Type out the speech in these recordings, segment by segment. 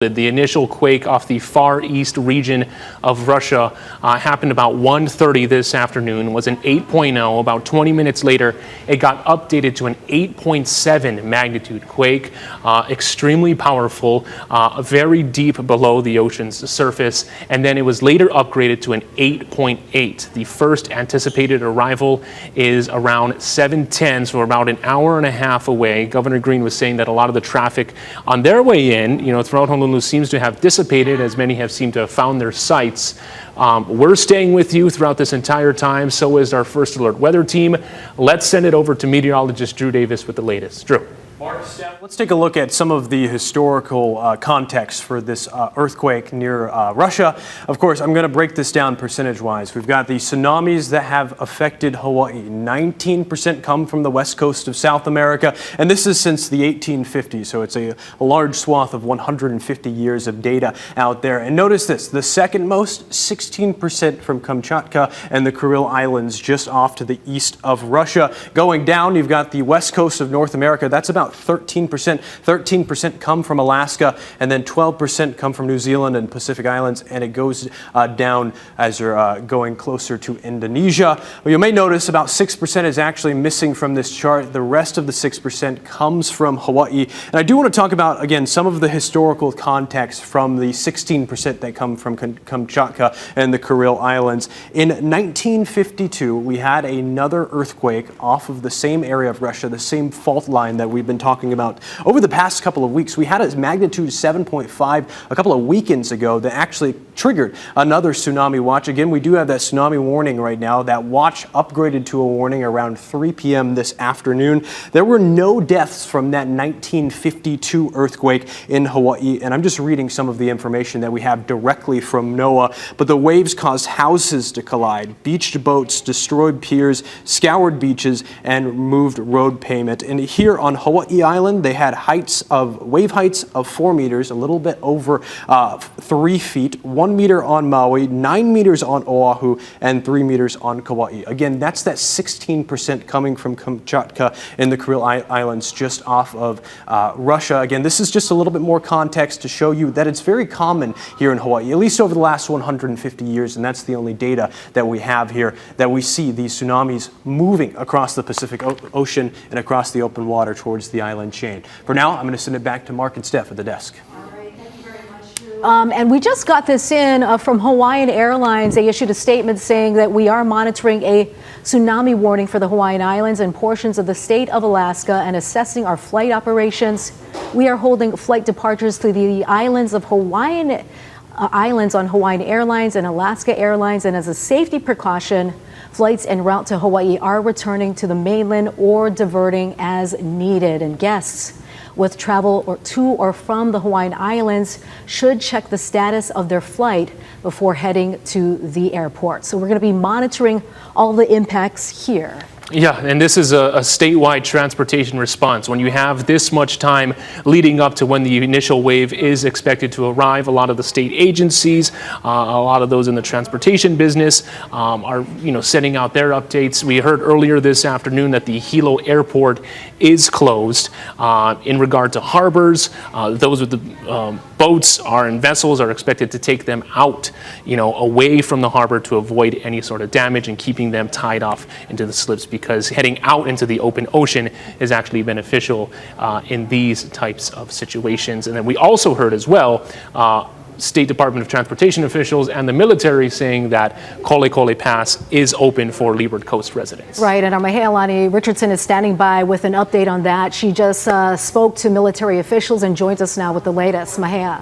The initial quake off the far east region of Russia happened about 1:30 this afternoon, was an 8.0. About 20 minutes later, it got updated to an 8.7 magnitude quake, extremely powerful, very deep below the ocean's surface, and then it was later upgraded to an 8.8. The first anticipated arrival is around 7:10, so about an hour and a half away. Governor Green was saying that a lot of the traffic on their way in, throughout Honolulu seems to have dissipated, as many have seemed to have found their sites. We're staying with you throughout this entire time. So is our First Alert weather team. Let's send it over to meteorologist Drew Davis with the latest. Drew. Let's take a look at some of the historical context for this earthquake near Russia. Of course, I'm going to break this down percentage-wise. We've got the tsunamis that have affected Hawaii. 19% come from the west coast of South America, and this is since the 1850s, so it's a large swath of 150 years of data out there. And notice this, the second most, 16% from Kamchatka and the Kuril Islands just off to the east of Russia. Going down, you've got the west coast of North America. That's about 13%. 13% come from Alaska, and then 12% come from New Zealand and Pacific Islands, and it goes down as you're going closer to Indonesia. Well, you may notice about 6% is actually missing from this chart. The rest of the 6% comes from Hawaii. And I do want to talk about, again, some of the historical context from the 16% that come from Kamchatka and the Kuril Islands. In 1952, we had another earthquake off of the same area of Russia, the same fault line that we've been talking about over the past couple of weeks. We had a magnitude 7.5 a couple of weekends ago that actually triggered another tsunami watch. Again, we do have that tsunami warning right now. That watch upgraded to a warning around 3 p.m. this afternoon. There were no deaths from that 1952 earthquake in Hawaii, and I'm just reading some of the information that we have directly from NOAA. But the waves caused houses to collide, beached boats, destroyed piers, scoured beaches, and moved road pavement. And here on Hawaii Island, they had wave heights of 4 meters, a little bit over 3 feet, 1 meter on Maui, 9 meters on Oahu, and 3 meters on Kauai. Again, that's that 16% coming from Kamchatka and the Kuril Islands just off of Russia. Again, this is just a little bit more context to show you that it's very common here in Hawaii, at least over the last 150 years, and that's the only data that we have here, that we see these tsunamis moving across the Pacific Ocean and across the open water towards the island chain. For now, I'm going to send it back to Mark and Steph at the desk. All right, thank you very much, Drew. And we just got this in from Hawaiian Airlines. They issued a statement saying that we are monitoring a tsunami warning for the Hawaiian Islands and portions of the state of Alaska and assessing our flight operations. We are holding flight departures to the islands of Hawaiian Islands on Hawaiian Airlines and Alaska Airlines, and as a safety precaution, flights en route to Hawaii are returning to the mainland or diverting as needed. And guests with travel to or from the Hawaiian Islands should check the status of their flight before heading to the airport. So we're going to be monitoring all the impacts here. Yeah, and this is a statewide transportation response. When you have this much time leading up to when the initial wave is expected to arrive, a lot of the state agencies, a lot of those in the transportation business are, sending out their updates. We heard earlier this afternoon that the Hilo Airport is closed. In regard to harbors, those with the boats and vessels are expected to take them out, away from the harbor to avoid any sort of damage and keeping them tied off into the slips, because heading out into the open ocean is actually beneficial in these types of situations. And then we also heard as well State Department of Transportation officials and the military saying that Kolekole Pass is open for Leeward Coast residents. Right, and our Mahealani Richardson is standing by with an update on that. She just spoke to military officials and joins us now with the latest. Mahea.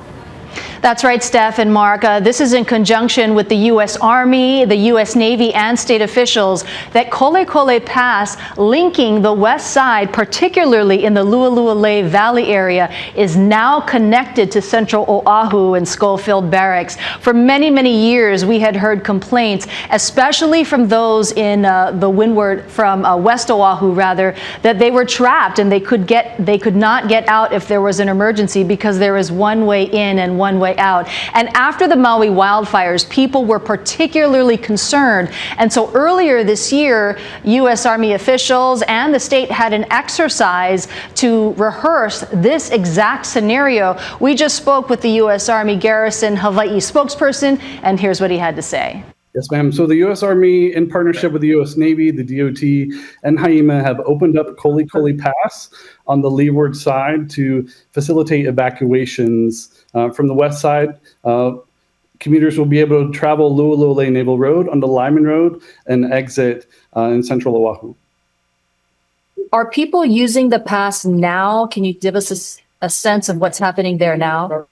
That's right, Steph and Mark. This is in conjunction with the U.S. Army, the U.S. Navy, and state officials that Kolekole Pass, linking the west side, particularly in the Lualualei Valley area, is now connected to central Oahu and Schofield Barracks. For many, many years, we had heard complaints, especially from those in the windward from West Oahu, rather, that they were trapped and they could not get out if there was an emergency because there is one way in and one way way out. And after the Maui wildfires, people were particularly concerned. And so earlier this year, U.S. Army officials and the state had an exercise to rehearse this exact scenario. We just spoke with the U.S. Army Garrison Hawaii spokesperson, and here's what he had to say. Yes, ma'am. So the U.S. Army, in partnership with the U.S. Navy, the DOT, and HAIMA, have opened up Kolikoli Pass on the leeward side to facilitate evacuations from the west side. Commuters will be able to travel Lualole Naval Road onto Lyman Road and exit in central Oahu. Are people using the pass now? Can you give us a sense of what's happening there now?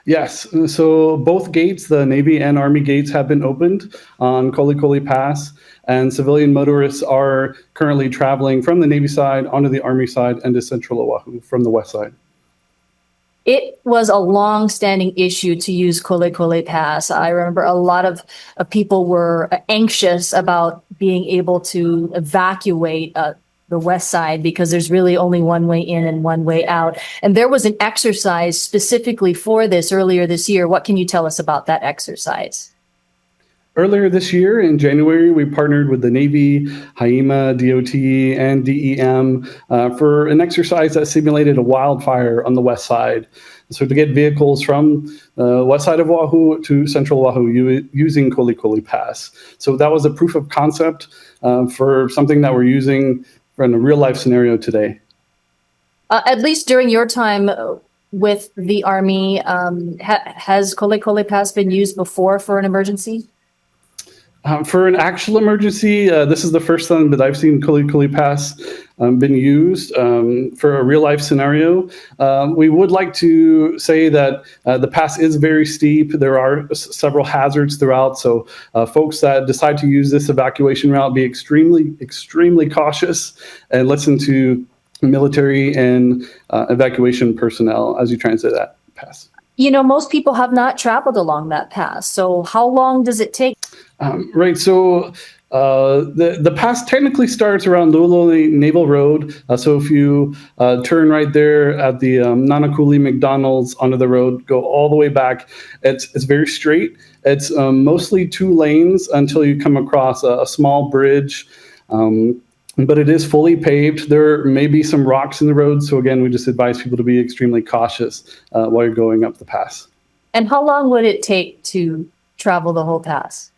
Yes, so both gates, the Navy and Army gates, have been opened on Kolikoli Pass, and civilian motorists are currently traveling from the Navy side onto the Army side and to central Oahu from the west side. It was a long-standing issue to use Kolikoli Pass. I remember a lot of people were anxious about being able to evacuate the west side because there's really only one way in and one way out. And there was an exercise specifically for this earlier this year. What can you tell us about that exercise? Earlier this year, in January, we partnered with the Navy, HAIMA, DOT, and DEM for an exercise that simulated a wildfire on the west side. So to get vehicles from the west side of Oahu to central Oahu using Kolikoli Pass. So that was a proof of concept for something that we're using in a real-life scenario today. At least during your time with the Army, has Kolikoli Pass been used before for an emergency? For an actual emergency, this is the first time that I've seen Kolikoli Pass been used for a real-life scenario. We would like to say that the pass is very steep. There are several hazards throughout, so folks that decide to use this evacuation route, be extremely cautious and listen to military and evacuation personnel as you transit that pass. You know, most people have not traveled along that pass. So how long does it take? Right. So the pass technically starts around Lualole Naval Road. So if you turn right there at the Nanakuli McDonald's onto the road, go all the way back, it's very straight. It's mostly 2 lanes until you come across a small bridge. But it is fully paved. There may be some rocks in the road. So again, we just advise people to be extremely cautious while you're going up the pass. And how long would it take to travel the whole pass?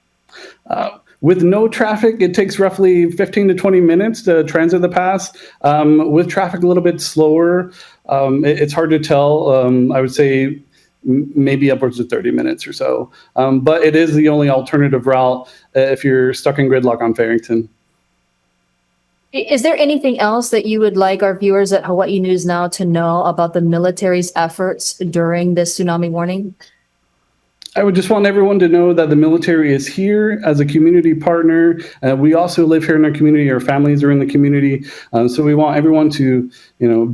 With no traffic, it takes roughly 15 to 20 minutes to transit the pass. With traffic a little bit slower, it's hard to tell. I would say maybe upwards of 30 minutes or so. But it is the only alternative route if you're stuck in gridlock on Farrington. Is there anything else that you would like our viewers at Hawaii News Now to know about the military's efforts during this tsunami warning? I would just want everyone to know that the military is here as a community partner. We also live here in our community. Our families are in the community. So we want everyone to,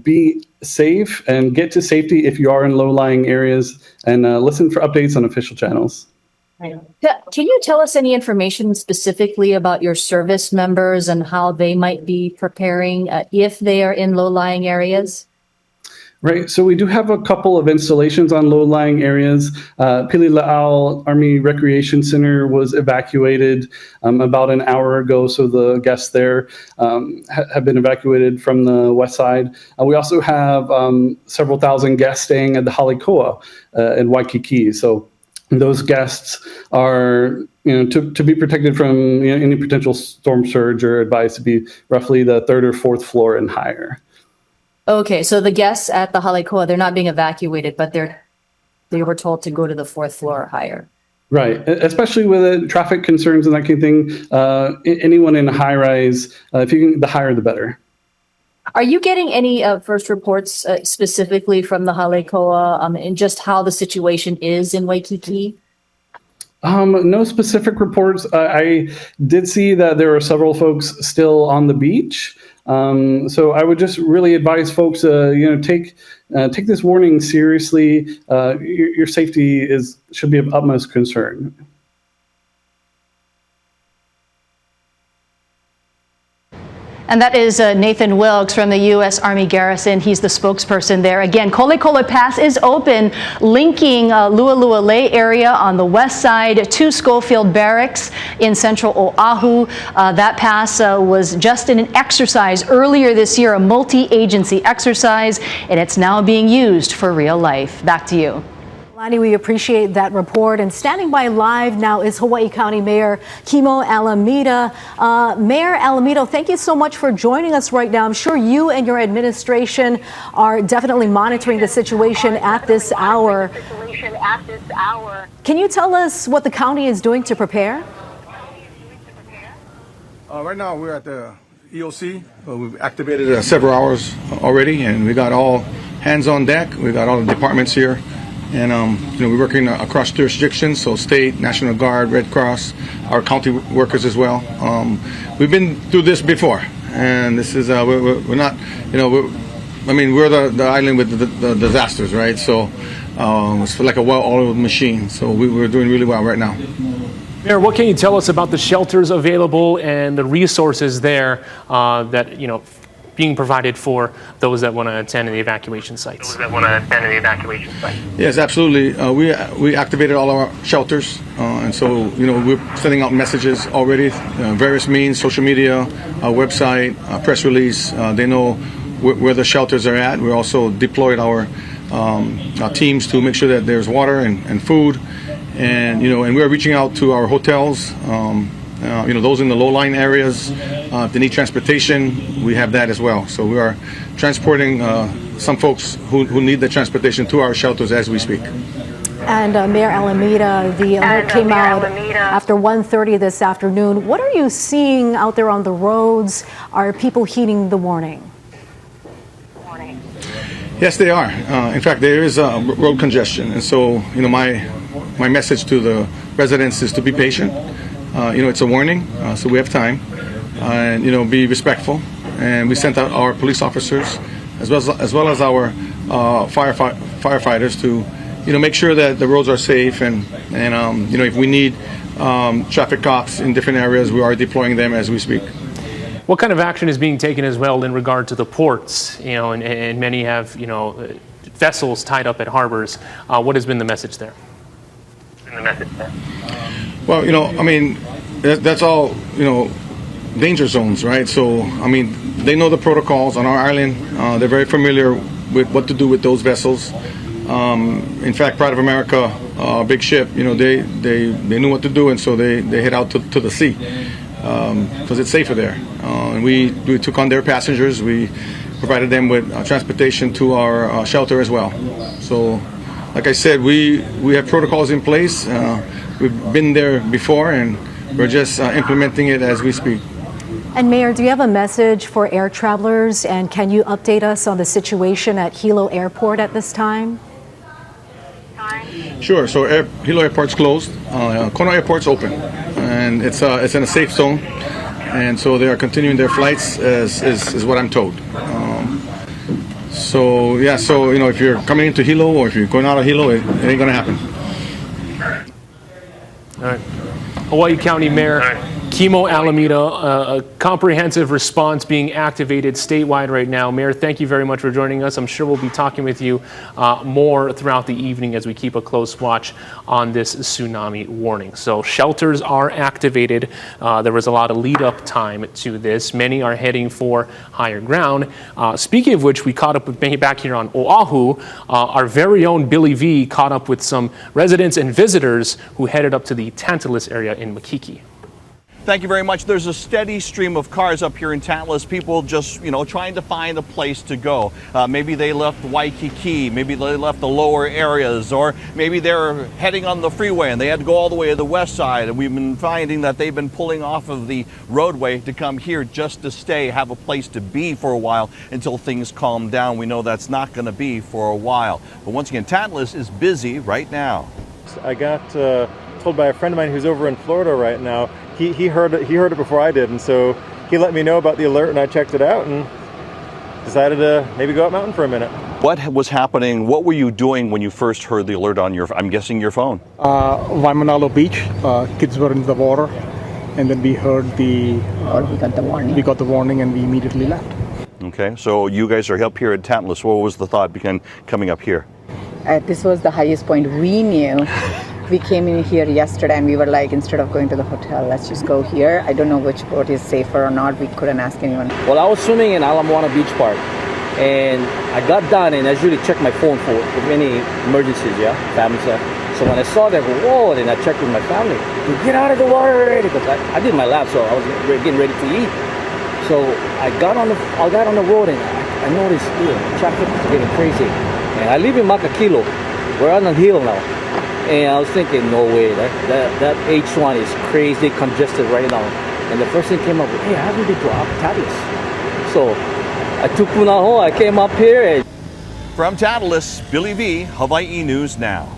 be safe and get to safety if you are in low-lying areas, and listen for updates on official channels. Can you tell us any information specifically about your service members and how they might be preparing if they are in low-lying areas? Right. So we do have a couple of installations on low-lying areas. Pilila'au Army Recreation Center was evacuated about an hour ago. So the guests there have been evacuated from the west side. We also have several thousand guests staying at the Halikoa in Waikiki. So those guests are, to be protected from any potential storm surge, are advised to be roughly the 3rd or 4th floor and higher. Okay, so the guests at the Halikoa, they're not being evacuated, but they were told to go to the 4th floor or higher. Right, especially with traffic concerns and that kind of thing. Anyone in a high rise, the higher the better. Are you getting any first reports specifically from the Halikoa and just how the situation is in Waikiki? No specific reports. I did see that there are several folks still on the beach. So I would just really advise folks, take this warning seriously. Your safety should be of utmost concern. And that is Nathan Wilkes from the U.S. Army Garrison. He's the spokesperson there. Again, Kolekole Pass is open, linking Lualualei area on the west side to Schofield Barracks in central Oahu. That pass was just in an exercise earlier this year, a multi-agency exercise, and it's now being used for real life. Back to you. Lani, we appreciate that report. And standing by live now is Hawaii County Mayor Kimo Alameda. Mayor Alameda, thank you so much for joining us right now. I'm sure you and your administration are definitely monitoring the situation at this hour. Can you tell us what the county is doing to prepare? Right now we're at the EOC. We've activated several hours already, and we got all hands on deck. We got all the departments here. And we're working across jurisdictions, so state, National Guard, Red Cross, our county workers as well. We've been through this before, and this is we're not, we're the island with the disasters, right? So it's like a well-oiled machine. So we're doing really well right now. Mayor, what can you tell us about the shelters available and the resources there that being provided for those that want to attend the evacuation sites? Yes, absolutely. We activated all our shelters, and so we're sending out messages already, various means, social media, our website, press release. They know where the shelters are at. We also deployed our teams to make sure that there's water and food, and and we're reaching out to our hotels. Those in the low-lying areas, if they need transportation, we have that as well. So we are transporting some folks who need the transportation to our shelters as we speak. And Mayor Alameda, the alert came out after 1:30 this afternoon. What are you seeing out there on the roads? Are people heeding the warning? Yes, they are. In fact, there is road congestion. And so, my message to the residents is to be patient. It's a warning, so we have time, and be respectful. And we sent out our police officers, as well as our firefighters, to make sure that the roads are safe. And if we need traffic cops in different areas, we are deploying them as we speak. What kind of action is being taken as well in regard to the ports? And many have vessels tied up at harbors. What has been the message there? Well, that's all, danger zones, right? So, they know the protocols on our island. They're very familiar with what to do with those vessels. In fact, Pride of America, big ship, they knew what to do, and so they head out to the sea because it's safer there. And we took on their passengers. We provided them with transportation to our shelter as well. So, like I said, we have protocols in place. We've been there before, and we're just implementing it as we speak. And Mayor, do you have a message for air travelers, and can you update us on the situation at Hilo Airport at this time? Sure. So Hilo Airport's closed. Kona Airport's open, and it's in a safe zone, and so they are continuing their flights, is what I'm told. So if you're coming into Hilo or if you're going out of Hilo, it ain't gonna happen. All right. Hawaii County Mayor Kimo Alameda, a comprehensive response being activated statewide right now. Mayor, thank you very much for joining us. I'm sure we'll be talking with you more throughout the evening as we keep a close watch on this tsunami warning. So shelters are activated. There was a lot of lead up time to this. Many are heading for higher ground. Speaking of which, we caught up with back here on Oahu. Our very own Billy V caught up with some residents and visitors who headed up to the Tantalus area in Makiki. Thank you very much. There's a steady stream of cars up here in Tantalus. People just, trying to find a place to go. Maybe they left Waikiki, maybe they left the lower areas, or maybe they're heading on the freeway and they had to go all the way to the west side. And we've been finding that they've been pulling off of the roadway to come here just to stay, have a place to be for a while until things calm down. We know that's not going to be for a while. But once again, Tantalus is busy right now. I got told by a friend of mine who's over in Florida right now. He heard it before I did, and so he let me know about the alert, and I checked it out and decided to maybe go up mountain for a minute. What was happening? What were you doing when you first heard the alert on your, I'm guessing, your phone? Waimanalo Beach, kids were in the water, and then we heard we got the warning. we got the warning, and we immediately left. Okay, so you guys are up here at Tantalus. What was the thought behind coming up here? This was the highest point we knew. We came in here yesterday and we were like, instead of going to the hotel, let's just go here. I don't know which boat is safer or not. We couldn't ask anyone. Well, I was swimming in Ala Moana Beach Park, and I got done and I usually check my phone for any emergencies, family stuff. So when I saw that, whoa, then I checked with my family. Get out of the water already, because I did my lap, so I was getting ready to eat. So I got on the road and I noticed traffic is getting crazy. And I live in Makakilo. We're on the hill now. And I was thinking, no way, that H1 is crazy congested right now. And the first thing came up, hey, how did they drop Tantalus? So I took Punaho, I came up here. And From Tantalus, Billy V, Hawaii News Now.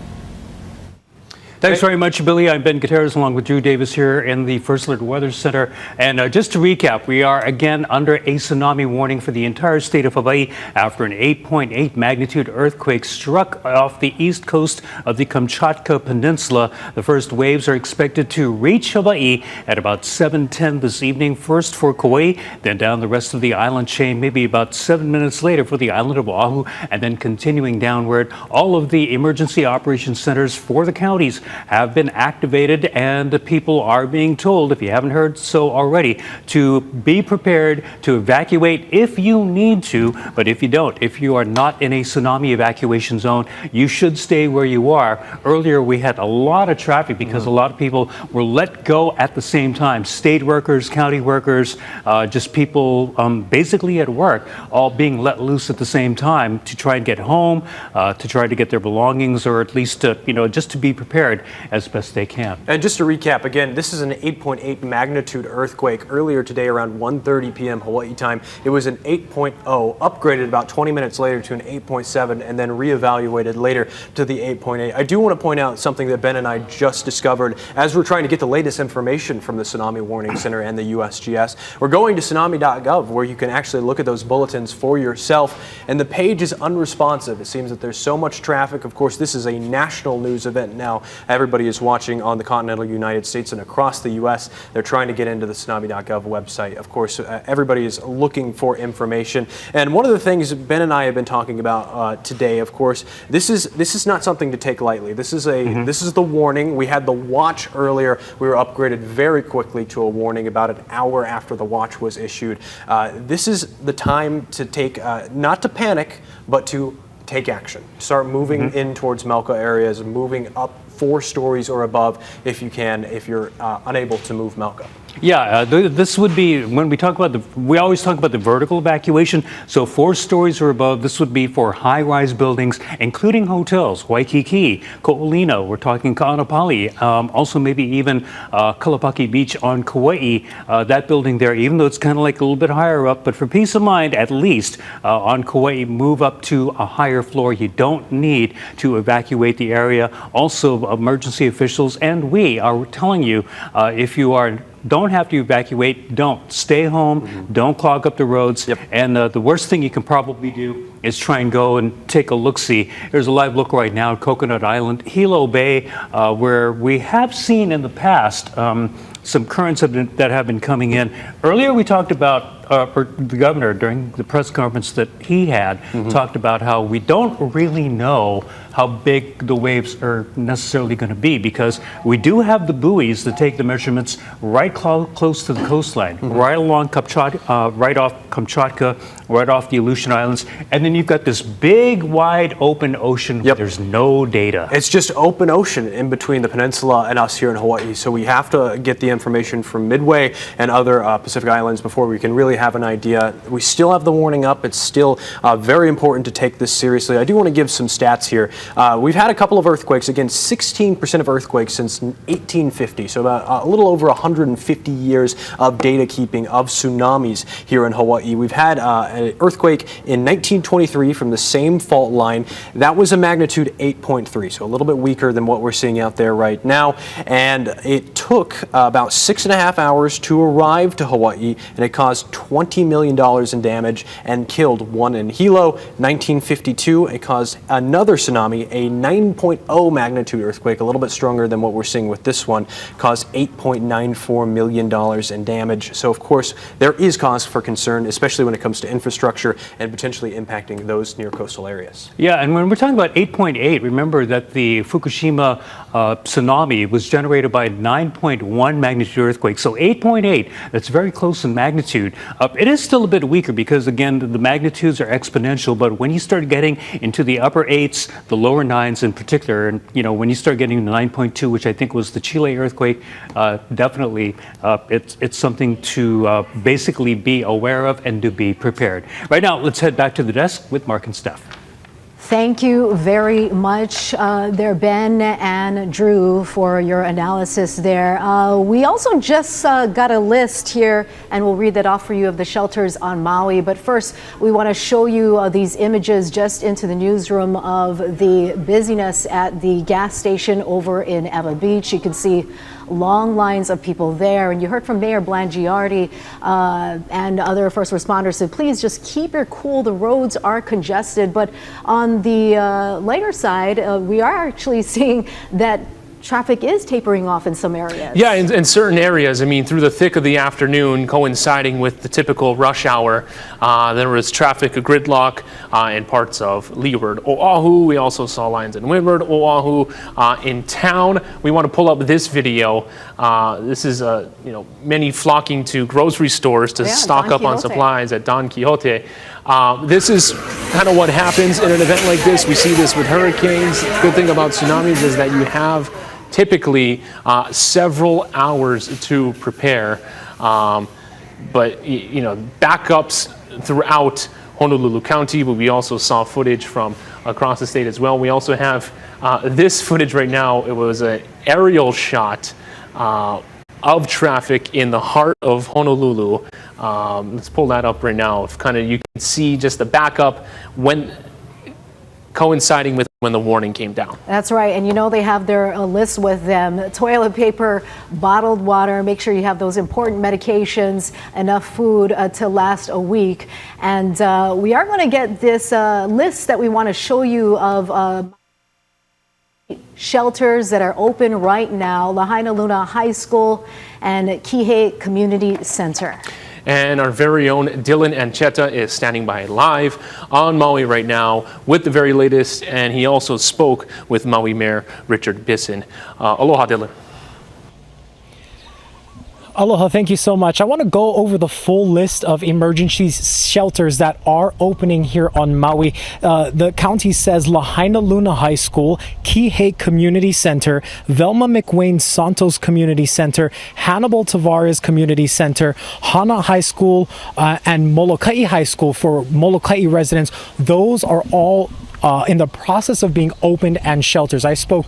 Thanks very much, Billy. I'm Ben Gutierrez along with Drew Davis here in the First Alert Weather Center. And just to recap, we are again under a tsunami warning for the entire state of Hawaii after an 8.8 magnitude earthquake struck off the east coast of the Kamchatka Peninsula. The first waves are expected to reach Hawaii at about 7:10 this evening, first for Kauai, then down the rest of the island chain, maybe about 7 minutes later for the island of Oahu, and then continuing downward. All of the emergency operations centers for the counties have been activated, and people are being told, if you haven't heard so already, to be prepared to evacuate if you need to. But if you don't, if you are not in a tsunami evacuation zone, you should stay where you are. Earlier, we had a lot of traffic because a lot of people were let go at the same time. State workers, county workers, just people basically at work, all being let loose at the same time to try and get home, to try to get their belongings, or at least, just to be prepared as best they can. And just to recap, again, this is an 8.8 magnitude earthquake. Earlier today around 1:30 p.m. Hawaii time, it was an 8.0, upgraded about 20 minutes later to an 8.7, and then reevaluated later to the 8.8. I do want to point out something that Ben and I just discovered as we're trying to get the latest information from the Tsunami Warning Center and the USGS. We're going to tsunami.gov, where you can actually look at those bulletins for yourself, and the page is unresponsive. It seems that there's so much traffic. Of course, this is a national news event now. Everybody is watching on the continental United States and across the U.S. They're trying to get into the tsunami.gov website. Of course, everybody is looking for information. And one of the things Ben and I have been talking about today, of course, this is not something to take lightly. This is this is the warning. We had the watch earlier. We were upgraded very quickly to a warning about an hour after the watch was issued. This is the time to take, not to panic, but to take action. Start moving in towards Melka areas, moving up 4 stories or above if you can, if you're unable to move Melka. Yeah, this would be, when we talk about we always talk about the vertical evacuation. So 4 stories or above, this would be for high-rise buildings, including hotels, Waikiki, Ko'olina, we're talking Ka'anapali, also maybe even Kalapaki Beach on Kauai, that building there, even though it's kind of like a little bit higher up, but for peace of mind, at least on Kauai, move up to a higher floor. You don't need to evacuate the area. Also, emergency officials and we are telling you, if you don't have to evacuate, don't. Stay home, don't clog up the roads. And the worst thing you can probably do is try and go and take a look-see. There's a live look right now at Coconut Island, Hilo Bay, where we have seen in the past some currents that have been coming in. Earlier we talked about, or the governor during the press conference that he had, talked about how we don't really know how big the waves are necessarily going to be, because we do have the buoys that take the measurements right close to the coastline, right along Kamchatka, right off Kamchatka, right off the Aleutian Islands, and then you've got this big, wide open ocean where there's no data. It's just open ocean in between the peninsula and us here in Hawaii, so we have to get the information from Midway and other Pacific Islands before we can really have an idea. We still have the warning up. It's still very important to take this seriously. I do want to give some stats here. We've had a couple of earthquakes, again, 16% of earthquakes since 1850, so about a little over 150 years of data keeping of tsunamis here in Hawaii. We've had an earthquake in 1923 from the same fault line. That was a magnitude 8.3, so a little bit weaker than what we're seeing out there right now, and it took about about 6.5 hours to arrive to Hawaii, and it caused $20 million in damage and killed one in Hilo. 1952, it caused another tsunami, a 9.0 magnitude earthquake, a little bit stronger than what we're seeing with this one, caused $8.94 million in damage. So, of course, there is cause for concern, especially when it comes to infrastructure and potentially impacting those near coastal areas. Yeah, and when we're talking about 8.8, remember that the Fukushima tsunami was generated by a 9.1 magnitude earthquake. So 8.8, that's very close in magnitude. It is still a bit weaker because, again, the magnitudes are exponential. But when you start getting into the upper 8s, the lower 9s in particular, and when you start getting to 9.2, which I think was the Chile earthquake, definitely it's something to basically be aware of and to be prepared. Right now, let's head back to the desk with Mark and Steph. Thank you very much there, Ben and Drew, for your analysis there. We also just got a list here, and we'll read that off for you, of the shelters on Maui. But first, we want to show you these images just into the newsroom of the busyness at the gas station over in Eva Beach. You can see long lines of people there. And you heard from Mayor Blangiardi and other first responders, so please just keep your cool. The roads are congested, but on the lighter side, we are actually seeing that traffic is tapering off in some areas. Yeah, in certain areas. I mean, through the thick of the afternoon, coinciding with the typical rush hour, there was traffic gridlock in parts of leeward Oahu. We also saw lines in windward Oahu. In town, we want to pull up this video. This is many flocking to grocery stores to stock up on supplies at Don Quixote. This is kind of what happens in an event like this. We see this with hurricanes. The good thing about tsunamis is that you have typically several hours to prepare, but backups throughout Honolulu County, but we also saw footage from across the state as well. We also have this footage right now. It was an aerial shot of traffic in the heart of Honolulu. Let's pull that up right now. You can see just the backup coinciding with when the warning came down. That's right, and they have their list with them: toilet paper, bottled water, make sure you have those important medications, enough food to last a week. And we are going to get this list that we want to show you of shelters that are open right now: Lahaina Luna High School and Kihei Community Center. And our very own Dylan Ancheta is standing by live on Maui right now with the very latest, and he also spoke with Maui Mayor Richard Bisson. Aloha, Dylan. Aloha, thank you so much. I want to go over the full list of emergency shelters that are opening here on Maui. The county says Lahaina Luna High School, Kihei Community Center, Velma McWayne Santos Community Center, Hannibal Tavares Community Center, Hana High School, and Molokai High School for Molokai residents. Those are all in the process of being opened and shelters. I spoke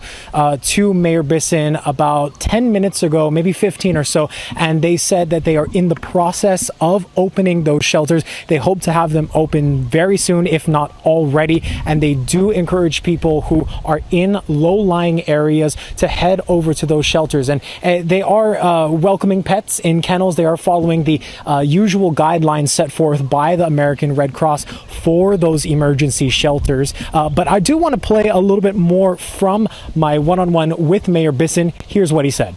to Mayor Bisson about 10 minutes ago, maybe 15 or so, and they said that they are in the process of opening those shelters. They hope to have them open very soon, if not already, and they do encourage people who are in low-lying areas to head over to those shelters. And they are welcoming pets in kennels. They are following the usual guidelines set forth by the American Red Cross for those emergency shelters. But I do want to play a little bit more from my one-on-one with Mayor Bisson. Here's what he said.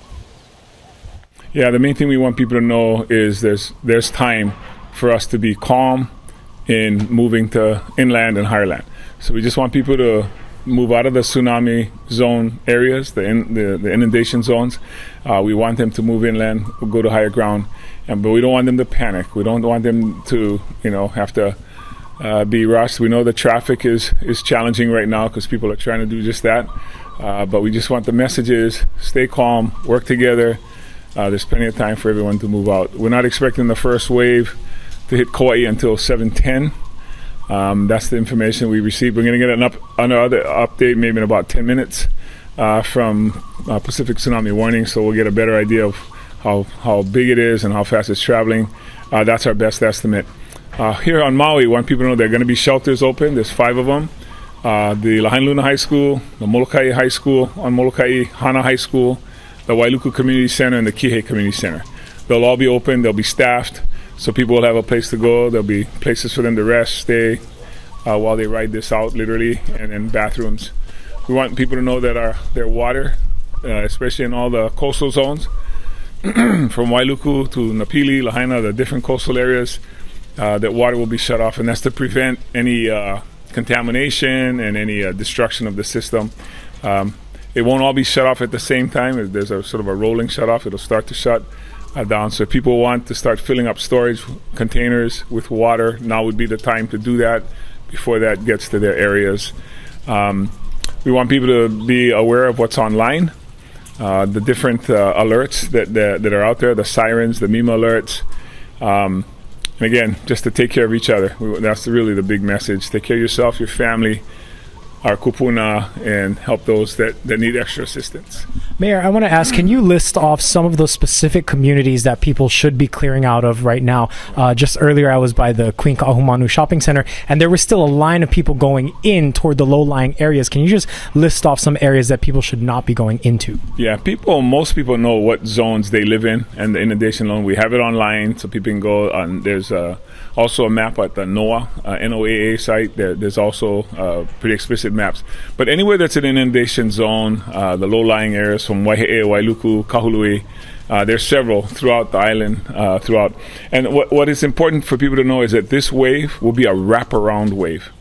Yeah, the main thing we want people to know is there's time for us to be calm in moving to inland and higher land. So we just want people to move out of the tsunami zone areas, the inundation zones. We want them to move inland, go to higher ground, but we don't want them to panic. We don't want them to, have to be rushed. We know the traffic is challenging right now because people are trying to do just that. But we just want the messages: stay calm, work together. There's plenty of time for everyone to move out. We're not expecting the first wave to hit Kauai until 7:10. That's the information we received. We're going to get another update maybe in about 10 minutes from Pacific Tsunami Warning, so we'll get a better idea of how big it is and how fast it's traveling. That's our best estimate. Here on Maui, we want people to know there are going to be shelters open. There's 5 of them. The Lahaina Luna High School, the Molokai High School on Molokai, Hana High School, the Wailuku Community Center and the Kihei Community Center. They'll all be open, they'll be staffed, so people will have a place to go. There'll be places for them to rest, stay while they ride this out, literally, and then bathrooms. We want people to know that their water, especially in all the coastal zones, from Wailuku to Napili, Lahaina, the different coastal areas, that water will be shut off, and that's to prevent any contamination and any destruction of the system. It won't all be shut off at the same time. There's a sort of a rolling shut off. It'll start to shut down. So if people want to start filling up storage containers with water, now would be the time to do that before that gets to their areas. We want people to be aware of what's online, the different alerts that are out there, the sirens, the MEMA alerts. And again, just to take care of each other. That's really the big message. Take care of yourself, your family, our kupuna, and help those that need extra assistance. Mayor, I want to ask, can you list off some of those specific communities that people should be clearing out of right now? Just earlier, I was by the Queen Kahumanu shopping center, and there was still a line of people going in toward the low-lying areas. Can you just list off some areas that people should not be going into? Yeah, most people know what zones they live in, and the inundation zone. We have it online, so people can go on. There's also a map at the NOAA, NOAA site. There's also pretty explicit maps. But anywhere that's an inundation zone, the low-lying areas from Waihe'e, Wailuku, Kahului, there's several throughout the island, throughout. And what is important for people to know is that this wave will be a wraparound wave.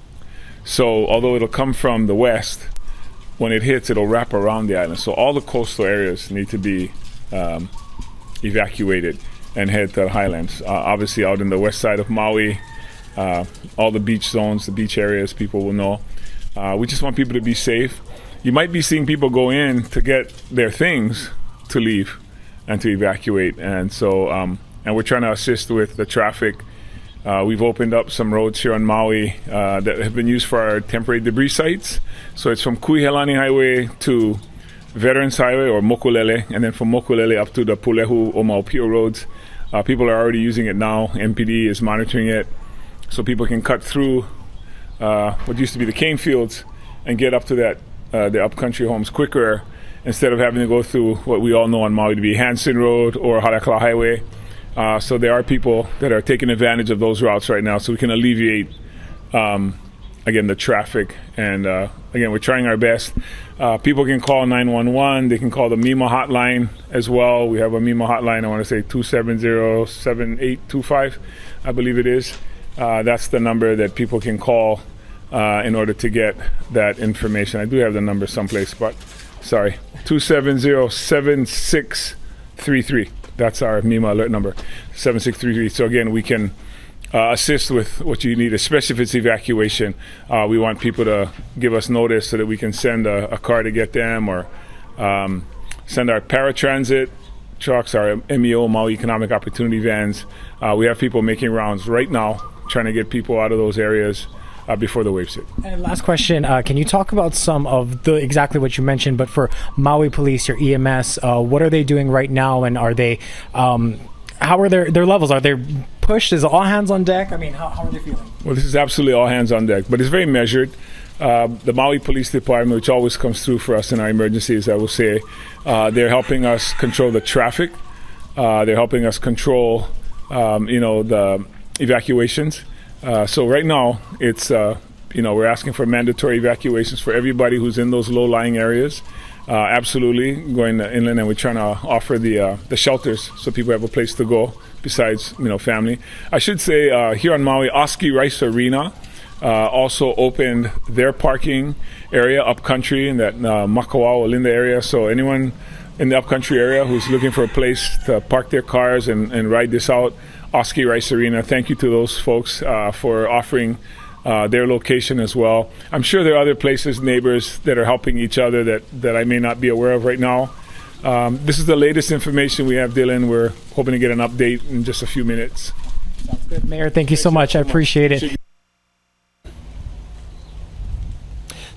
So although it'll come from the west, when it hits, it'll wrap around the island. So all the coastal areas need to be evacuated and head to the highlands. Obviously out in the west side of Maui, all the beach zones, the beach areas, people will know. We just want people to be safe. You might be seeing people go in to get their things to leave and to evacuate. And so, and we're trying to assist with the traffic. We've opened up some roads here on Maui that have been used for our temporary debris sites. So it's from Kuihelani Highway to Veterans Highway or Mokulele, and then from Mokulele up to the Pulehu o Maupio roads. People are already using it now. MPD is monitoring it, so people can cut through what used to be the cane fields and get up to the upcountry homes quicker, instead of having to go through what we all know on Maui to be Hanson Road or Halakala Highway. So there are people that are taking advantage of those routes right now, so we can alleviate again the traffic. And again, we're trying our best. People can call 911. They can call the MEMA hotline as well. We have a MEMA hotline. I want to say 270-7825, I believe it is. That's the number that people can call in order to get that information. I do have the number someplace, but sorry, 270-7633. That's our MEMA alert number, 7633. So again, we can assist with what you need, especially if it's evacuation. We want people to give us notice so that we can send a car to get them, or send our paratransit trucks, our MEO, Maui Economic Opportunity vans. We have people making rounds right now, trying to get people out of those areas before the waves hit. And last question, can you talk about some of the exactly what you mentioned, but for Maui Police, your EMS, what are they doing right now, and are they, how are their levels? Are they pushed? Is it all hands on deck? I mean, how are they feeling? Well, this is absolutely all hands on deck, but it's very measured. The Maui Police Department, which always comes through for us in our emergencies, I will say, they're helping us control the traffic. They're helping us control, the evacuations. So right now, it's, we're asking for mandatory evacuations for everybody who's in those low-lying areas. Absolutely, going inland, and we're trying to offer the shelters so people have a place to go besides, family. I should say here on Maui, Oski Rice Arena also opened their parking area upcountry in that Makawao, Olinda area. So anyone in the upcountry area who's looking for a place to park their cars and ride this out, Oski Rice Arena, thank you to those folks for offering their location as well. I'm sure there are other places, neighbors, that are helping each other that I may not be aware of right now. This is the latest information we have, Dylan. We're hoping to get an update in just a few minutes. Sounds good, Mayor. Thank you so much. I appreciate it.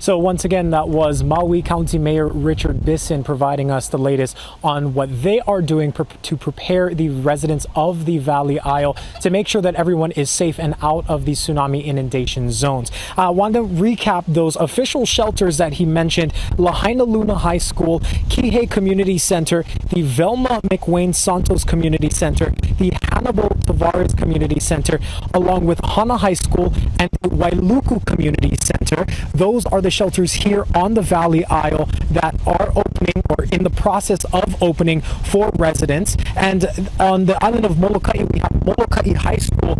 So once again, that was Maui County Mayor Richard Bisson providing us the latest on what they are doing to prepare the residents of the Valley Isle to make sure that everyone is safe and out of the tsunami inundation zones. I want to recap those official shelters that he mentioned: Lahaina Luna High School, Kihei Community Center, the Velma McWayne Santos Community Center, the Hannibal Tavares Community Center, along with Hana High School and the Wailuku Community Center. Those are the shelters here on the Valley Isle that are opening or in the process of opening for residents. And on the island of Molokai, we have Molokai High School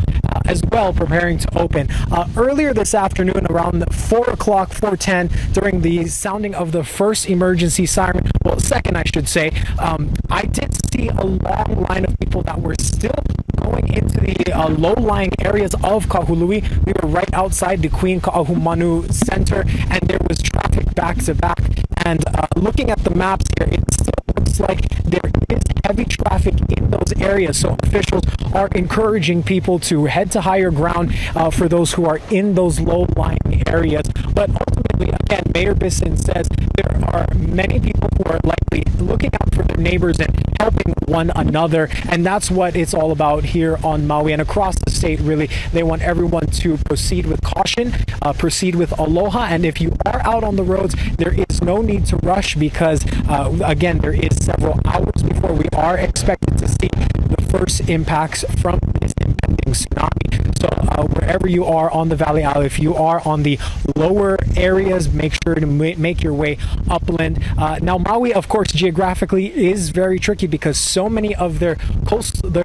as well preparing to open. Earlier this afternoon, around 4 o'clock, 4:10, during the sounding of the first emergency siren, well, second I should say, I did see a long line of people that were still going into the low-lying areas of Kahului. We were right outside the Queen Ka'ahumanu Center, and there was traffic back to back. And looking at the maps here, it still looks like there is heavy traffic in those areas. So officials are encouraging people to head to higher ground for those who are in those low-lying areas. But ultimately, again, Mayor Bisson says there are many people who are likely looking out for their neighbors and helping one another, and that's what it's all about here on Maui and across the state. Really, they want everyone to proceed with caution, proceed with aloha, and if you are out on the roads, there is no need to rush because again, there is several hours before we are expected to see the first impacts from this impending tsunami. So wherever you are on the Valley Isle, if you are on the lower areas, make sure to make your way upland. Now Maui, of course, geographically is very tricky because so many of their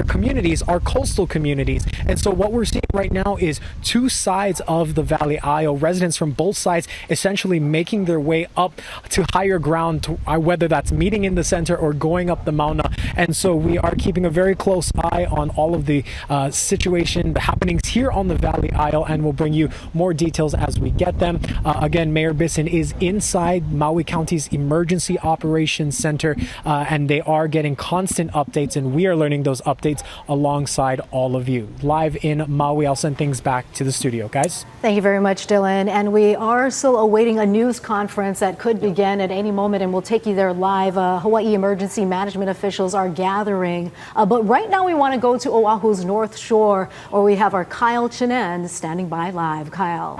communities are coastal communities. And so what we're seeing right now is two sides of the Valley Isle, residents from both sides essentially making their way up to higher ground, to, whether that's meeting in the center or going up the Mauna. And so we are keeping a very close eye on all of the situation, the happenings here on the Valley Isle, and we'll bring you more details as we get them. Again, Mayor Bisson is inside Maui County's Emergency Operations Center, and they are getting constant updates, and we are learning those updates alongside all of you. Live in Maui, I'll send things back to the studio, guys. Thank you very much, Dylan. And we are still awaiting a news conference that could begin at any moment, and we'll take you there live. Hawaii emergency management officials are gathering. But right now we want to go to Oahu's North Shore, where we have our Kyle Chinen standing by live. Kyle.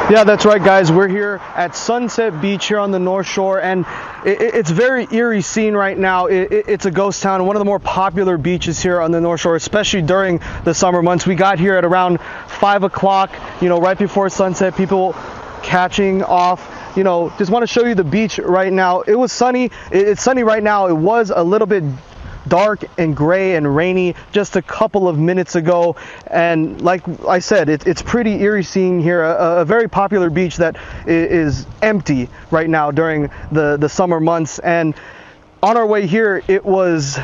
Yeah, that's right, guys. We're here at Sunset Beach here on the North Shore, and it's a very eerie scene right now. It's a ghost town, one of the more popular beaches here on the North Shore, especially during the summer months. We got here at around 5 o'clock, right before sunset, people catching off. Just want to show you the beach right now. It was sunny. It's sunny right now. It was a little bit dark and gray and rainy just a couple of minutes ago, and like I said, it's pretty eerie seeing here a very popular beach that is empty right now during the summer months. And on our way here, it was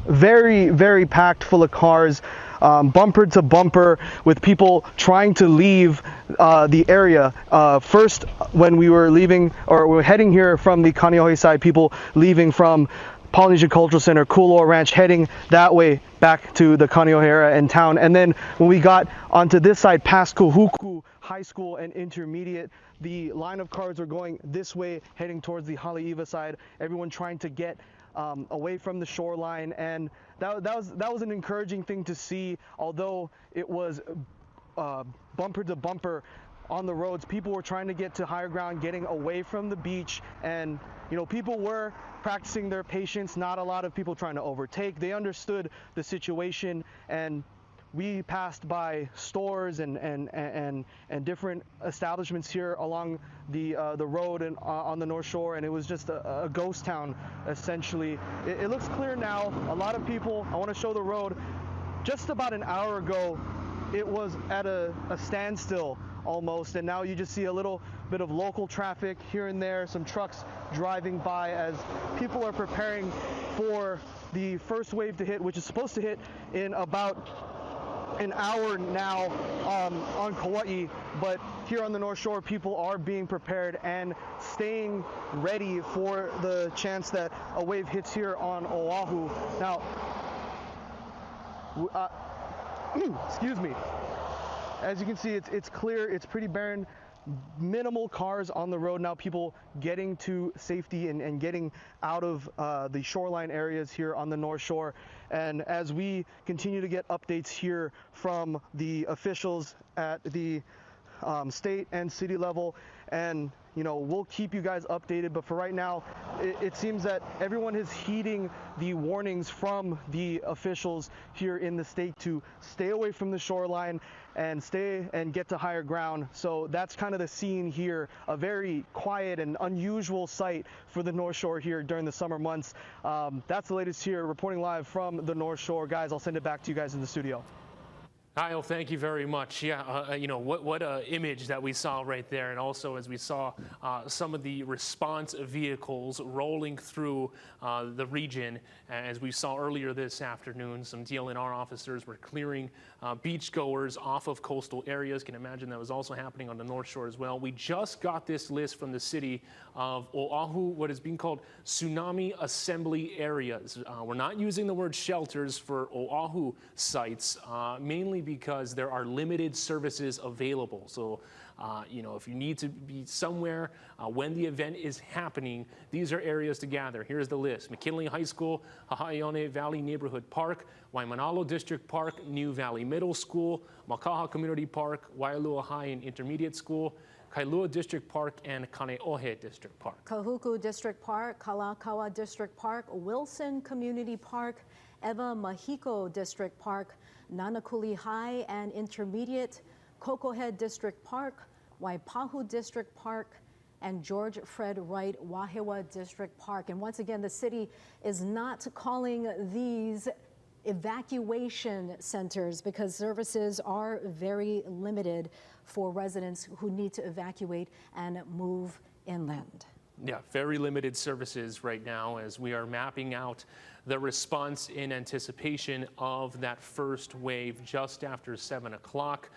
very, very packed full of cars, bumper to bumper, with people trying to leave the area. First, when we were leaving, or we were heading here from the Kaneohe side, people leaving from Polynesian Cultural Center, Kualoa Ranch, heading that way back to the Kaneohe area and town. And then when we got onto this side, past Kahuku High School and Intermediate, the line of cars are going this way, heading towards the Haleiwa side. Everyone trying to get away from the shoreline, and that was an encouraging thing to see. Although it was bumper to bumper on the roads, people were trying to get to higher ground, getting away from the beach, and people were practicing their patience. Not a lot of people trying to overtake. They understood the situation, and we passed by stores and different establishments here along the road and on the North Shore, and it was just a ghost town essentially. It looks clear now. A lot of people. I want to show the road. Just about an hour ago, it was at a standstill almost, and now you just see a little bit of local traffic here and there, some trucks driving by as people are preparing for the first wave to hit, which is supposed to hit in about an hour now on Kauai. But here on the North Shore, people are being prepared and staying ready for the chance that a wave hits here on Oahu. Now, excuse me. as you can see, it's clear, it's pretty barren. Minimal cars on the road now, people getting to safety and getting out of the shoreline areas here on the North Shore. And as we continue to get updates here from the officials at the state and city level, and we'll keep you guys updated. But for right now, it seems that everyone is heeding the warnings from the officials here in the state to stay away from the shoreline and stay and get to higher ground. So that's kind of the scene here, a very quiet and unusual sight for the North Shore here during the summer months. That's the latest here, reporting live from the North Shore. Guys, I'll send it back to you guys in the studio. Kyle, thank you very much. Yeah, what a image that we saw right there. And also as we saw some of the response vehicles rolling through the region, as we saw earlier this afternoon, some DLNR officers were clearing beachgoers off of coastal areas. Can imagine that was also happening on the North Shore as well. We just got this list from the city of Oahu, what is being called tsunami assembly areas. We're not using the word shelters for Oahu sites, mainly because there are limited services available. So, if you need to be somewhere when the event is happening, these are areas to gather. Here's the list: McKinley High School, Hahaione Valley Neighborhood Park, Waimanalo District Park, New Valley Middle School, Makaha Community Park, Waialua High and Intermediate School, Kailua District Park, and Kaneohe District Park. Kahuku District Park, Kalakaua District Park, Wilson Community Park, Eva Mahiko District Park, Nanakuli High and Intermediate, Kokohead District Park, Waipahu District Park, and George Fred Wright Wahewa District Park. And once again, the city is not calling these evacuation centers because services are very limited for residents who need to evacuate and move inland. Yeah, very limited services right now as we are mapping out the response in anticipation of that first wave just after 7 o'clock.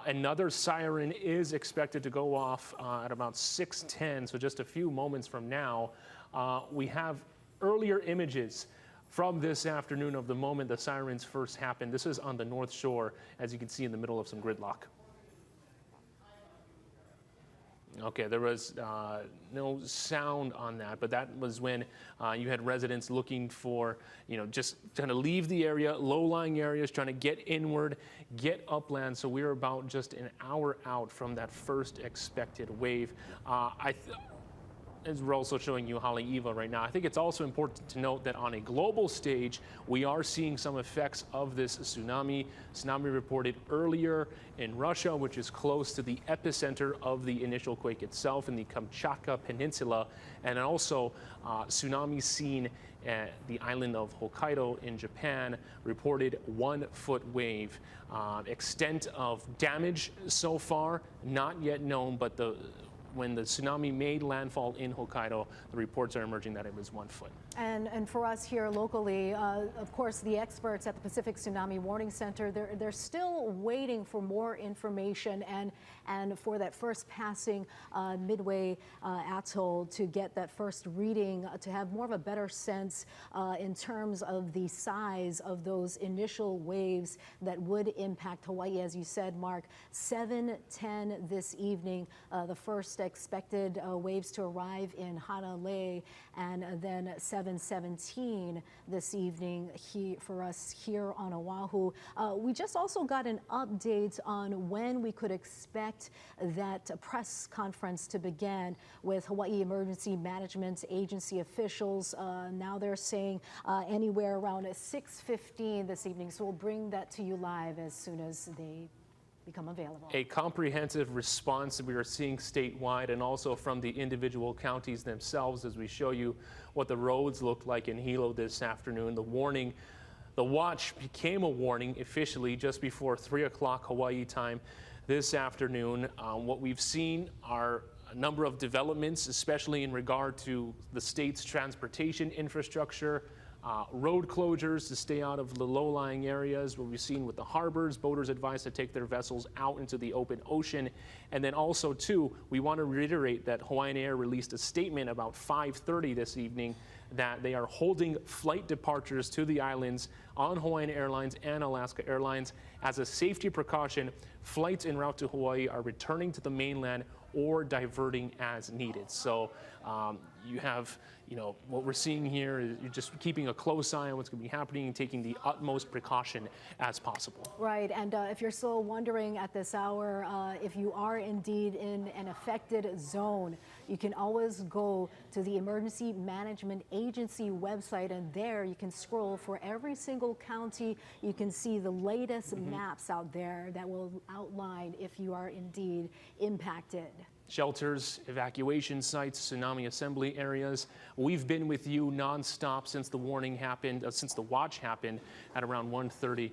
Another siren is expected to go off at about 6:10, so just a few moments from now. We have earlier images from this afternoon of the moment the sirens first happened. This is on the North Shore, as you can see in the middle of some gridlock. Okay, there was no sound on that, but that was when you had residents looking for, just trying to leave the area, low-lying areas, trying to get inward, get upland. So we're about just an hour out from that first expected wave. As we're also showing you Haleiwa right now, I think it's also important to note that on a global stage, we are seeing some effects of this tsunami. Tsunami reported earlier in Russia, which is close to the epicenter of the initial quake itself in the Kamchatka Peninsula, and also tsunami seen at the island of Hokkaido in Japan, reported 1 foot wave. Extent of damage so far, not yet known, but when the tsunami made landfall in Hokkaido, the reports are emerging that it was 1 foot. And for us here locally, of course, the experts at the Pacific Tsunami Warning Center, they're still waiting for more information and for that first passing Midway Atoll to get that first reading, to have more of a better sense in terms of the size of those initial waves that would impact Hawaii. As you said, Mark, 7:10 this evening, the first expected waves to arrive in Hanalei, and then 7:17 this evening for us here on Oahu. We just also got an update on when we could expect that press conference to begin with Hawaii Emergency Management Agency officials. Now they're saying anywhere around 6:15 this evening. So we'll bring that to you live as soon as they become available. A comprehensive response that we are seeing statewide and also from the individual counties themselves as we show you what the roads look like in Hilo this afternoon. The watch became a warning officially just before 3 o'clock Hawaii time this afternoon. What we've seen are a number of developments, especially in regard to the state's transportation infrastructure. road closures to stay out of the low-lying areas, what we've seen with the harbors, boaters advised to take their vessels out into the open ocean. And then also, too, we want to reiterate that Hawaiian Air released a statement about 5:30 this evening that they are holding flight departures to the islands on Hawaiian Airlines and Alaska Airlines. As a safety precaution, flights en route to Hawaii are returning to the mainland or diverting as needed. So you have, what we're seeing here is you're just keeping a close eye on what's going to be happening and taking the utmost precaution as possible. Right, and if you're still wondering at this hour, if you are indeed in an affected zone, you can always go to the Emergency Management Agency website, and there you can scroll for every single county. You can see the latest maps out there that will outline if you are indeed impacted. Shelters, evacuation sites, tsunami assembly areas. We've been with you nonstop since the warning happened, since the watch happened at around 1:30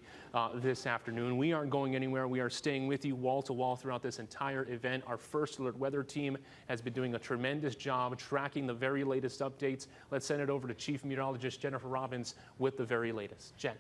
this afternoon. We aren't going anywhere. We are staying with you wall to wall throughout this entire event. Our First Alert Weather team has been doing a tremendous job tracking the very latest updates. Let's send it over to Chief Meteorologist Jennifer Robbins with the very latest. Jen.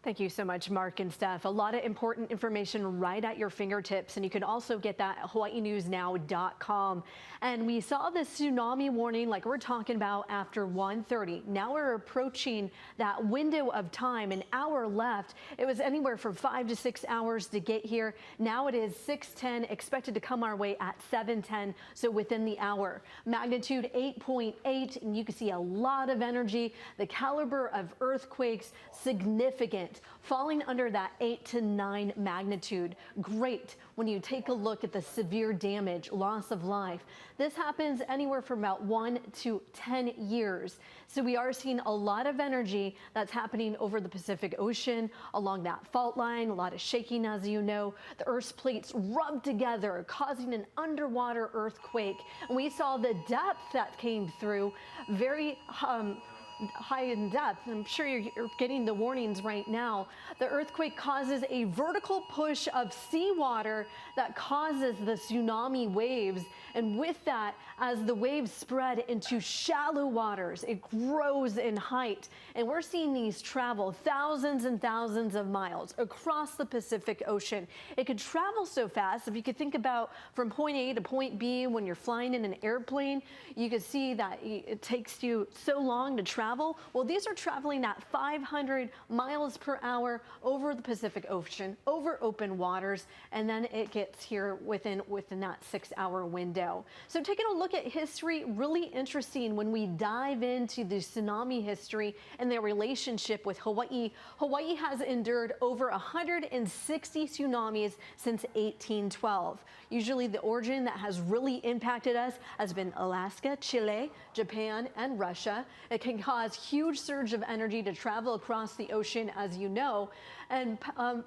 Thank you so much, Mark and Steph. A lot of important information right at your fingertips, and you can also get that at hawaiinewsnow.com. And we saw this tsunami warning like we're talking about after 1:30. Now we're approaching that window of time, an hour left. It was anywhere from 5 to 6 hours to get here. Now it is 6:10, expected to come our way at 7:10, so within the hour. Magnitude 8.8, and you can see a lot of energy. The caliber of earthquakes, significant. Falling under that 8 to 9 magnitude. Great when you take a look at the severe damage, loss of life. This happens anywhere from about 1 to 10 years. So we are seeing a lot of energy that's happening over the Pacific Ocean, along that fault line, a lot of shaking, as you know. The Earth's plates rub together, causing an underwater earthquake. And we saw the depth that came through, very high in depth. I'm sure you're getting the warnings right now. The earthquake causes a vertical push of seawater that causes the tsunami waves. And with that, as the waves spread into shallow waters, it grows in height. And we're seeing these travel thousands and thousands of miles across the Pacific Ocean. It could travel so fast. If you could think about from point A to point B when you're flying in an airplane, you could see that it takes you so long to travel. Well, these are traveling at 500 miles per hour over the Pacific Ocean, over open waters, and then it gets here within that 6-hour window. So taking a look at history, really interesting when we dive into the tsunami history and their relationship with Hawaii. Hawaii has endured over 160 tsunamis since 1812. Usually the origin that has really impacted us has been Alaska, Chile, Japan, and Russia. It can cause huge surge of energy to travel across the ocean, as you know. And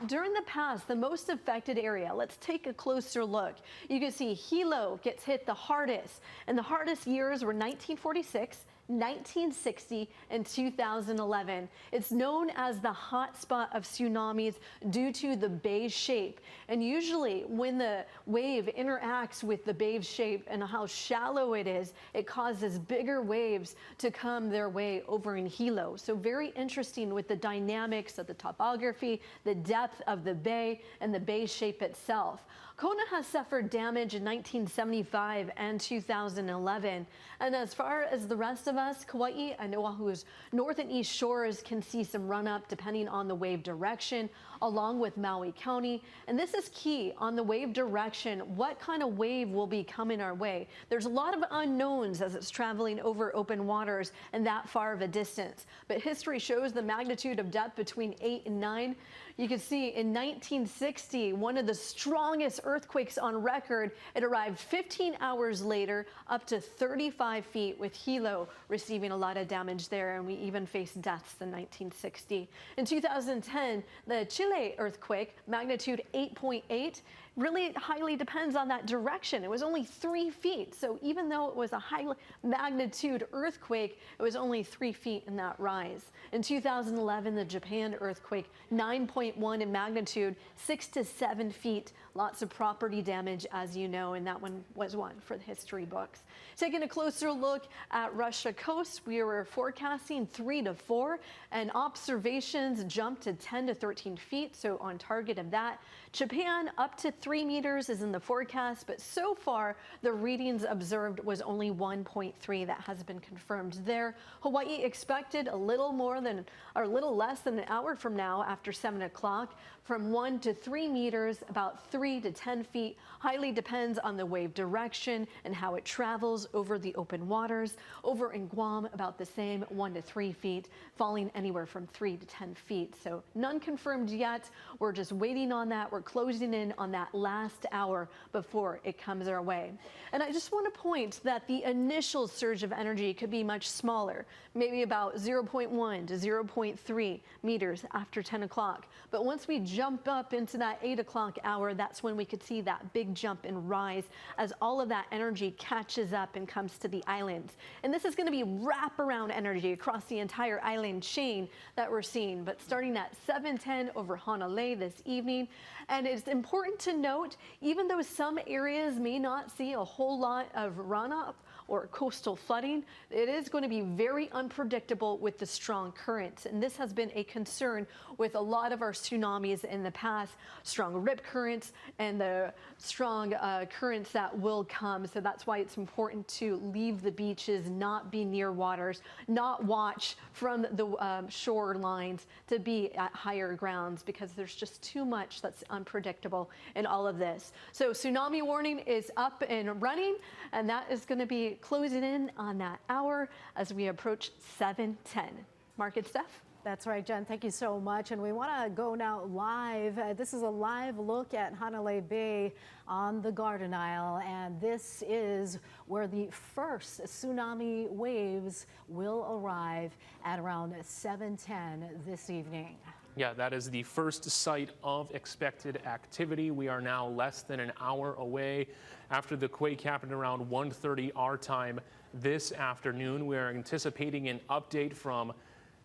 during the past, the most affected area, let's take a closer look. You can see Hilo gets hit the hardest, and the hardest years were 1946, 1960, and 2011. It's known as the hotspot of tsunamis due to the bay shape. And usually when the wave interacts with the bay shape and how shallow it is, it causes bigger waves to come their way over in Hilo. So very interesting with the dynamics of the topography, the depth of the bay, and the bay shape itself. Kona has suffered damage in 1975 and 2011. And as far as the rest of us, Kauai and Oahu's north and east shores can see some run up depending on the wave direction, along with Maui County. And this is key on the wave direction. What kind of wave will be coming our way? There's a lot of unknowns as it's traveling over open waters and that far of a distance. But history shows the magnitude of depth between 8 and 9. You can see in 1960, one of the strongest earthquakes on record, it arrived 15 hours later, up to 35 feet, with Hilo receiving a lot of damage there, and we even faced deaths in 1960. In 2010, the Chile earthquake, magnitude 8.8, really highly depends on that direction. It was only 3 feet. So even though it was a high magnitude earthquake, it was only 3 feet in that rise. In 2011, the Japan earthquake, 9.1 in magnitude, 6 to 7 feet, lots of property damage, as you know, and that one was one for the history books. Taking a closer look at Russia coast, we were forecasting 3 to 4, and observations jumped to 10 to 13 feet, so on target of that. Japan up to 3 meters is in the forecast, but so far the readings observed was only 1.3. That has been confirmed there. Hawaii expected a little less than an hour from now after 7 o'clock, from 1 to 3 meters, about 3 to 10 feet. Highly depends on the wave direction and how it travels over the open waters. Over in Guam, about the same, 1 to 3 feet, falling anywhere from 3 to 10 feet. So none confirmed yet. We're just waiting on that. We're closing in on that last hour before it comes our way. And I just want to point that the initial surge of energy could be much smaller, maybe about 0.1 to 0.3 meters after 10 o'clock. But once we jump up into that 8 o'clock hour, that's when we could see that big jump and rise as all of that energy catches up and comes to the islands. And this is going to be wraparound energy across the entire island chain that we're seeing, but starting at 7:10 over Honolulu this evening. And it's important to note, even though some areas may not see a whole lot of runoff or coastal flooding, it is going to be very unpredictable with the strong currents. And this has been a concern with a lot of our tsunamis in the past, strong rip currents and the strong currents that will come. So that's why it's important to leave the beaches, not be near waters, not watch from the shorelines, to be at higher grounds, because there's just too much that's unpredictable in all of this. So tsunami warning is up and running, and that is going to be closing in on that hour as we approach 7:10. Mark and Steph. That's right, Jen. Thank you so much. And we want to go now live. This is a live look at Hanalei Bay on the Garden Isle. And this is where the first tsunami waves will arrive at around 7:10 this evening. Yeah, that is the first site of expected activity. We are now less than an hour away. After the quake happened around 1:30 our time this afternoon, we are anticipating an update from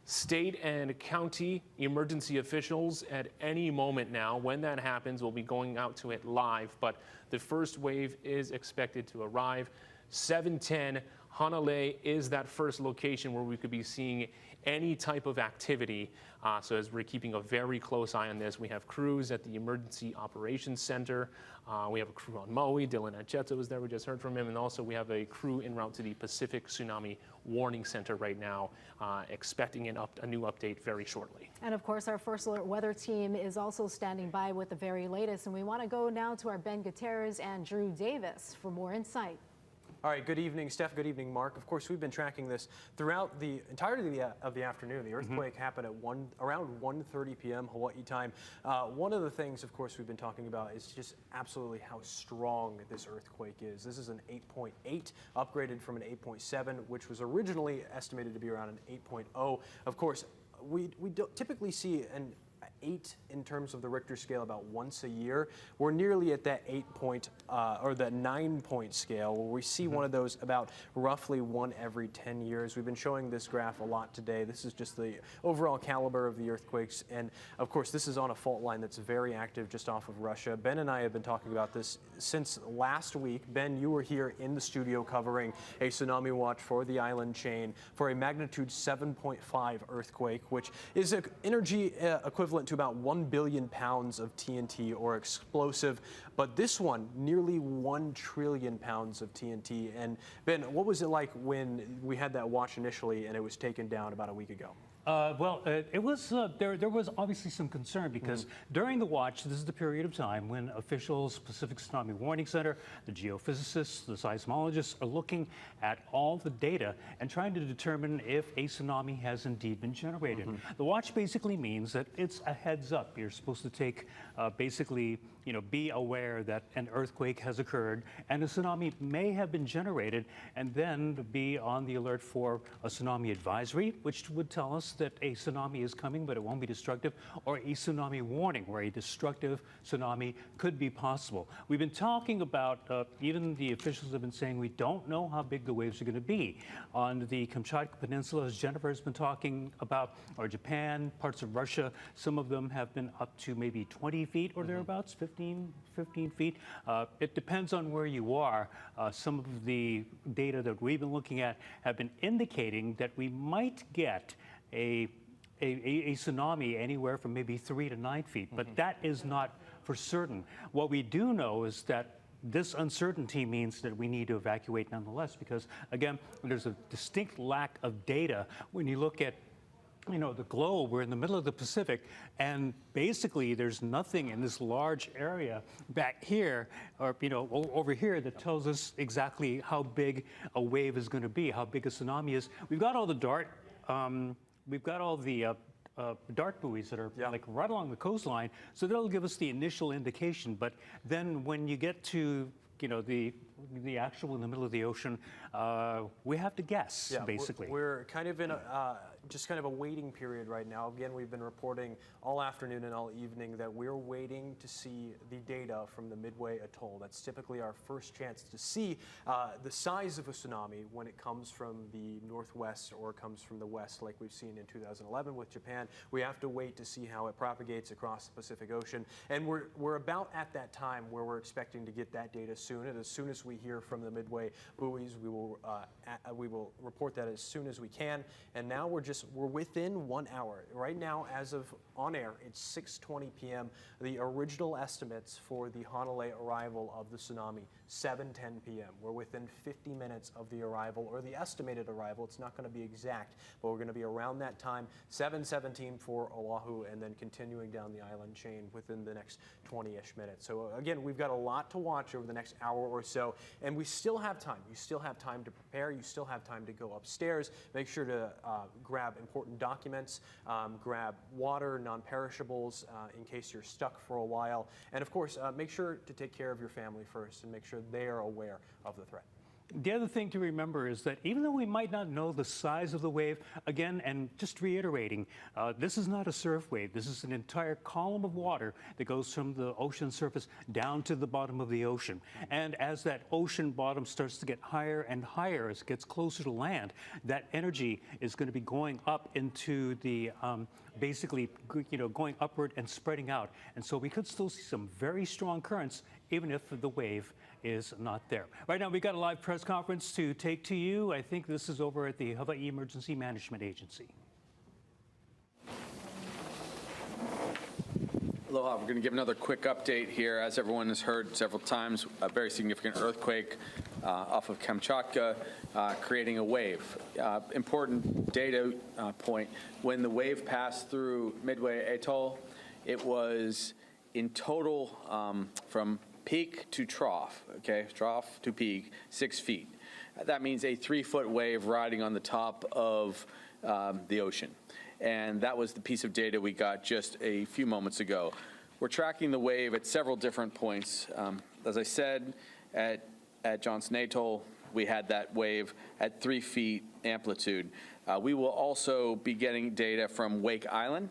state and county emergency officials at any moment now. When that happens, we'll be going out to it live, but the first wave is expected to arrive. 7:10, Hanalei is that first location where we could be seeing any type of activity. So as we're keeping a very close eye on this, we have crews at the Emergency Operations Center. We have a crew on Maui. Dylan Ancheta was there. We just heard from him. And also we have a crew en route to the Pacific Tsunami Warning Center right now, expecting a new update very shortly. And of course, our First Alert weather team is also standing by with the very latest. And we want to go now to our Ben Gutierrez and Drew Davis for more insight. All right, good evening, Steph. Good evening, Mark. Of course, we've been tracking this throughout the entirety of the afternoon. The earthquake happened at around 1:30 p.m. Hawaii time. One of the things, of course, we've been talking about is just absolutely how strong this earthquake is. This is an 8.8, upgraded from an 8.7, which was originally estimated to be around an 8.0. Of course, we don't typically see an 8 in terms of the Richter scale about once a year. We're nearly at that 8-point or that 9-point scale, where we see one of those about roughly one every 10 years. We've been showing this graph a lot today. This is just the overall caliber of the earthquakes, and of course this is on a fault line that's very active just off of Russia. Ben and I have been talking about this since last week. Ben, you were here in the studio covering a tsunami watch for the island chain for a magnitude 7.5 earthquake, which is an energy equivalent to about 1 billion pounds of TNT or explosive, but this one nearly 1 trillion pounds of TNT. And Ben, what was it like when we had that watch initially and it was taken down about a week ago? It was there was obviously some concern because during the watch, this is the period of time when officials, Pacific Tsunami Warning Center, the geophysicists, the seismologists are looking at all the data and trying to determine if a tsunami has indeed been generated. The watch basically means that it's a heads up. You're supposed to take basically, be aware that an earthquake has occurred and a tsunami may have been generated, and then be on the alert for a tsunami advisory, which would tell us that a tsunami is coming, but it won't be destructive, or a tsunami warning, where a destructive tsunami could be possible. We've been talking about, even the officials have been saying we don't know how big the waves are going to be. On the Kamchatka Peninsula, as Jennifer has been talking about, or Japan, parts of Russia, some of them have been up to maybe 20 feet or thereabouts, 15 feet. It depends on where you are. Some of the data that we've been looking at have been indicating that we might get a tsunami anywhere from maybe 3 to 9 feet, but that is not for certain. What we do know is that this uncertainty means that we need to evacuate nonetheless, because again, there's a distinct lack of data when you look at the globe. We're in the middle of the Pacific, and basically there's nothing in this large area back here or over here that tells us exactly how big a wave is going to be, how big a tsunami is. We've got all the dart buoys that are like right along the coastline, so that'll give us the initial indication. But then when you get to the actual in the middle of the ocean, we have to guess, basically. We're kind of in just kind of a waiting period right now. Again, we've been reporting all afternoon and all evening that we're waiting to see the data from the Midway Atoll. That's typically our first chance to see the size of a tsunami when it comes from the northwest or comes from the west, like we've seen in 2011 with Japan. We have to wait to see how it propagates across the Pacific Ocean. And we're about at that time where we're expecting to get that data soon. And as soon as we hear from the Midway buoys, we will report that as soon as we can. And now we're within 1 hour. Right now, as of on air, it's 6:20 p.m. The original estimates for the Hanalei arrival of the tsunami, 7:10 p.m. We're within 50 minutes of the arrival, or the estimated arrival. It's not going to be exact, but we're going to be around that time, 7:17 for Oahu, and then continuing down the island chain within the next 20-ish minutes. So again, we've got a lot to watch over the next hour or so, and we still have time. You still have time to prepare. You still have time to go upstairs. Make sure to grab important documents, grab water, non-perishables in case you're stuck for a while, and of course, make sure to take care of your family first and make sure they are aware of the threat. The other thing to remember is that even though we might not know the size of the wave, again, and just reiterating, this is not a surf wave. This is an entire column of water that goes from the ocean surface down to the bottom of the ocean. And as that ocean bottom starts to get higher and higher, as it gets closer to land, that energy is going to be going up into the, basically, going upward and spreading out. And so we could still see some very strong currents, even if the wave is not there. Right now, we've got a live press conference to take to you. I think this is over at the Hawaii Emergency Management Agency. Aloha, we're going to give another quick update here. As everyone has heard several times, a very significant earthquake off of Kamchatka, creating a wave. Important data point, when the wave passed through Midway Atoll, it was in total from peak to trough, trough to peak, 6 feet. That means a 3-foot wave riding on the top of the ocean. And that was the piece of data we got just a few moments ago. We're tracking the wave at several different points. As I said, at Johnson Atoll, we had that wave at 3 feet amplitude. We will also be getting data from Wake Island,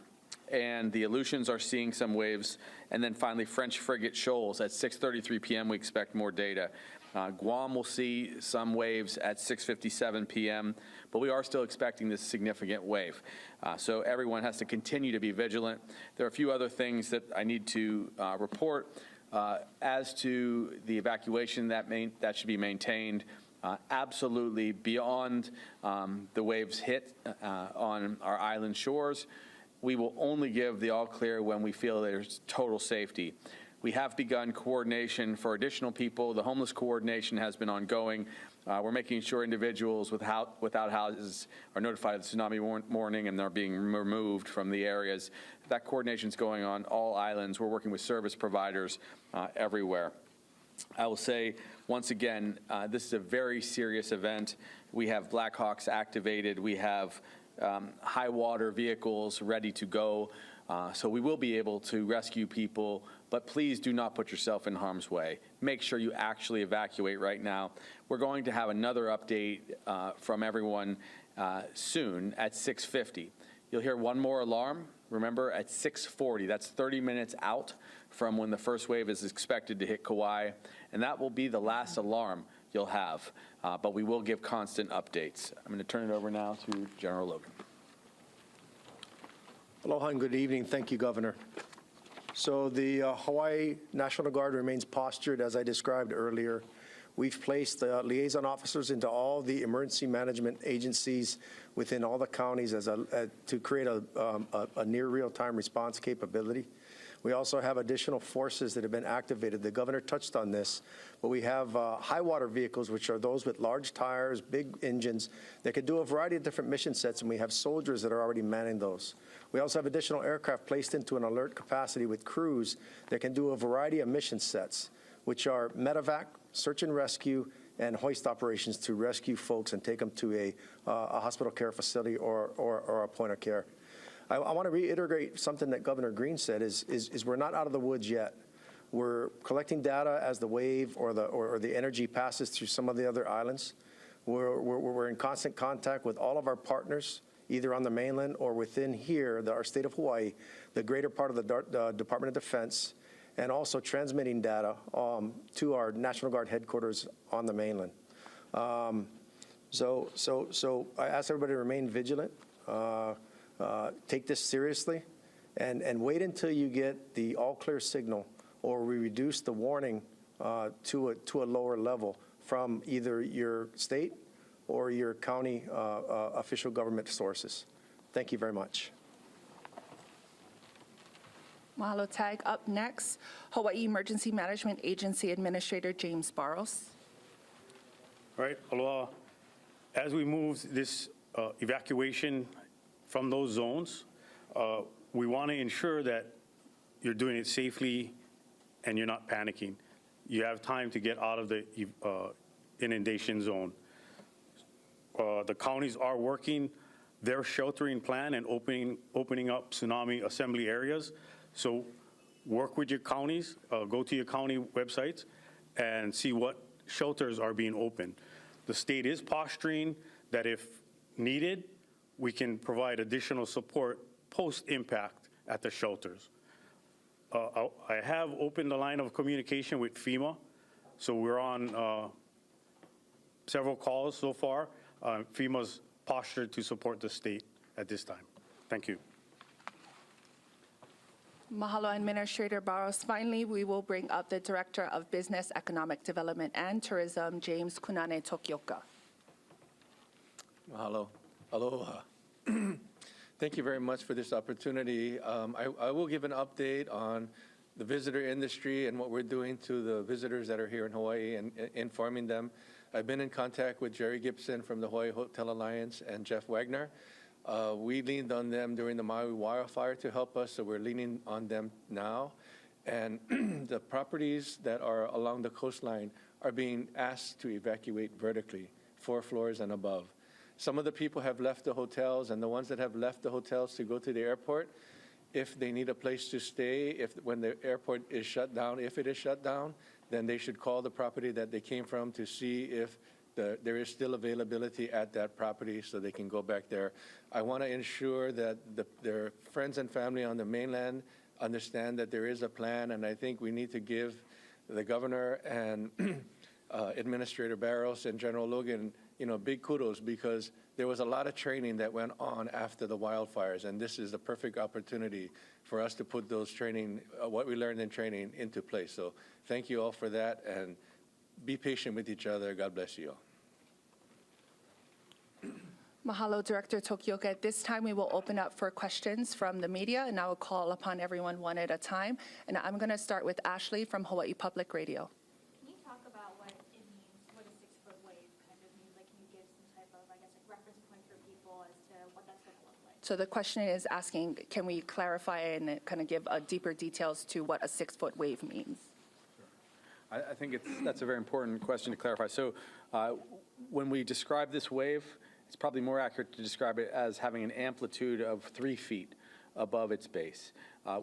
and the Aleutians are seeing some waves. And then finally, French Frigate Shoals at 6:33 p.m. we expect more data. Guam will see some waves at 6:57 p.m., but we are still expecting this significant wave. So everyone has to continue to be vigilant. There are a few other things that I need to report. As to the evacuation, that should be maintained absolutely beyond the waves hit on our island shores. We will only give the all clear when we feel there's total safety. We have begun coordination for additional people. The homeless coordination has been ongoing. We're making sure individuals without houses are notified of the tsunami warning and they're being removed from the areas. That coordination is going on all islands. We're working with service providers everywhere. I will say, once again, this is a very serious event. We have Blackhawks activated. We have high water vehicles ready to go. So we will be able to rescue people, but please do not put yourself in harm's way. Make sure you actually evacuate right now. We're going to have another update from everyone soon at 6:50. You'll hear one more alarm, remember, at 6:40. That's 30 minutes out from when the first wave is expected to hit Kauai, and that will be the last alarm you'll have. But we will give constant updates. I'm going to turn it over now to General Logan. Aloha and good evening. Thank you, Governor. So the Hawaii National Guard remains postured, as I described earlier. We've placed liaison officers into all the emergency management agencies within all the counties to create a near real-time response capability. We also have additional forces that have been activated. The governor touched on this, but we have high water vehicles, which are those with large tires, big engines that can do a variety of different mission sets, and we have soldiers that are already manning those. We also have additional aircraft placed into an alert capacity with crews that can do a variety of mission sets, which are medevac, search and rescue, and hoist operations to rescue folks and take them to a hospital care facility or a point of care. I want to reiterate something that Governor Green said is we're not out of the woods yet. We're collecting data as the wave or the energy passes through some of the other islands. We're in constant contact with all of our partners, either on the mainland or within here, our state of Hawaii, the greater part of the Department of Defense, and also transmitting data to our National Guard headquarters on the mainland. So I ask everybody to remain vigilant. Take this seriously, and wait until you get the all-clear signal, or we reduce the warning to a lower level from either your state or your county official government sources. Thank you very much. Mahalo Tag. Up next, Hawaii Emergency Management Agency Administrator James Barros. All right, aloha. As we move this evacuation from those zones, we want to ensure that you're doing it safely and you're not panicking. You have time to get out of the inundation zone. The counties are working their sheltering plan and opening up tsunami assembly areas. So work with your counties, go to your county websites and see what shelters are being opened. The state is posturing that if needed, we can provide additional support post-impact at the shelters. I have opened the line of communication with FEMA, so we're on several calls so far. FEMA's postured to support the state at this time. Thank you. Mahalo, Administrator Barros. Finally, we will bring up the Director of Business, Economic Development and Tourism, James Kunane Tokioka. Mahalo. Aloha. Thank you very much for this opportunity. I will give an update on the visitor industry and what we're doing to the visitors that are here in Hawaii and informing them. I've been in contact with Jerry Gibson from the Hawaii Hotel Alliance and Jeff Wagner. We leaned on them during the Maui wildfire to help us, so we're leaning on them now. And the properties that are along the coastline are being asked to evacuate vertically, 4 floors and above. Some of the people have left the hotels, and the ones that have left the hotels to go to the airport, if they need a place to stay, when the airport is shut down, if it is shut down, then they should call the property that they came from to see if there is still availability at that property so they can go back there. I want to ensure that their friends and family on the mainland understand that there is a plan, and I think we need to give the governor and Administrator Barros and General Logan, big kudos, because there was a lot of training that went on after the wildfires, and this is the perfect opportunity for us to put those training, what we learned in training, into place. So thank you all for that, and be patient with each other. God bless you all. Mahalo, Director Tokioka. At this time, we will open up for questions from the media, and I will call upon everyone one at a time. And I'm going to start with Ashley from Hawaii Public Radio. Can you talk about what it means, what a 6-foot wave kind of means? Like, can you give some type of, reference point for people as to what that's going to look like? So the question is asking, can we clarify and kind of give deeper details to what a 6-foot wave means? I think that's a very important question to clarify. So when we describe this wave, it's probably more accurate to describe it as having an amplitude of 3 feet. above its base.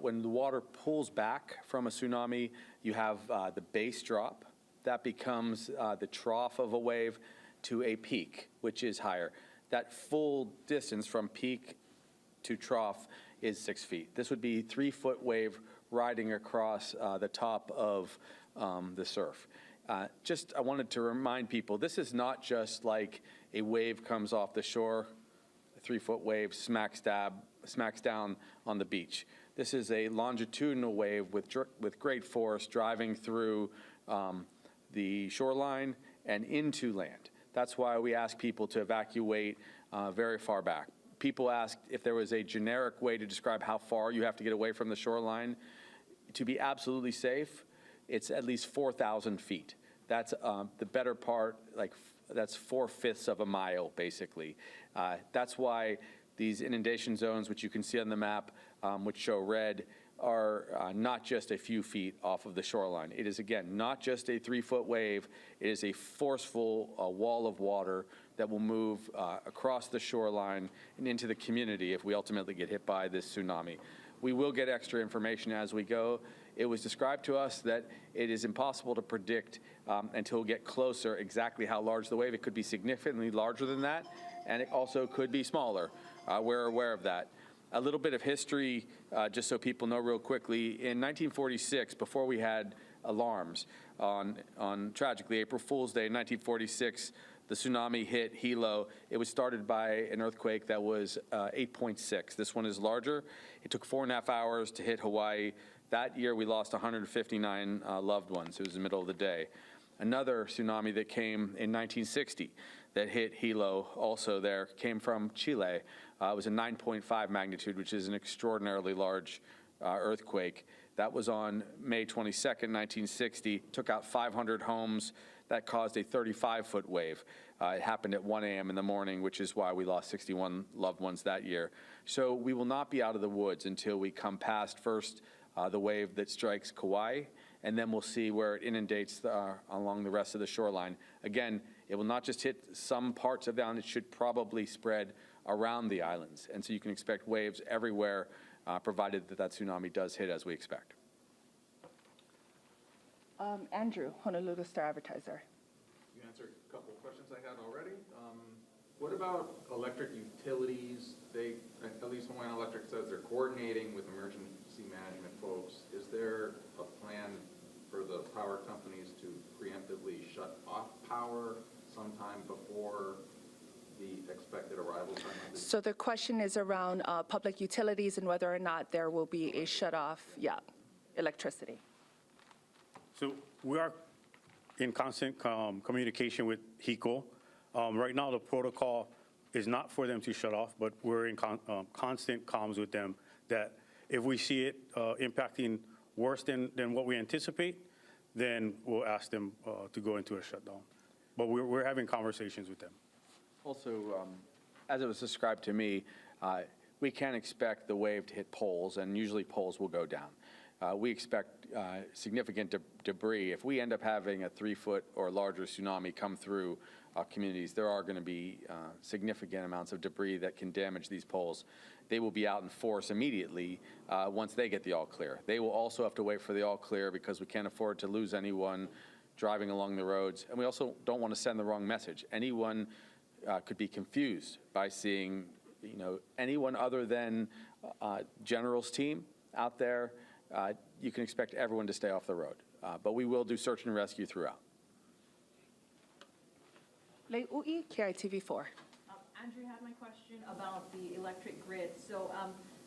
When the water pulls back from a tsunami, you have the base drop. That becomes the trough of a wave to a peak, which is higher. That full distance from peak to trough is 6 feet. This would be 3-foot wave riding across the top of the surf. I wanted to remind people, this is not just like a wave comes off the shore, a 3-foot wave smacks down on the beach. This is a longitudinal wave with great force driving through the shoreline and into land. That's why we ask people to evacuate very far back. People asked if there was a generic way to describe how far you have to get away from the shoreline. To be absolutely safe, it's at least 4,000 feet. That's the better part, that's 4/5 of a mile, basically. That's why these inundation zones, which you can see on the map, which show red, are not just a few feet off of the shoreline. It is, again, not just a 3-foot wave. It is a forceful wall of water that will move across the shoreline and into the community if we ultimately get hit by this tsunami. We will get extra information as we go. It was described to us that it is impossible to predict until we get closer exactly how large the wave. It could be significantly larger than that, and it also could be smaller. We're aware of that. A little bit of history, just so people know real quickly. In 1946, before we had alarms, on tragically April Fool's Day in 1946, the tsunami hit Hilo. It was started by an earthquake that was 8.6. This one is larger. It took 4.5 hours to hit Hawaii. That year we lost 159 loved ones. It was the middle of the day. Another tsunami that came in 1960 that hit Hilo, also there, came from Chile. It was a 9.5 magnitude, which is an extraordinarily large earthquake. That was on May 22nd, 1960, took out 500 homes. That caused a 35-foot wave. It happened at 1 a.m. in the morning, which is why we lost 61 loved ones that year. So we will not be out of the woods until we come past first the wave that strikes Kauai, and then we'll see where it inundates along the rest of the shoreline. Again, it will not just hit some parts of the island, it should probably spread around the islands. And so you can expect waves everywhere, provided that tsunami does hit as we expect. Andrew, Honolulu Star Advertiser. You answered a couple of questions I had already. What about electric utilities? At least Hawaiian Electric says they're coordinating with emergency management folks. Is there a plan for the power companies to preemptively shut off power sometime before the expected arrival time of the... So the question is around public utilities and whether or not there will be a shut-off, electricity. So we are in constant communication with HECO. Right now, the protocol is not for them to shut off, but we're in constant comms with them that if we see it impacting worse than what we anticipate, then we'll ask them to go into a shutdown. But we're having conversations with them. Also, as it was described to me, we can expect the wave to hit poles, and usually poles will go down. We expect significant debris. If we end up having a 3-foot or larger tsunami come through communities, there are going to be significant amounts of debris that can damage these poles. They will be out in force immediately once they get the all clear. They will also have to wait for the all clear because we can't afford to lose anyone driving along the roads. And we also don't want to send the wrong message. Anyone could be confused by seeing, anyone other than General's team out there. You can expect everyone to stay off the road. But we will do search and rescue throughout. Lei'ui, KITV4. Andrew had my question about the electric grid. So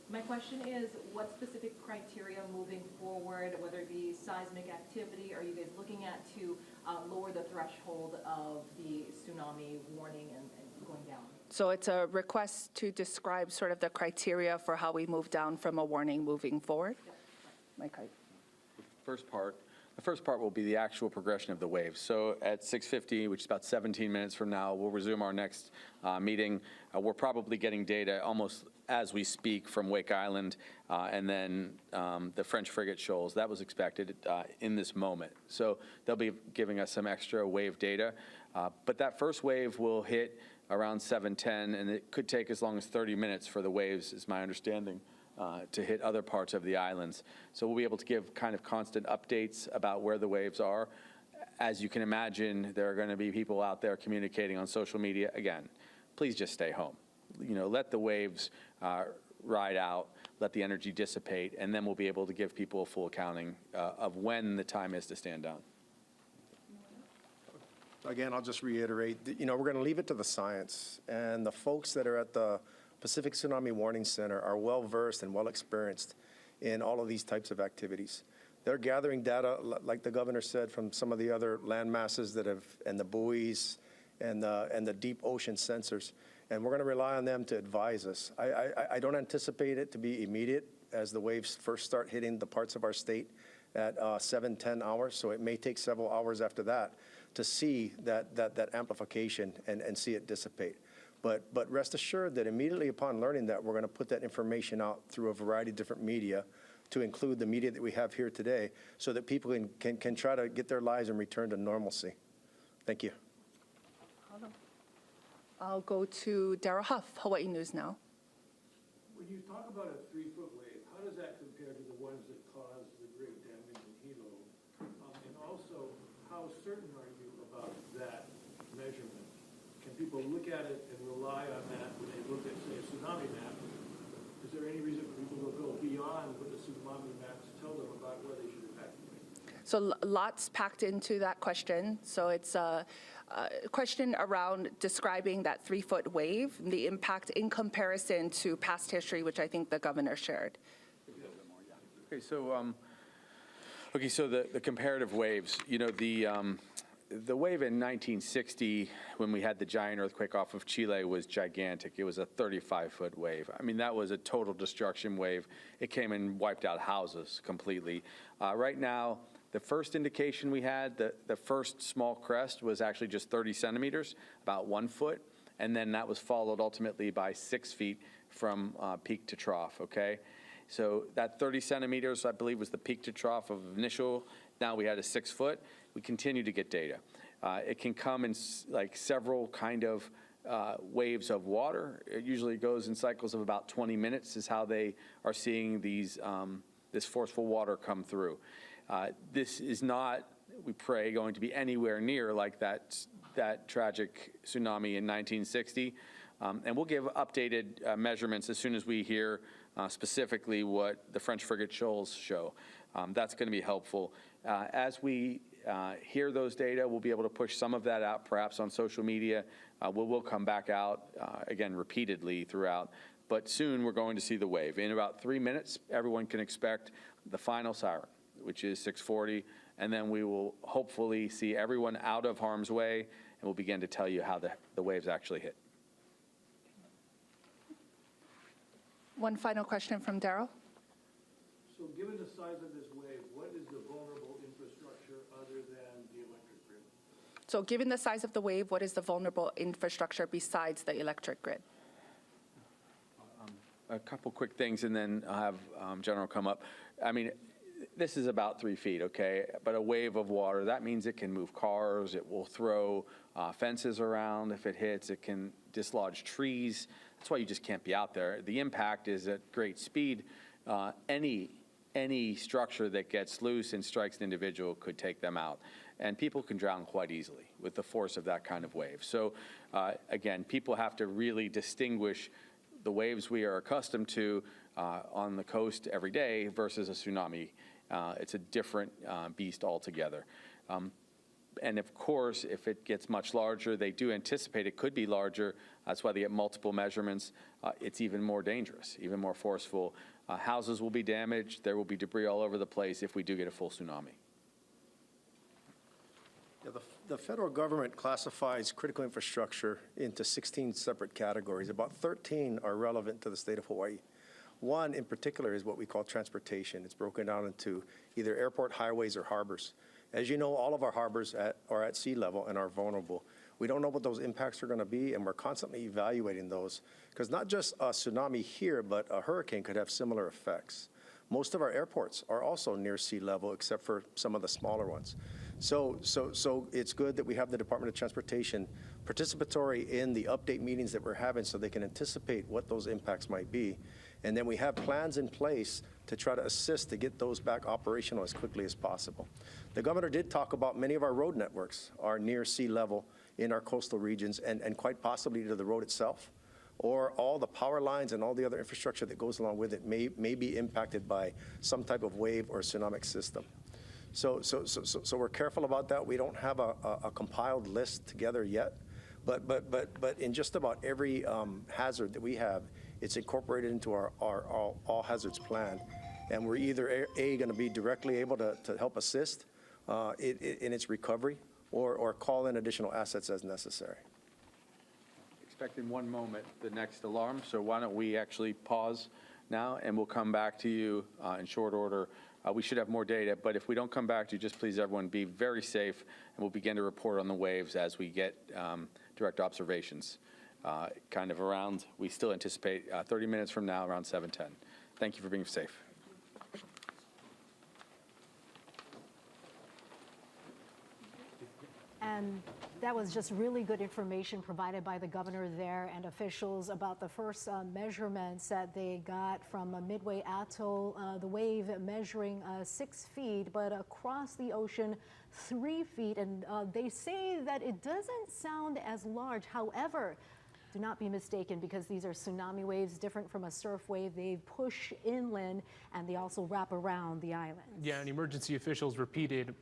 my question is, what specific criteria moving forward, whether it be seismic activity, are you guys looking at to lower the threshold of the tsunami warning and going down? So it's a request to describe sort of the criteria for how we move down from a warning moving forward? Mike, The first part will be the actual progression of the waves. So at 6:50, which is about 17 minutes from now, we'll resume our next meeting. We're probably getting data almost as we speak from Wake Island, and then the French frigate shoals. That was expected in this moment. So they'll be giving us some extra wave data. But that first wave will hit around 7:10, and it could take as long as 30 minutes for the waves, is my understanding, to hit other parts of the islands. So we'll be able to give kind of constant updates about where the waves are. As you can imagine, there are going to be people out there communicating on social media. Again, please just stay home. Let the waves ride out, let the energy dissipate, and then we'll be able to give people a full accounting of when the time is to stand down. Again, I'll just reiterate, we're going to leave it to the science, and the folks that are at the Pacific Tsunami Warning Center are well-versed and well-experienced in all of these types of activities. They're gathering data, like the governor said, from some of the other land masses and the buoys and the deep ocean sensors, and we're going to rely on them to advise us. I don't anticipate it to be immediate as the waves first start hitting the parts of our state at 7-10 hours, so it may take several hours after that to see that amplification and see it dissipate. But rest assured that immediately upon learning that, we're going to put that information out through a variety of different media, to include the media that we have here today, so that people can try to get their lives and return to normalcy. Thank you. I'll go to Daryl Huff, Hawaii News Now. When you talk about a 3-foot wave, how does that compare to the ones that caused the great damage in Hilo? And also, how certain are you about that measurement? Can people look at it and rely on that when they look at, say, a tsunami map? Is there any reason for people to go beyond what the tsunami maps tell them about where they should evacuate? So lots packed into that question. So it's a question around describing that 3-foot wave, the impact in comparison to past history, which I think the governor shared. Okay, so the comparative waves, the wave in 1960, when we had the giant earthquake off of Chile, was gigantic. It was a 35-foot wave. I mean, that was a total destruction wave. It came and wiped out houses completely. Right now, the first indication we had, the first small crest was actually just 30 centimeters, about 1 foot, and then that was followed ultimately by 6 feet from peak to trough, okay? So that 30 centimeters, I believe, was the peak to trough of initial. Now we had a 6 foot. We continue to get data. It can come in like several kind of waves of water. It usually goes in cycles of about 20 minutes is how they are seeing these this forceful water come through. This is not, we pray, going to be anywhere near like that tragic tsunami in 1960. And we'll give updated measurements as soon as we hear specifically what the French frigate shoals show. That's going to be helpful. As we hear those data, we'll be able to push some of that out, perhaps on social media. We'll come back out, again, repeatedly throughout. But soon we're going to see the wave. In about 3 minutes, everyone can expect the final siren, which is 6:40, and then we will hopefully see everyone out of harm's way, and we'll begin to tell you how the waves actually hit. One final question from Daryl. So given the size of this wave, what is the vulnerable infrastructure other than the electric grid? So given the size of the wave, what is the vulnerable infrastructure besides the electric grid? A couple quick things, and then I'll have General come up. I mean, this is about 3 feet, okay? But a wave of water, that means it can move cars, it will throw fences around if it hits, it can dislodge trees. That's why you just can't be out there. The impact is at great speed. Any structure that gets loose and strikes an individual could take them out. And people can drown quite easily with the force of that kind of wave. So again, people have to really distinguish the waves we are accustomed to on the coast every day versus a tsunami. It's a different beast altogether. And of course, if it gets much larger, they do anticipate it could be larger. That's why they get multiple measurements. It's even more dangerous, even more forceful. Houses will be damaged. There will be debris all over the place if we do get a full tsunami. Yeah, the federal government classifies critical infrastructure into 16 separate categories. About 13 are relevant to the state of Hawaii. One in particular is what we call transportation. It's broken down into either airport, highways, or harbors. As you know, all of our harbors are at sea level and are vulnerable. We don't know what those impacts are going to be, and we're constantly evaluating those, because not just a tsunami here, but a hurricane could have similar effects. Most of our airports are also near sea level, except for some of the smaller ones. So it's good that we have the Department of Transportation participatory in the update meetings that we're having so they can anticipate what those impacts might be. And then we have plans in place to try to assist to get those back operational as quickly as possible. The governor did talk about many of our road networks are near sea level in our coastal regions and quite possibly to the road itself, or all the power lines and all the other infrastructure that goes along with it may be impacted by some type of wave or tsunamic system. So we're careful about that. We don't have a compiled list together yet, but in just about every hazard that we have, it's incorporated into our all hazards plan, and we're either going to be directly able to help assist in its recovery, or call in additional assets as necessary. Expect in one moment the next alarm, so why don't we actually pause now, and we'll come back to you in short order. We should have more data, but if we don't come back to you, just please everyone be very safe, and we'll begin to report on the waves as we get direct observations. Kind of around, we still anticipate 30 minutes from now, around 7:10. Thank you for being safe. And that was just really good information provided by the governor there and officials about the first measurements that they got from Midway Atoll, the wave measuring 6 feet, but across the ocean 3 feet. And they say that it doesn't sound as large. However, do not be mistaken, because these are tsunami waves, different from a surf wave. They push inland and they also wrap around the island. Yeah, and emergency officials repeated,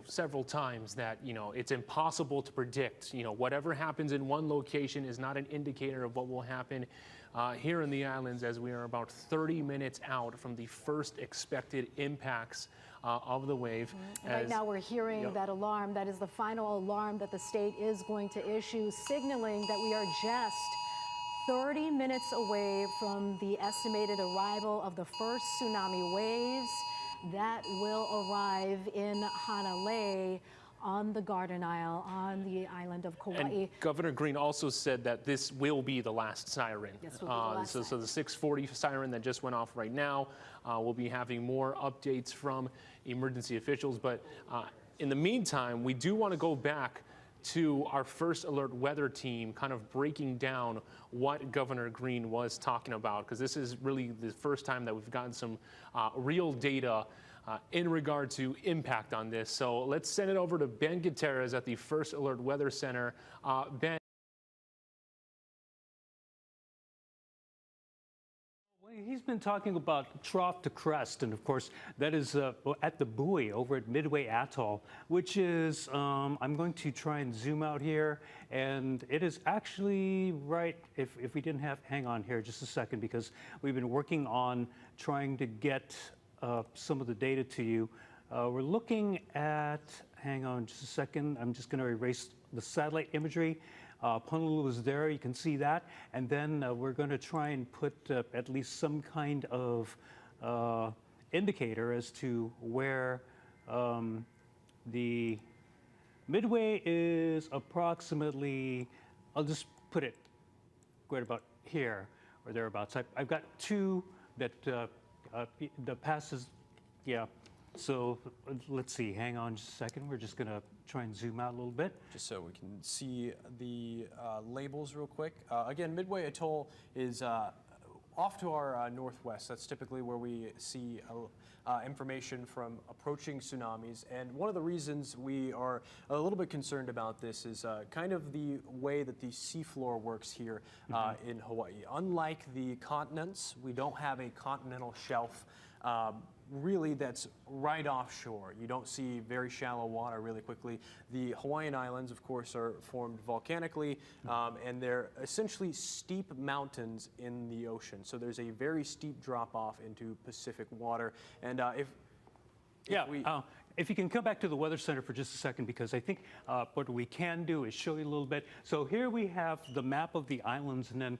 several times that, it's impossible to predict. Whatever happens in one location is not an indicator of what will happen here in the islands, as we are about 30 minutes out from the first expected impacts of the wave. And right now we're hearing that alarm. That is the final alarm that the state is going to issue, signaling that we are just 30 minutes away from the estimated arrival of the first tsunami waves that will arrive in Hanalei on the Garden Isle, on the island of Kauai. And Governor Green also said that this will be the last siren. This will be the last so the 6:40 siren that just went off right now, we'll be having more updates from emergency officials. But in the meantime, we do want to go back to our first alert weather team, kind of breaking down what Governor Green was talking about, because this is really the first time that we've gotten some real data in regard to impact on this. So let's send it over to Ben Gutierrez at the First Alert Weather Center. Ben. He's been talking about trough to crest, and of course that is at the buoy over at Midway Atoll, which is, I'm going to try and zoom out here, and it is actually right, if we didn't have, hang on here just a second, because we've been working on trying to get some of the data to you. We're looking at, hang on just a second, I'm just going to erase the satellite imagery. Honolulu is there, you can see that, and then we're going to try and put at least some kind of indicator as to where the Midway is approximately, I'll just put it right about here or thereabouts. I've got two that passes, yeah. So let's see, hang on just a second. We're just going to try and zoom out a little bit. Just so we can see the labels real quick. Again, Midway Atoll is off to our northwest. That's typically where we see information from approaching tsunamis. And one of the reasons we are a little bit concerned about this is kind of the way that the seafloor works here in Hawaii. Unlike the continents, we don't have a continental shelf really that's right offshore. You don't see very shallow water really quickly. The Hawaiian Islands, of course, are formed volcanically, and they're essentially steep mountains in the ocean. So there's a very steep drop off into Pacific water. And if you can come back to the Weather Center for just a second, because I think what we can do is show you a little bit. So here we have the map of the islands, and then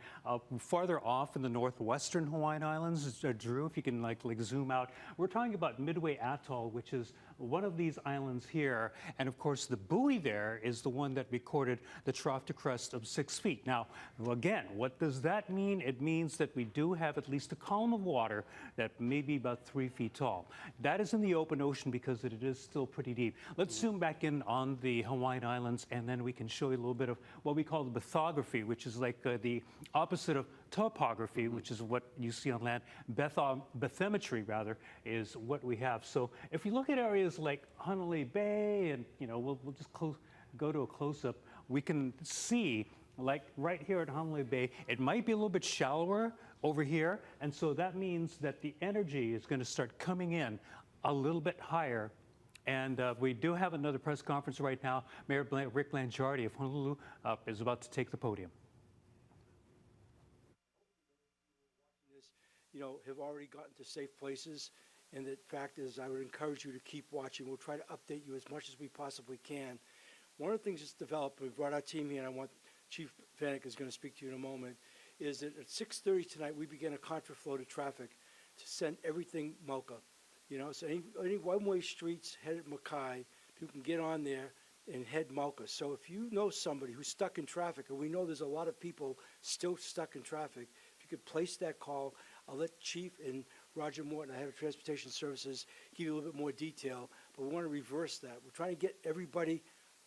farther off in the northwestern Hawaiian Islands, Drew, if you can like zoom out, we're talking about Midway Atoll, which is one of these islands here. And of course, the buoy there is the one that recorded the trough to crest of 6 feet. Now, again, what does that mean? It means that we do have at least a column of water that may be about 3 feet tall. That is in the open ocean because it is still pretty deep. Let's zoom back in on the Hawaiian Islands, and then we can show you a little bit of what we call the bathygraphy, which is like the opposite of topography, which is what you see on land. Bathymetry, rather, is what we have. So if you look at areas like Honolulu Bay, and we'll just go to a close-up, we can see, like right here at Honolulu Bay, it might be a little bit shallower over here, and so that means that the energy is going to start coming in a little bit higher. And we do have another press conference right now. Mayor Rick Blangiardi of Honolulu is about to take the podium. Have already gotten to safe places. And the fact is, I would encourage you to keep watching. We'll try to update you as much as we possibly can. One of the things that's developed, we brought our team here, and I want Chief Vanek is going to speak to you in a moment, is that at 6:30 tonight, we began a contraflow to traffic to send everything Mocha. So any one-way streets headed Makai, people can get on there and head Mocha. So if you know somebody who's stuck in traffic, and we know there's a lot of people still stuck in traffic, if you could place that call, I'll let Chief and Roger Morton, our head of Transportation Services, give you a little bit more detail, but we want to reverse that. We're trying to get everybody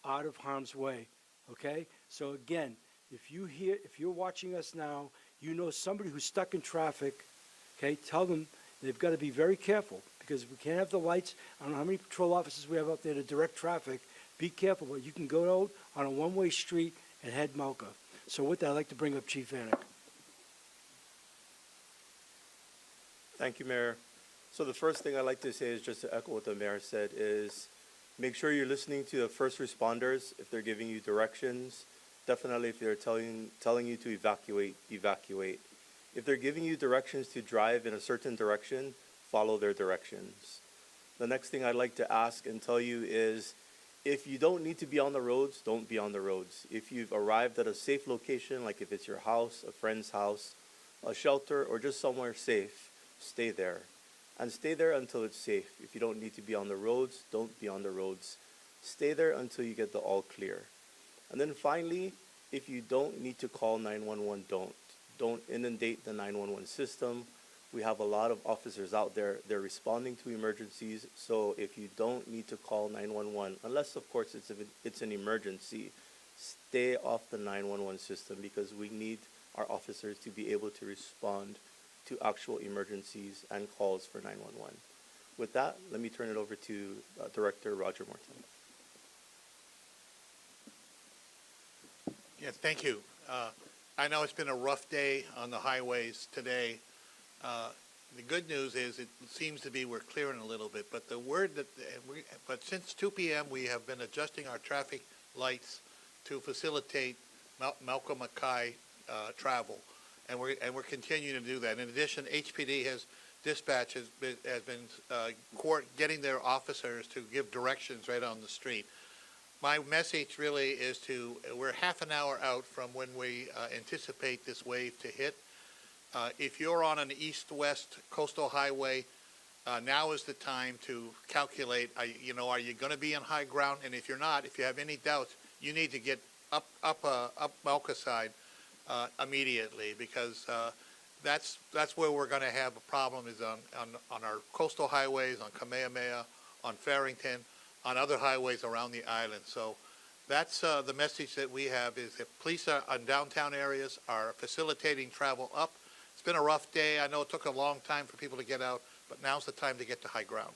out of harm's way, okay? So again, if you're watching us now, you know somebody who's stuck in traffic, okay, tell them they've got to be very careful because we can't have the lights. I don't know how many patrol officers we have out there to direct traffic. Be careful, but you can go out on a one-way street and head Mocha. So with that, I'd like to bring up Chief Vanek. Thank you, Mayor. So the first thing I'd like to say is just to echo what the Mayor said is make sure you're listening to the first responders. If they're giving you directions, definitely if they're telling you to evacuate, evacuate. If they're giving you directions to drive in a certain direction, follow their directions. The next thing I'd like to ask and tell you is if you don't need to be on the roads, don't be on the roads. If you've arrived at a safe location, like if it's your house, a friend's house, a shelter, or just somewhere safe, stay there. And stay there until it's safe. If you don't need to be on the roads, don't be on the roads. Stay there until you get the all clear. And then finally, if you don't need to call 911, don't. Don't inundate the 911 system. We have a lot of officers out there. They're responding to emergencies. So if you don't need to call 911, unless of course it's an emergency, stay off the 911 system because we need our officers to be able to respond to actual emergencies and calls for 911. With that, let me turn it over to Director Roger Morton. Yes, thank you. I know it's been a rough day on the highways today. The good news is it seems to be we're clearing a little bit, but but since 2 p.m. we have been adjusting our traffic lights to facilitate Malcolm Mackay travel, and we're continuing to do that. In addition, HPD dispatch has been getting their officers to give directions right on the street. My message really is we're half an hour out from when we anticipate this wave to hit. If you're on an east-west coastal highway, now is the time to calculate, are you going to be on high ground? And if you're not, if you have any doubts, you need to get up Malka side immediately because that's where we're going to have a problem is on our coastal highways, on Kamehameha, on Farrington, on other highways around the island. So that's the message that we have is that police on downtown areas are facilitating travel up. It's been a rough day. I know it took a long time for people to get out, but now's the time to get to high ground.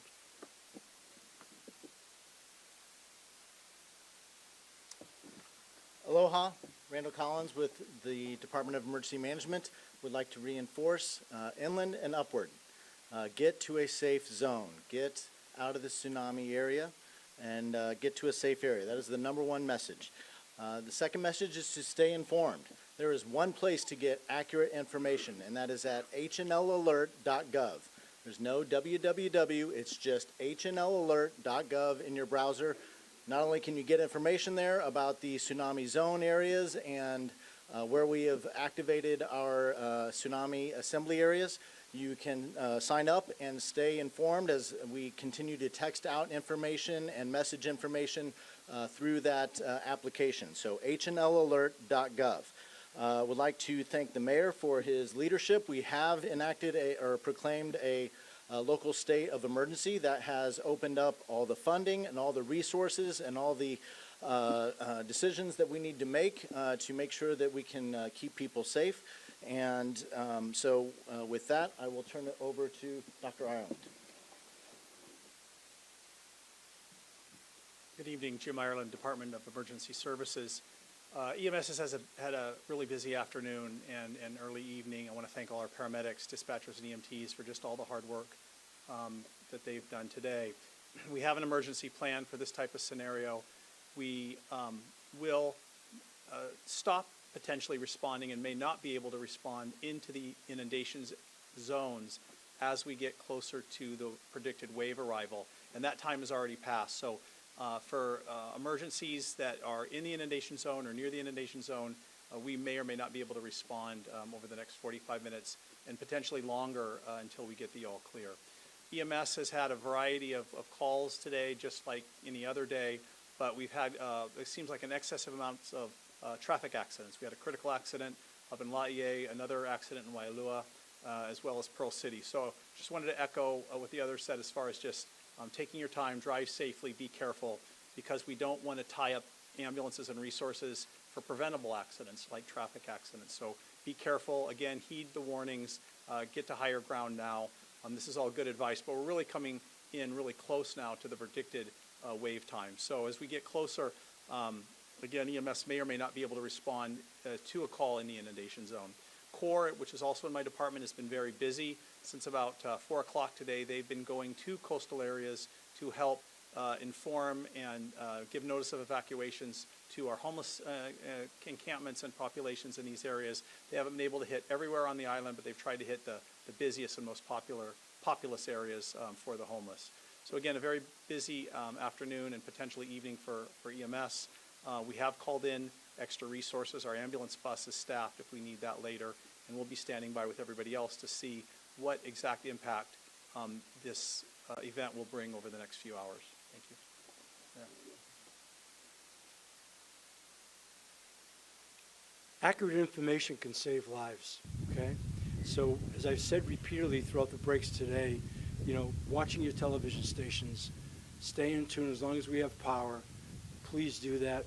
Aloha, Randall Collins with the Department of Emergency Management would like to reinforce inland and upward. Get to a safe zone. Get out of the tsunami area and get to a safe area. That is the number one message. The second message is to stay informed. There is one place to get accurate information, and that is at hnlalert.gov. There's no www, it's just hnlalert.gov in your browser. Not only can you get information there about the tsunami zone areas and Where we have activated our tsunami assembly areas, you can sign up and stay informed as we continue to text out information and message information through that application. So hnlalert.gov. Would like to thank the mayor for his leadership. We have enacted or proclaimed a local state of emergency that has opened up all the funding and all the resources and all the decisions that we need to make sure that we can keep people safe. And so with that, I will turn it over to Dr. Ireland. Good evening, Jim Ireland, Department of Emergency Services. EMS has had a really busy afternoon and early evening. I want to thank all our paramedics, dispatchers, and EMTs for just all the hard work that they've done today. We have an emergency plan for this type of scenario. We will stop potentially responding and may not be able to respond into the inundation zones as we get closer to the predicted wave arrival, and that time has already passed. So for emergencies that are in the inundation zone or near the inundation zone, we may or may not be able to respond over the next 45 minutes and potentially longer until we get the all clear. EMS has had a variety of calls today, just like any other day, but we've had, it seems like an excessive amounts of traffic accidents. We had a critical accident up in Laie, another accident in Waialua, as well as Pearl City. So just wanted to echo what the others said as far as just taking your time, drive safely, be careful, because we don't want to tie up ambulances and resources for preventable accidents like traffic accidents. So be careful, again, heed the warnings, get to higher ground now. This is all good advice, but we're really coming in really close now to the predicted wave time. So as we get closer, again, EMS may or may not be able to respond to a call in the inundation zone. CORE, which is also in my department, has been very busy. Since about 4 o'clock today, they've been going to coastal areas to help inform and give notice of evacuations to our homeless encampments and populations in these areas. They haven't been able to hit everywhere on the island, but they've tried to hit the busiest and most populous areas for the homeless. So again, a very busy afternoon and potentially evening for EMS. We have called in extra resources. Our ambulance bus is staffed if we need that later, and we'll be standing by with everybody else to see what exact impact this event will bring over the next few hours. Thank you. Yeah. Accurate information can save lives, okay? So as I've said repeatedly throughout the breaks today, you know, watching your television stations, stay in tune as long as we have power. Please do that.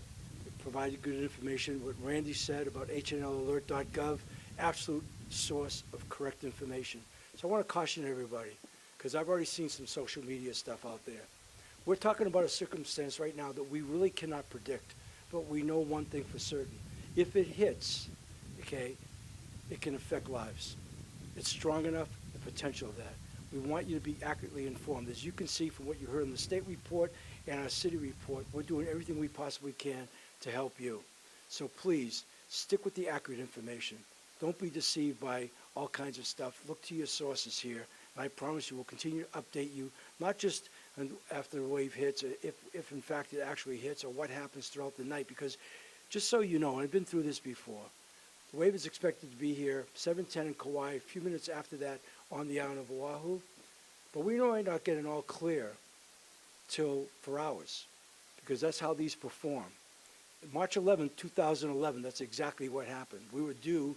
Provide good information. What Randy said about hnlalert.gov, absolute source of correct information. So I want to caution everybody, because I've already seen some social media stuff out there. We're talking about a circumstance right now that we really cannot predict, but we know one thing for certain. If it hits, okay, it can affect lives. It's strong enough, the potential of that. We want you to be accurately informed. As you can see from what you heard in the state report and our city report, we're doing everything we possibly can to help you. So please, stick with the accurate information. Don't be deceived by all kinds of stuff. Look to your sources here. And I promise you we'll continue to update you, not just after the wave hits, if in fact it actually hits, or what happens throughout the night. Because just so you know, and I've been through this before, the wave is expected to be here 7:10 in Kauai, a few minutes after that on the island of Oahu. But we might not get an all clear for hours, because that's how these perform. March 11, 2011, that's exactly what happened. We were due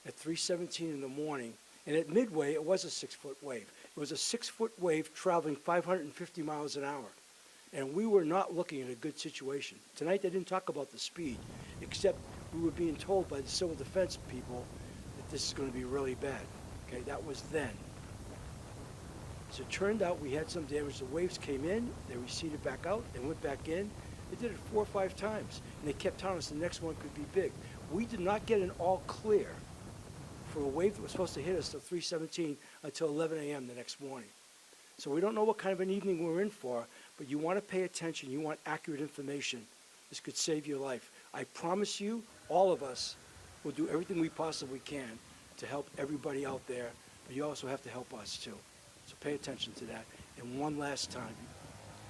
at 3:17 in the morning, and at midway, it was a 6-foot wave. It was a 6-foot wave traveling 550 miles an hour, and we were not looking at a good situation. Tonight, they didn't talk about the speed, except we were being told by the civil defense people that this is going to be really bad. Okay, that was then. So it turned out we had some damage. The waves came in, they receded back out, they went back in. They did it 4 or 5 times, and they kept telling us the next one could be big. We did not get an all clear for a wave that was supposed to hit us till 3:17 until 11 a.m. the next morning. So we don't know what kind of an evening we're in for, but you want to pay attention. You want accurate information. This could save your life. I promise you, all of us will do everything we possibly can to help everybody out there, but you also have to help us too. So pay attention to that. And one last time,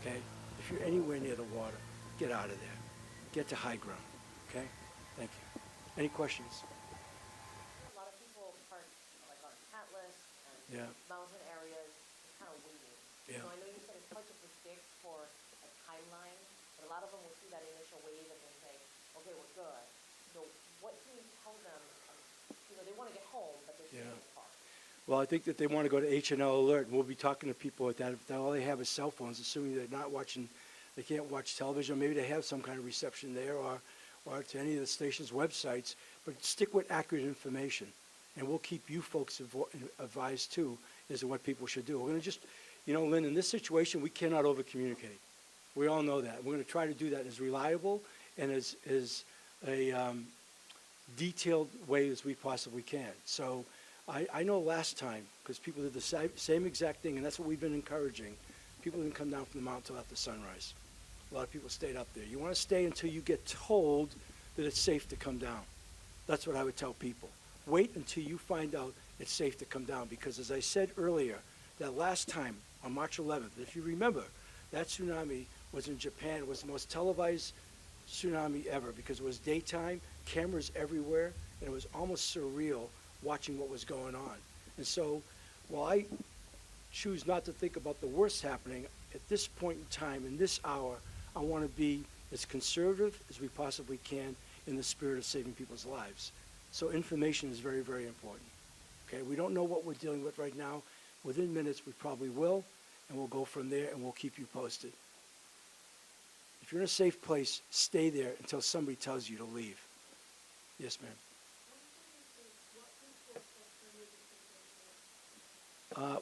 okay? If you're anywhere near the water, get out of there. Get to high ground, okay? Thank you. Any questions? A lot of people park like on Atlas and Yeah. mountain areas, kind of waiting. Yeah. So I know you said it's hard to predict for a timeline, but a lot of them will see that initial wave and then say, okay, we're good. So what can you tell them? They want to get home, but they're Yeah. in the car. Well, I think that they want to go to H&L Alert, and we'll be talking to people at that. If all they have is cell phones, assuming they're not watching, they can't watch television, maybe they have some kind of reception there, or to any of the station's websites, but stick with accurate information. And we'll keep you folks advised too as to what people should do. We're going to just, Lynn, in this situation, we cannot over-communicate. We all know that. We're going to try to do that as reliable and as a detailed way as we possibly can. So I know last time, because people did the same exact thing, and that's what we've been encouraging. People didn't come down from the mountain until after sunrise. A lot of people stayed up there. You want to stay until you get told that it's safe to come down. That's what I would tell people. Wait until you find out it's safe to come down, because as I said earlier, that last time on March 11th, if you remember, that tsunami was in Japan. It was the most televised tsunami ever because it was daytime, cameras everywhere, and it was almost surreal watching what was going on. And so while I choose not to think about the worst happening, at this point in time, in this hour, I want to be as conservative as we possibly can in the spirit of saving people's lives. So information is very, very important. Okay, we don't know what we're dealing with right now. Within minutes, we probably will, and we'll go from there, and we'll keep you posted. If you're in a safe place, stay there until somebody tells you to leave. Yes, ma'am.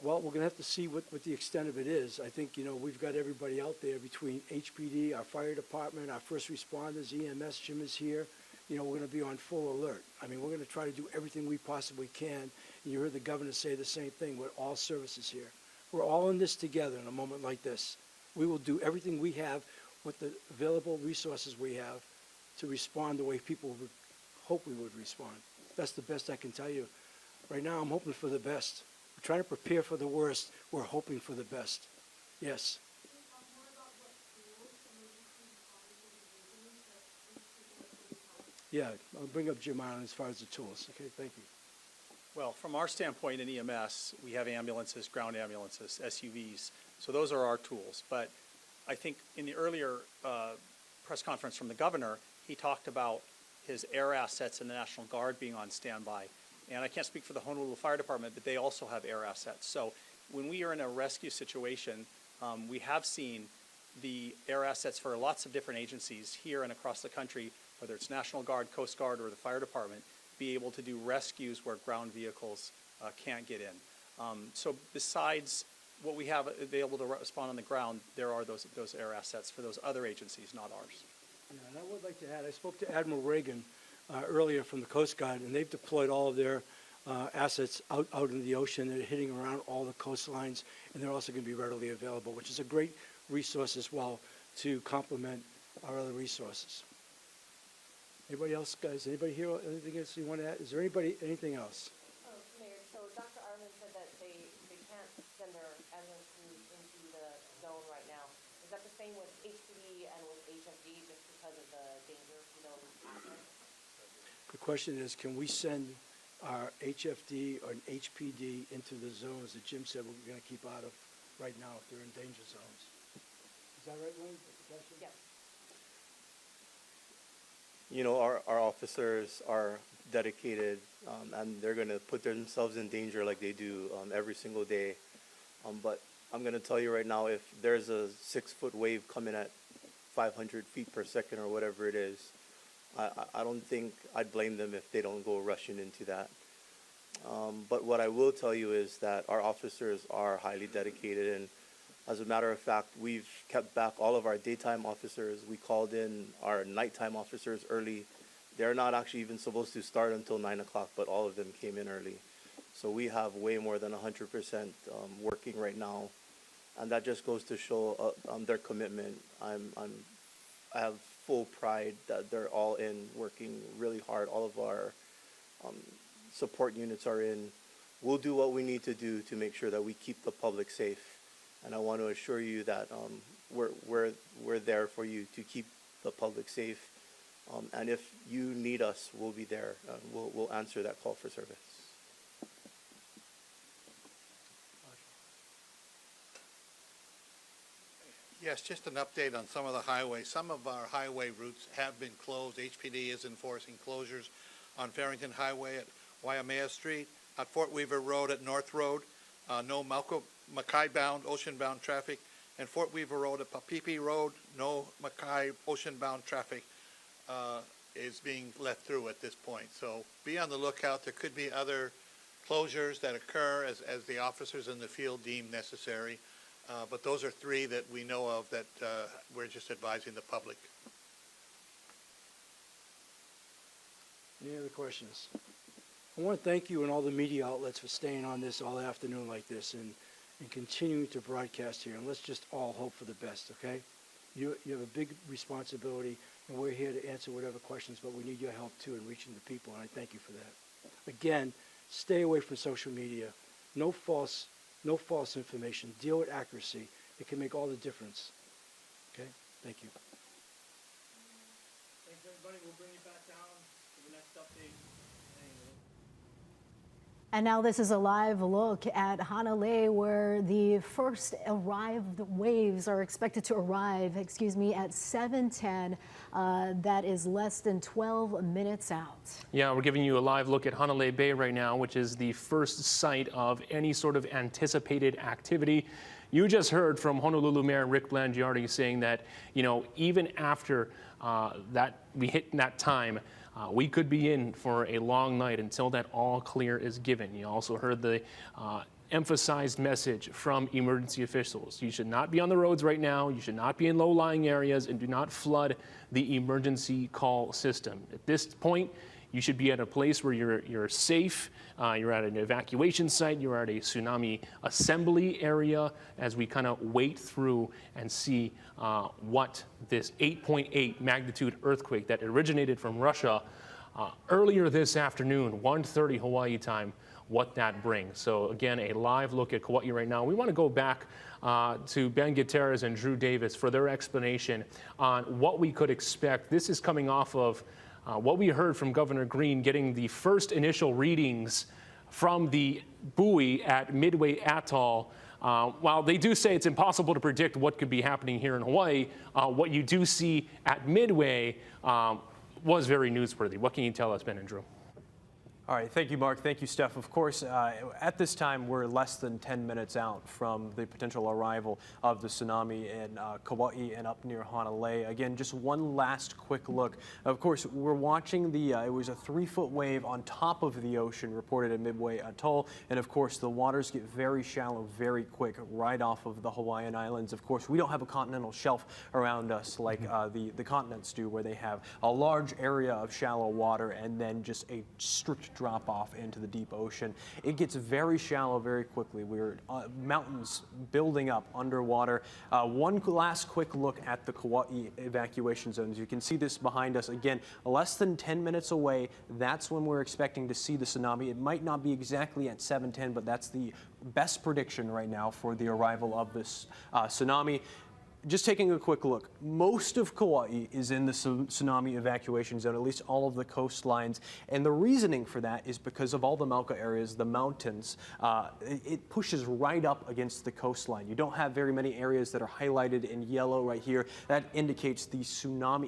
Well, we're going to have to see what the extent of it is. I think, we've got everybody out there between HPD, our fire department, our first responders, EMS, Jim is here. We're going to be on full alert. I mean, we're going to try to do everything we possibly can. And you heard the governor say the same thing with all services here. We're all in this together in a moment like this. We will do everything we have with the available resources we have to respond the way people would hope we would respond. That's the best I can tell you. Right now, I'm hoping for the best. We're trying to prepare for the worst. We're hoping for the best. Yes. Yeah, I'll bring up Jim Island as far as the tools. Okay, thank you. Well, from our standpoint in EMS, we have ambulances, ground ambulances, SUVs. So those are our tools. But I think in the earlier press conference from the governor, he talked about his air assets and the National Guard being on standby. And I can't speak for the Honolulu Fire Department, but they also have air assets. So when we are in a rescue situation, we have seen the air assets for lots of different agencies here and across the country, whether it's National Guard, Coast Guard, or the fire department, be able to do rescues where ground vehicles can't get in. So besides what we have available to respond on the ground, there are those air assets for those other agencies, not ours. Yeah, and I would like to add, I spoke to Admiral Reagan earlier from the Coast Guard, and they've deployed all of their assets out in the ocean. They're hitting around all the coastlines, and they're also going to be readily available, which is a great resource as well to complement our other resources. Anybody else, guys? Anybody here? Anything else you want to add? Is there anything else? Oh, Mayor, so Dr. Arlen said that they can't send their ambulance crews into the zone right now. Is that the same with HPD and with HFD just because of the danger to those assets? The question is, can we send our HFD or an HPD into the zones that Jim said we're going to keep out of right now if they're in danger zones? Is that right, Wayne? Yes. Our officers are dedicated, and they're going to put themselves in danger like they do every single day. But I'm going to tell you right now, if there's a 6-foot wave coming at 500 feet per second or whatever it is, I don't think I'd blame them if they don't go rushing into that. But what I will tell you is that our officers are highly dedicated, and as a matter of fact, we've kept back all of our daytime officers. We called in our nighttime officers early. They're not actually even supposed to start until 9 o'clock, but all of them came in early. So we have way more than 100% working right now, and that just goes to show their commitment. I have full pride that they're all in, working really hard. All of our support units are in. We'll do what we need to do to make sure that we keep the public safe. And I want to assure you that we're there for you to keep the public safe. And if you need us, we'll be there. We'll answer that call for service. Yes, just an update on some of the highways. Some of our highway routes have been closed. HPD is enforcing closures on Farrington Highway at Waimea Street, at Fort Weaver Road at North Road, no Mackay-bound, ocean-bound traffic, and Fort Weaver Road at Papipi Road, no Mackay ocean-bound traffic is being let through at this point. So be on the lookout. There could be other closures that occur as the officers in the field deem necessary. But those are three that we know of that we're just advising the public. Any other questions? I want to thank you and all the media outlets for staying on this all afternoon like this and continuing to broadcast here. And let's just all hope for the best, okay? You have a big responsibility, and we're here to answer whatever questions, but we need your help too in reaching the people, and I thank you for that. Again, stay away from social media. No false information. Deal with accuracy. It can make all the difference. Okay? Thank you. Thanks, everybody. We'll bring you back down for the next update. And now this is a live look at Hanalei, where the first arrived waves are expected to arrive, at 7:10. That is less than 12 minutes out. Yeah, we're giving you a live look at Hanalei Bay right now, which is the first site of any sort of anticipated activity. You just heard from Honolulu Mayor Rick Blangiardi saying that, even after we hit that time, we could be in for a long night until that all clear is given. You also heard the emphasized message from emergency officials. You should not be on the roads right now. You should not be in low-lying areas, and do not flood the emergency call system. At this point, you should be at a place where you're safe. You're at an evacuation site. You're at a tsunami assembly area as we kind of wait through and see what this 8.8 magnitude earthquake that originated from Russia earlier this afternoon, 1:30 Hawaii time, what that brings. So again, a live look at Kauai right now. We want to go back to Ben Gutierrez and Drew Davis for their explanation on what we could expect. This is coming off of what we heard from Governor Green getting the first initial readings from the buoy at Midway Atoll. While they do say it's impossible to predict what could be happening here in Hawaii, what you do see at Midway was very newsworthy. What can you tell us, Ben and Drew? All right, thank you, Mark. Thank you, Steph. Of course, at this time, we're less than 10 minutes out from the potential arrival of the tsunami in Kauai and up near Hanalei. Again, just one last quick look. Of course, we're watching it was a 3-foot wave on top of the ocean reported at Midway Atoll. And of course, the waters get very shallow very quick right off of the Hawaiian Islands. Of course, we don't have a continental shelf around us like the continents do, where they have a large area of shallow water and then just a strict drop off into the deep ocean. It gets very shallow very quickly. We're mountains building up underwater. One last quick look at the Kauai evacuation zones. You can see this behind us. Again, less than 10 minutes away. That's when we're expecting to see the tsunami. It might not be exactly at 7:10, but that's the best prediction right now for the arrival of this tsunami. Just taking a quick look, most of Kauai is in the tsunami evacuation zone, at least all of the coastlines. And the reasoning for that is because of all the Mauka areas, the mountains, it pushes right up against the coastline. You don't have very many areas that are highlighted in yellow right here. That indicates the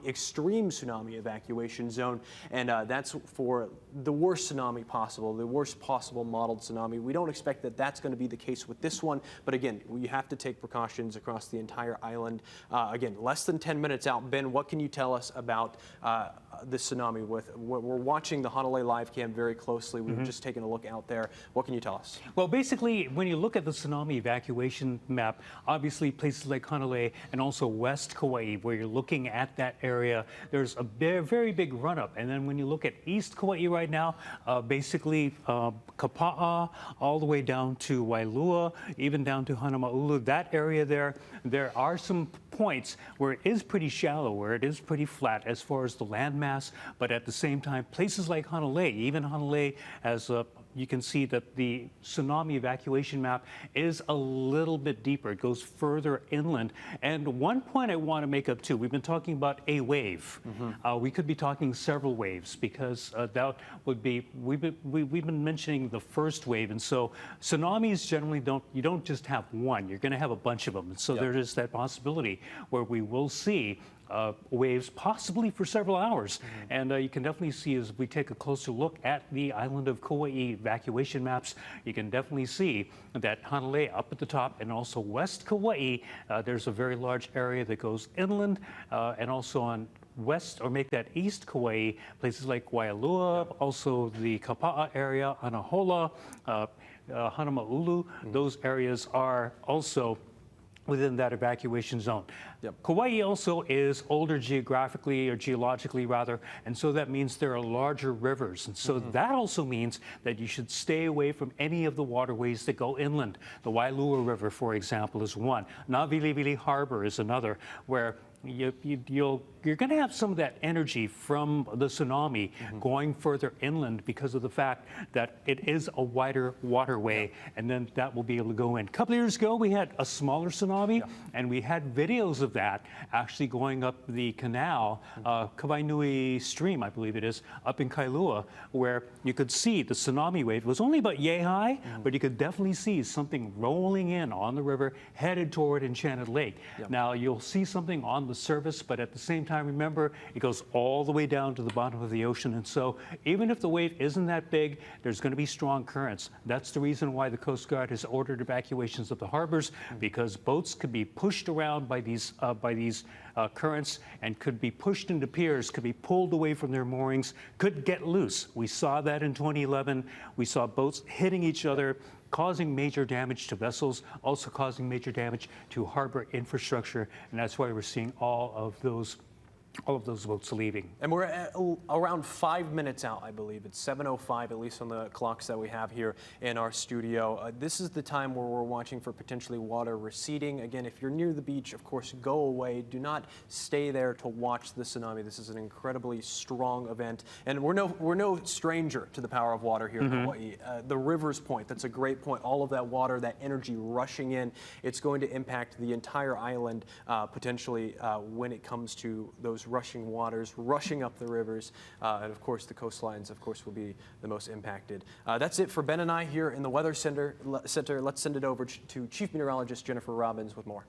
extreme tsunami evacuation zone. And that's for the worst tsunami possible, the worst possible modeled tsunami. We don't expect that that's going to be the case with this one. But again, we have to take precautions across the entire island. Again, less than 10 minutes out. Ben, what can you tell us about the tsunami? We're watching the Hanalei live cam very closely. We were just taking a look out there. What can you tell us? Well, basically, when you look at the tsunami evacuation map, obviously places like Hanalei and also West Kauai, where you're looking at that area, there's a very big run-up. And then when you look at East Kauai right now, basically Kapa'a all the way down to Wailua, even down to Hanamaulu, that area there are some points where it is pretty shallow, where it is pretty flat as far as the land mass, but at the same time, places like Hanalei, even Hanalei has you can see that the tsunami evacuation map is a little bit deeper. It goes further inland. And one point I want to make up too, we've been talking about a wave. We could be talking several waves because that would be, we've been mentioning the first wave. And so tsunamis generally you don't just have one, you're going to have a bunch of them. And so there is that possibility where we will see waves possibly for several hours. And you can definitely see as we take a closer look at the island of Kauai evacuation maps, you can definitely see that Hanalei up at the top and also West Kauai, there's a very large area that goes inland and also on west or make that east Kauai, places like Waialua, also the Kapa'a area, Anahola, Hanamaulu, those areas are also within that evacuation zone. Kauai also is older geographically or geologically rather, and so that means there are larger rivers. And so that also means that you should stay away from any of the waterways that go inland. The Wailua River, for example, is one. Navilivili Harbor is another, where you're going to have some of that energy from the tsunami going further inland because of the fact that it is a wider waterway, and then that will be able to go in. A couple of years ago, we had a smaller tsunami, and we had videos of that actually going up the canal, Kawainui Stream, I believe it is, up in Kailua, where you could see the tsunami wave. It was only about yay high, but you could definitely see something rolling in on the river headed toward Enchanted Lake. Now, you'll see something on the surface, but at the same time, remember, it goes all the way down to the bottom of the ocean. And so even if the wave isn't that big, there's going to be strong currents. That's the reason why the Coast Guard has ordered evacuations of the harbors, because boats could be pushed around by these currents and could be pushed into piers, could be pulled away from their moorings, could get loose. We saw that in 2011. We saw boats hitting each other, causing major damage to vessels, also causing major damage to harbor infrastructure, and that's why we're seeing all of those boats leaving. And we're at around 5 minutes out, I believe. It's 7:05, at least on the clocks that we have here in our studio. This is the time where we're watching for potentially water receding. Again, if you're near the beach, of course, go away. Do not stay there to watch the tsunami. This is an incredibly strong event, and we're no stranger to the power of water here in Hawaii. The river's point, that's a great point. All of that water, that energy rushing in, it's going to impact the entire island potentially when it comes to those rushing waters, rushing up the rivers, and of course the coastlines, of course, will be the most impacted. That's it for Ben and I here in the Weather Center. Let's send it over to Chief Meteorologist Jennifer Robbins with more.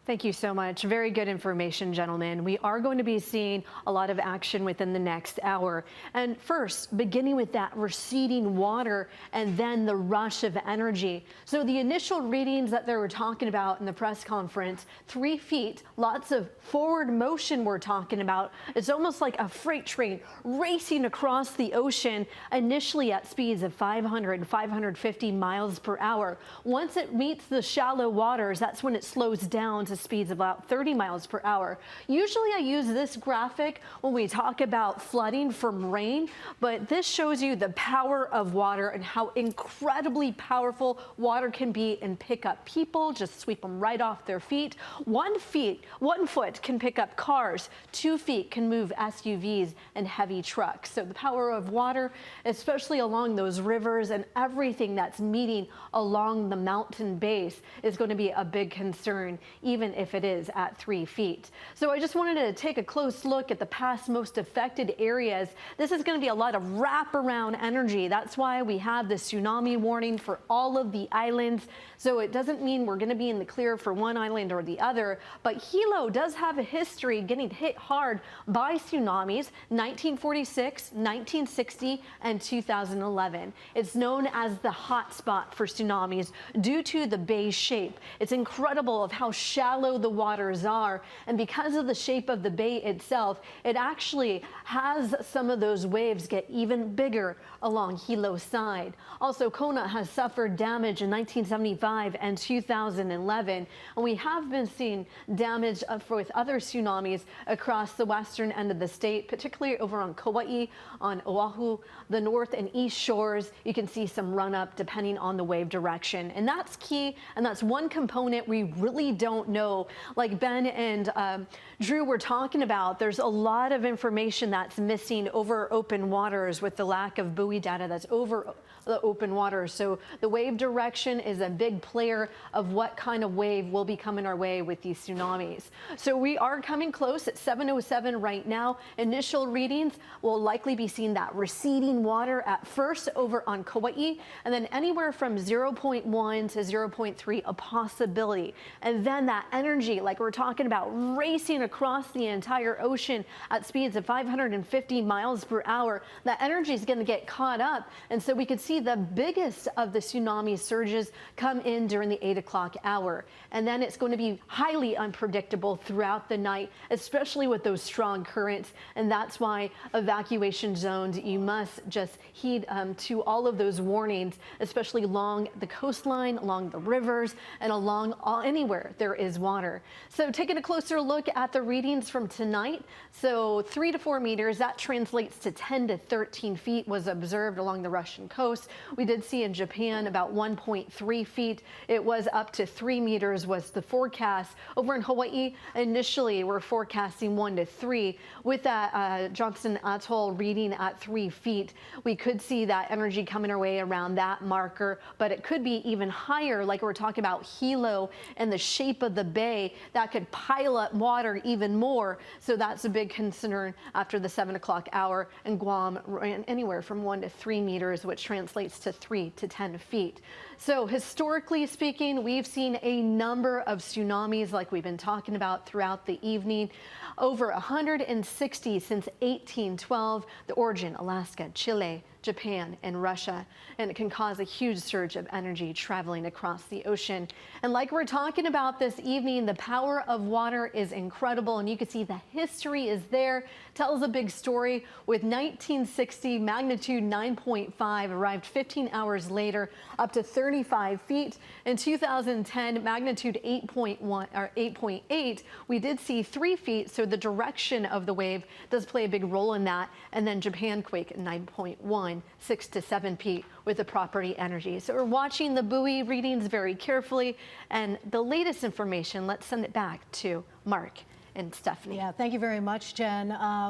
Thank you so much. Very good information, gentlemen. We are going to be seeing a lot of action within the next hour. And first, beginning with that receding water and then the rush of energy. So the initial readings that they were talking about in the press conference, 3 feet, lots of forward motion we're talking about. It's almost like a freight train racing across the ocean, initially at speeds of 500 and 550 miles per hour. Once it meets the shallow waters, that's when it slows down to speeds of about 30 miles per hour. Usually I use this graphic when we talk about flooding from rain, but this shows you the power of water and how incredibly powerful water can be and pick up people, just sweep them right off their feet. 1 foot can pick up cars, 2 feet can move SUVs and heavy trucks. So the power of water, especially along those rivers and everything that's meeting along the mountain base, is going to be a big concern, even if it is at 3 feet. So I just wanted to take a close look at the past most affected areas. This is going to be a lot of wraparound energy. That's why we have the tsunami warning for all of the islands. So it doesn't mean we're going to be in the clear for one island or the other, but Hilo does have a history getting hit hard by tsunamis, 1946, 1960, and 2011. It's known as the hot spot for tsunamis due to the bay's shape. It's incredible of how shallow the waters are, and because of the shape of the bay itself, it actually has some of those waves get even bigger along Hilo's side. Also, Kona has suffered damage in 1975 and 2011, and we have been seeing damage with other tsunamis across the western end of the state, particularly over on Kauai, on Oahu, the north and east shores. You can see some run up depending on the wave direction, and that's key, and that's one component we really don't know know. Like Ben and Drew were talking about, there's a lot of information that's missing over open waters with the lack of buoy data that's over the open water. So the wave direction is a big player of what kind of wave will be coming our way with these tsunamis. So we are coming close at 7:07 right now. Initial readings will likely be seeing that receding water at first over on Kauai, and then anywhere from 0.1 to 0.3 a possibility. And then that energy, like we're talking about, racing across the entire ocean at speeds of 550 miles per hour. That energy is going to get caught up, and so we could see the biggest of the tsunami surges come in during the 8 o'clock hour. And then it's going to be highly unpredictable throughout the night, especially with those strong currents. And that's why evacuation zones, you must just heed to all of those warnings, especially along the coastline, along the rivers, and along anywhere there is water. So taking a closer look at the readings from tonight. So 3 to 4 meters, that translates to 10 to 13 feet was observed along the Russian coast. We did see in Japan about 1.3 feet. It was up to 3 meters was the forecast. Over in Hawaii, initially we're forecasting 1 to 3. With that Johnston Atoll reading at 3 feet, we could see that energy coming our way around that marker, but it could be even higher, like we're talking about Hilo and the shape of the bay that could pile up water even more. So that's a big concern after the 7 o'clock hour, and Guam ran anywhere from 1 to 3 meters, which translates to 3 to 10 feet. So historically speaking, we've seen a number of tsunamis like we've been talking about throughout the evening. Over 160 since 1812, the origin, Alaska, Chile, Japan, and Russia, and it can cause a huge surge of energy traveling across the ocean. And like we're talking about this evening, the power of water is incredible, and you can see the history is there. Tells a big story. With 1960 magnitude 9.5 arrived 15 hours later, up to 35 feet. In 2010, magnitude 8.1 or 8.8, we did see 3 feet. So the direction of the wave does play a big role in that. And then Japan quake at 9.1. 6 to 7 feet with the property energy. So we're watching the buoy readings very carefully, and the latest information, let's send it back to Mark and Stephanie. Yeah, thank you very much, Jen.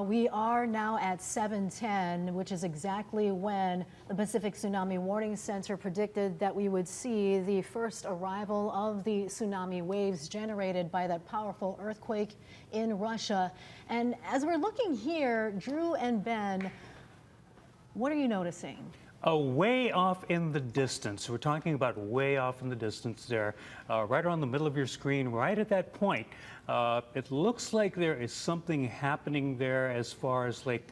We are now at 7:10, which is exactly when the Pacific Tsunami Warning Center predicted that we would see the first arrival of the tsunami waves generated by that powerful earthquake in Russia. And as we're looking here, Drew and Ben, what are you noticing? Way off in the distance. We're talking about way off in the distance there, right around the middle of your screen, right at that point. It looks like there is something happening there as far as like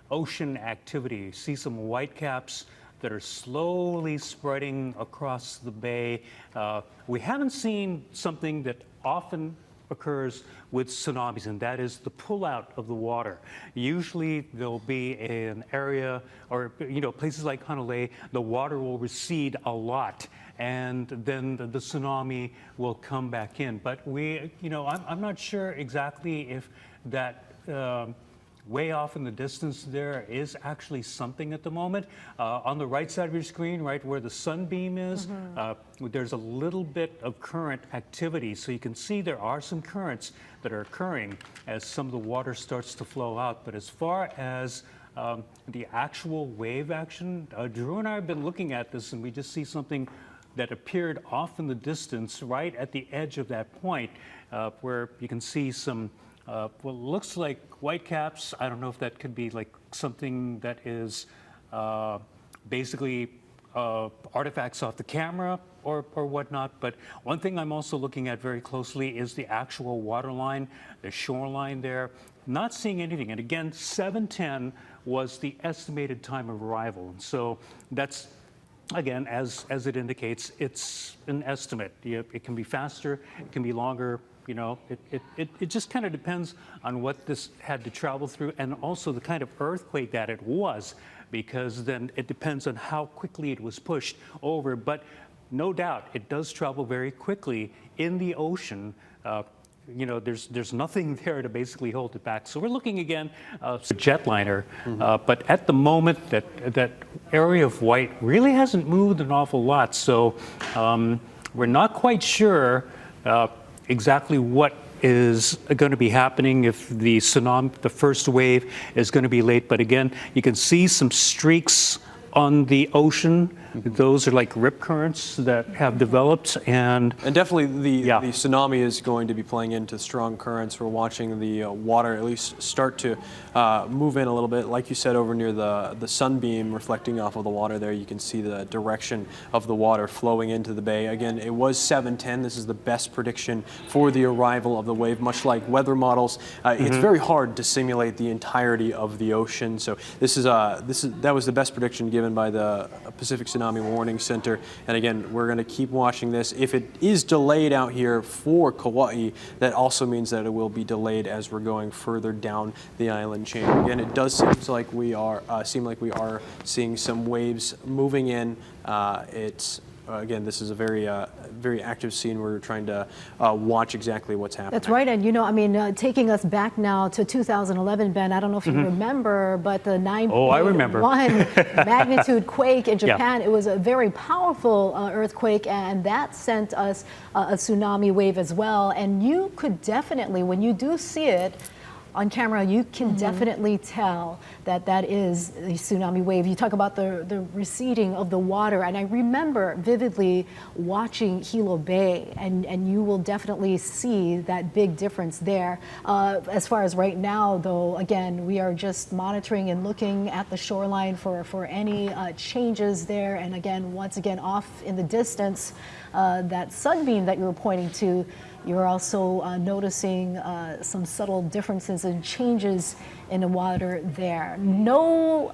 ocean activity. You see some white caps that are slowly spreading across the bay. We haven't seen something that often occurs with tsunamis, and that is the pullout of the water. Usually there'll be an area, or places like Hanalei, the water will recede a lot, and then the tsunami will come back in. But I'm not sure exactly if that way off in the distance there is actually something at the moment. On the right side of your screen, right where the sunbeam is, there's a little bit of current activity. So you can see there are some currents that are occurring as some of the water starts to flow out. But as far as the actual wave action, Drew and I have been looking at this, and we just see something that appeared off in the distance right at the edge of that point, where you can see some what looks like white caps. I don't know if that could be like something that is basically artifacts off the camera or whatnot. But one thing I'm also looking at very closely is the actual water line, the shoreline there. Not seeing anything. And again, 7:10 was the estimated time of arrival. And so that's, again, as it indicates, it's an estimate. It can be faster, it can be longer. It just kind of depends on what this had to travel through, and also the kind of earthquake that it was, because then it depends on how quickly it was pushed over. But no doubt, it does travel very quickly in the ocean. There's nothing there to basically hold it back. So we're looking again, jetliner, but at the moment that area of white really hasn't moved an awful lot. So we're not quite sure exactly what is going to be happening, if the tsunami, the first wave, is going to be late. But again, you can see some streaks on the ocean. Those are like rip currents that have developed, and definitely the tsunami is going to be playing into strong currents. We're watching the water at least start to move in a little bit. Like you said, over near the sunbeam reflecting off of the water there, you can see the direction of the water flowing into the bay. Again, it was 7:10. This is the best prediction for the arrival of the wave. Much like weather models, it's very hard to simulate the entirety of the ocean. So that was the best prediction given by the Pacific Tsunami Warning Center. And again, we're going to keep watching this. If it is delayed out here for Kauai, that also means that it will be delayed as we're going further down the island chain. Again, it does seem like we are seeing some waves moving in. Again, this is a very active scene. We're trying to watch exactly what's happening. That's right. And, you know, I mean, taking us back now to 2011, Ben, I don't know if you remember, but the 9.1 magnitude quake in Japan, it was a very powerful earthquake, and that sent us a tsunami wave as well. And you could definitely, when you do see it on camera, you can definitely tell that that is the tsunami wave. You talk about the receding of the water, and I remember vividly watching Hilo Bay, and you will definitely see that big difference there. As far as right now, though, again, we are just monitoring and looking at the shoreline for any changes there. And again, once again, off in the distance, that sunbeam that you were pointing to, you're also noticing some subtle differences and changes in the water there. No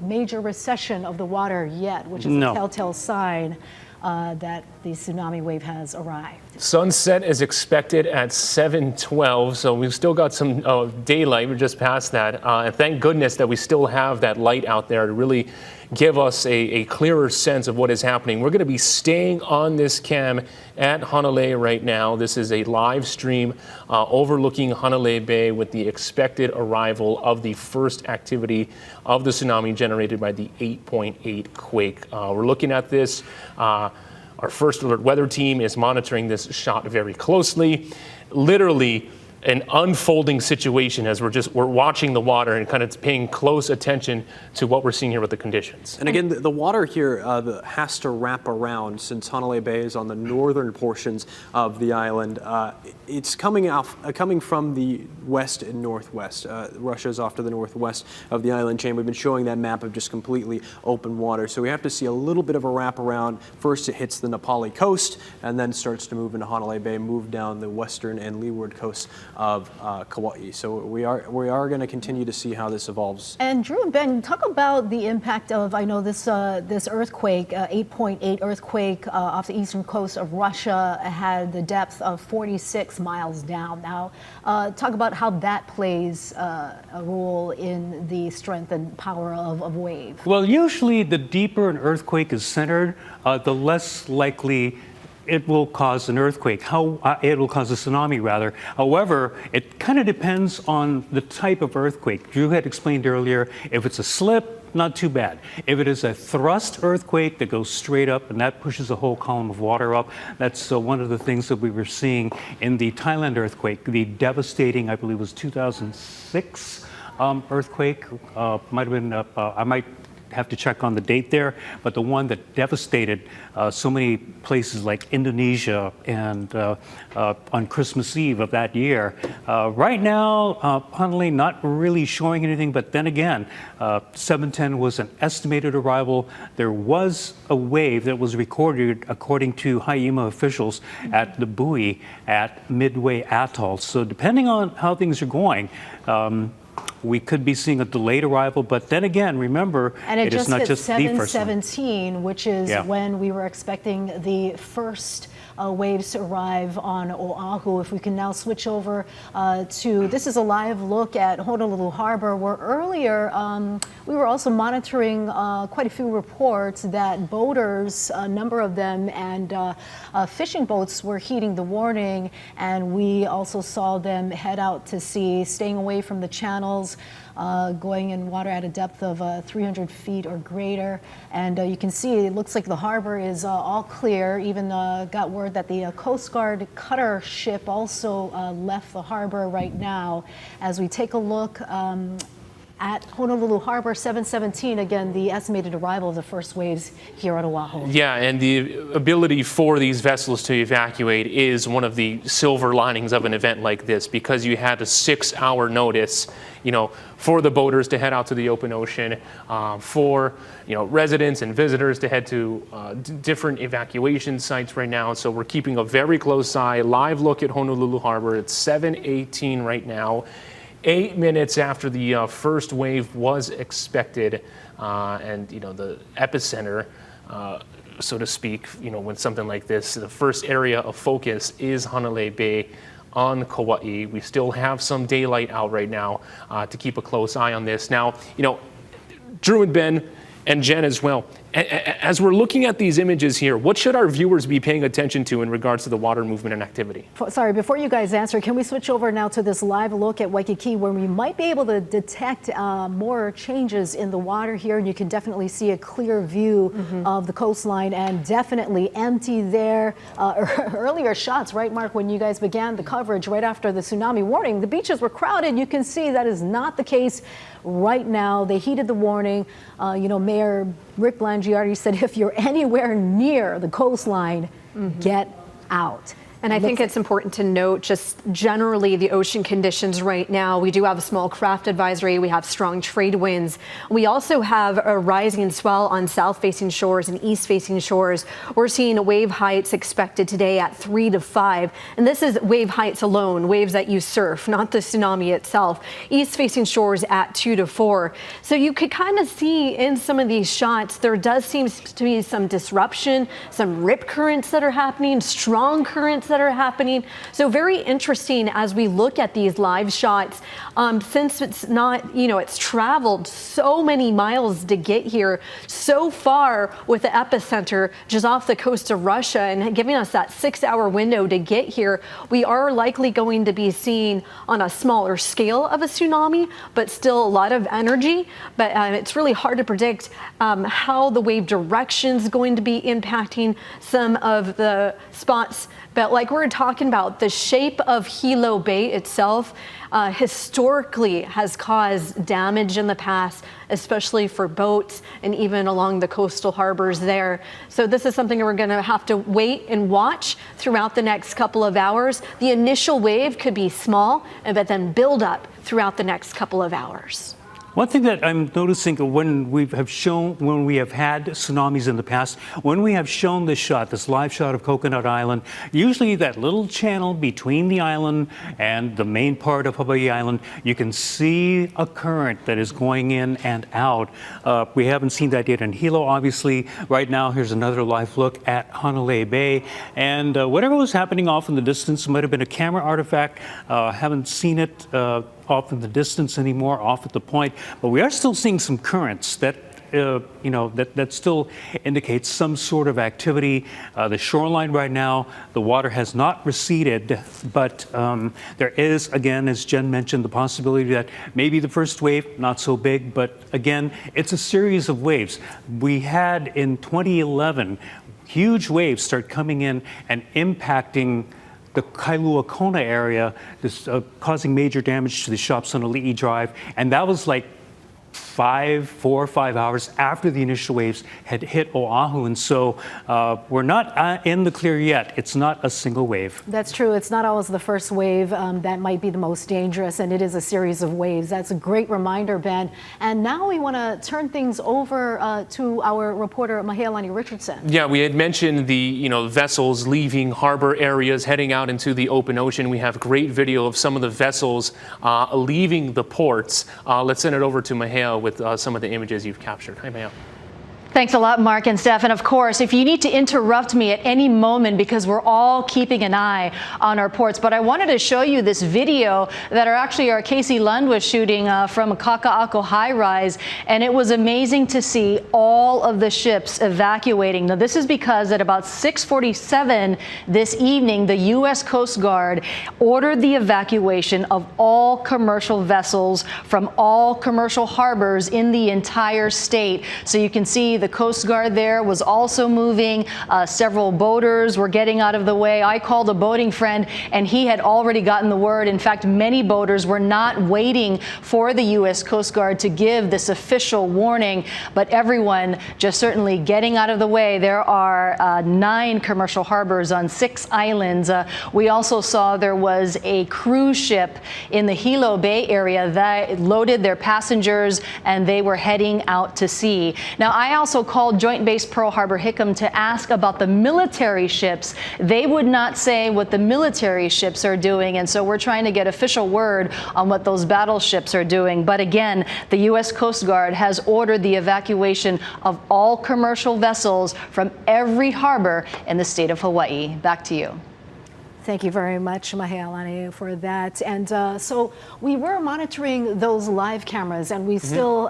major recession of the water yet, which is a telltale sign that the tsunami wave has arrived. Sunset is expected at 7:12, so we've still got some daylight. We're just past that. And thank goodness that we still have that light out there to really give us a clearer sense of what is happening. We're going to be staying on this cam at Hanalei right now. This is a live stream overlooking Hanalei Bay with the expected arrival of the first activity of the tsunami generated by the 8.8 quake. We're looking at this. Our first alert weather team is monitoring this shot very closely. Literally an unfolding situation as we're watching the water and kind of paying close attention to what we're seeing here with the conditions. And again, the water here has to wrap around, since Hanalei Bay is on the northern portions of the island. It's coming from the west and northwest. Russia is off to the northwest of the island chain. We've been showing that map of just completely open water. So we have to see a little bit of a wraparound. First, it hits the Nepali coast and then starts to move into Hanalei Bay, move down the western and leeward coast of Kauai. So we are going to continue to see how this evolves. And Drew and Ben, talk about the impact of, I know this earthquake, 8.8 earthquake off the eastern coast of Russia, had the depth of 46 miles down. Now, talk about how that plays a role in the strength and power of wave. Well, usually the deeper an earthquake is centered, the less likely it will cause an earthquake. It will cause a tsunami, rather. However, it kind of depends on the type of earthquake. Drew had explained earlier, if it's a slip, not too bad. If it is a thrust earthquake that goes straight up and that pushes a whole column of water up, that's one of the things that we were seeing in the Thailand earthquake, the devastating, I believe it was 2006 earthquake. Might have been, I might have to check on the date there, but the one that devastated so many places like Indonesia and on Christmas Eve of that year. Right now, Hanalei not really showing anything, but then again, 7:10 was an estimated arrival. There was a wave that was recorded, according to Haima officials, at the buoy at Midway Atoll. So depending on how things are going, we could be seeing a delayed arrival, but then again, remember, it is not just the first one. 7:17, which is when we were expecting the first waves to arrive on Oahu. If we can now switch over to, this is a live look at Honolulu Harbor, where earlier we were also monitoring quite a few reports that boaters, a number of them, and fishing boats were heeding the warning, and we also saw them head out to sea, staying away from the channels vessels going in water at a depth of 300 feet or greater. And you can see it looks like the harbor is all clear. Even got word that the Coast Guard cutter ship also left the harbor right now. As we take a look at Honolulu Harbor, 7:17, again, the estimated arrival of the first waves here at Oahu. Yeah, and the ability for these vessels to evacuate is one of the silver linings of an event like this, because you had a 6-hour notice, for the boaters to head out to the open ocean, for residents and visitors to head to different evacuation sites right now. So we're keeping a very close eye, live look at Honolulu Harbor. It's 7:18 right now. 8 minutes after the first wave was expected, and the epicenter, so to speak, when something like this, the first area of focus is Hanalei Bay on Kauai. We still have some daylight out right now to keep a close eye on this. Now, Drew and Ben and Jen as well, as we're looking at these images here, what should our viewers be paying attention to in regards to the water movement and activity? Sorry, before you guys answer, can we switch over now to this live look at Waikiki, where we might be able to detect more changes in the water here, and you can definitely see a clear view of the coastline, and definitely empty there. Earlier shots, right, Mark, when you guys began the coverage right after the tsunami warning, the beaches were crowded. You can see that is not the case right now. They heeded the warning. Mayor Rick Blangiardi said, if you're anywhere near the coastline, get out. And I think it's important to note just generally the ocean conditions right now. We do have a small craft advisory. We have strong trade winds. We also have a rising swell on south-facing shores and east-facing shores. We're seeing wave heights expected today at 3 to 5. And this is wave heights alone, waves that you surf, not the tsunami itself. East-facing shores at 2 to 4. So you could kind of see in some of these shots, there does seem to be some disruption, some rip currents that are happening, strong currents that are happening. So very interesting as we look at these live shots, since it's not, it's traveled so many miles to get here so far with the epicenter just off the coast of Russia and giving us that 6-hour window to get here. We are likely going to be seeing on a smaller scale of a tsunami, but still a lot of energy. But it's really hard to predict how the wave direction is going to be impacting some of the spots. But like we're talking about, the shape of Hilo Bay itself historically has caused damage in the past, especially for boats and even along the coastal harbors there. So this is something we're going to have to wait and watch throughout the next couple of hours. The initial wave could be small, but then build up throughout the next couple of hours. One thing that I'm noticing when we have had tsunamis in the past, when we have shown this live shot of Coconut Island, usually that little channel between the island and the main part of Hawaii Island, you can see a current that is going in and out. We haven't seen that yet in Hilo, obviously. Right now, here's another live look at Hanalei Bay. And whatever was happening off in the distance might have been a camera artifact. Haven't seen it off in the distance anymore, off at the point, but we are still seeing some currents that that still indicates some sort of activity. The shoreline right now, the water has not receded, but there is, again, as Jen mentioned, the possibility that maybe the first wave, not so big, but again, it's a series of waves. We had in 2011 huge waves start coming in and impacting the Kailua Kona area, causing major damage to the shops on Ali'i Drive. And that was like 4 or 5 hours after the initial waves had hit Oahu. And so we're not in the clear yet. It's not a single wave. That's true. It's not always the first wave that might be the most dangerous, and it is a series of waves. That's a great reminder, Ben. And now we want to turn things over to our reporter, Mahealani Richardson. Yeah, we had mentioned the vessels leaving harbor areas, heading out into the open ocean. We have great video of some of the vessels leaving the ports. Let's send it over to Mahea with some of the images you've captured. Hi, Mahea. Thanks a lot, Mark and Steph. And of course, if you need to interrupt me at any moment, because we're all keeping an eye on our ports, but I wanted to show you this video that our Casey Lund was shooting from a Kaka'ako high-rise, and it was amazing to see all of the ships evacuating. Now, this is because at about 6:47 this evening, the U.S. Coast Guard ordered the evacuation of all commercial vessels from all commercial harbors in the entire state. So you can see the Coast Guard there was also moving. Several boaters were getting out of the way. I called a boating friend, and he had already gotten the word. In fact, many boaters were not waiting for the U.S. Coast Guard to give this official warning, but everyone just certainly getting out of the way. There are 9 commercial harbors on 6 islands. We also saw there was a cruise ship in the Hilo Bay area that loaded their passengers, and they were heading out to sea. Now, I also called Joint Base Pearl Harbor Hickam to ask about the military ships. They would not say what the military ships are doing, and so we're trying to get official word on what those battleships are doing. But again, the U.S. Coast Guard has ordered the evacuation of all commercial vessels from every harbor in the state of Hawaii. Back to you. Thank you very much, Mahealani, for that. And so we were monitoring those live cameras, and we still,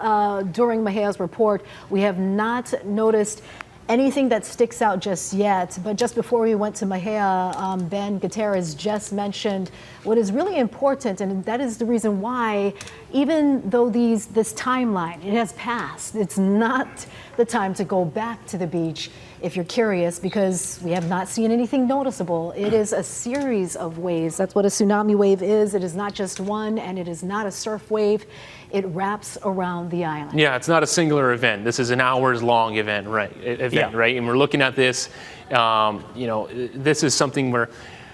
during Mahea's report, we have not noticed anything that sticks out just yet. But just before we went to Mahea, Ben Gutierrez just mentioned what is really important, and that is the reason why, even though this timeline, it has passed, it's not the time to go back to the beach if you're curious, because we have not seen anything noticeable. It is a series of waves. That's what a tsunami wave is. It is not just one, and it is not a surf wave. It wraps around the island. Yeah, it's not a singular event. This is an hours-long event, right? Right? And we're looking at this. This is something where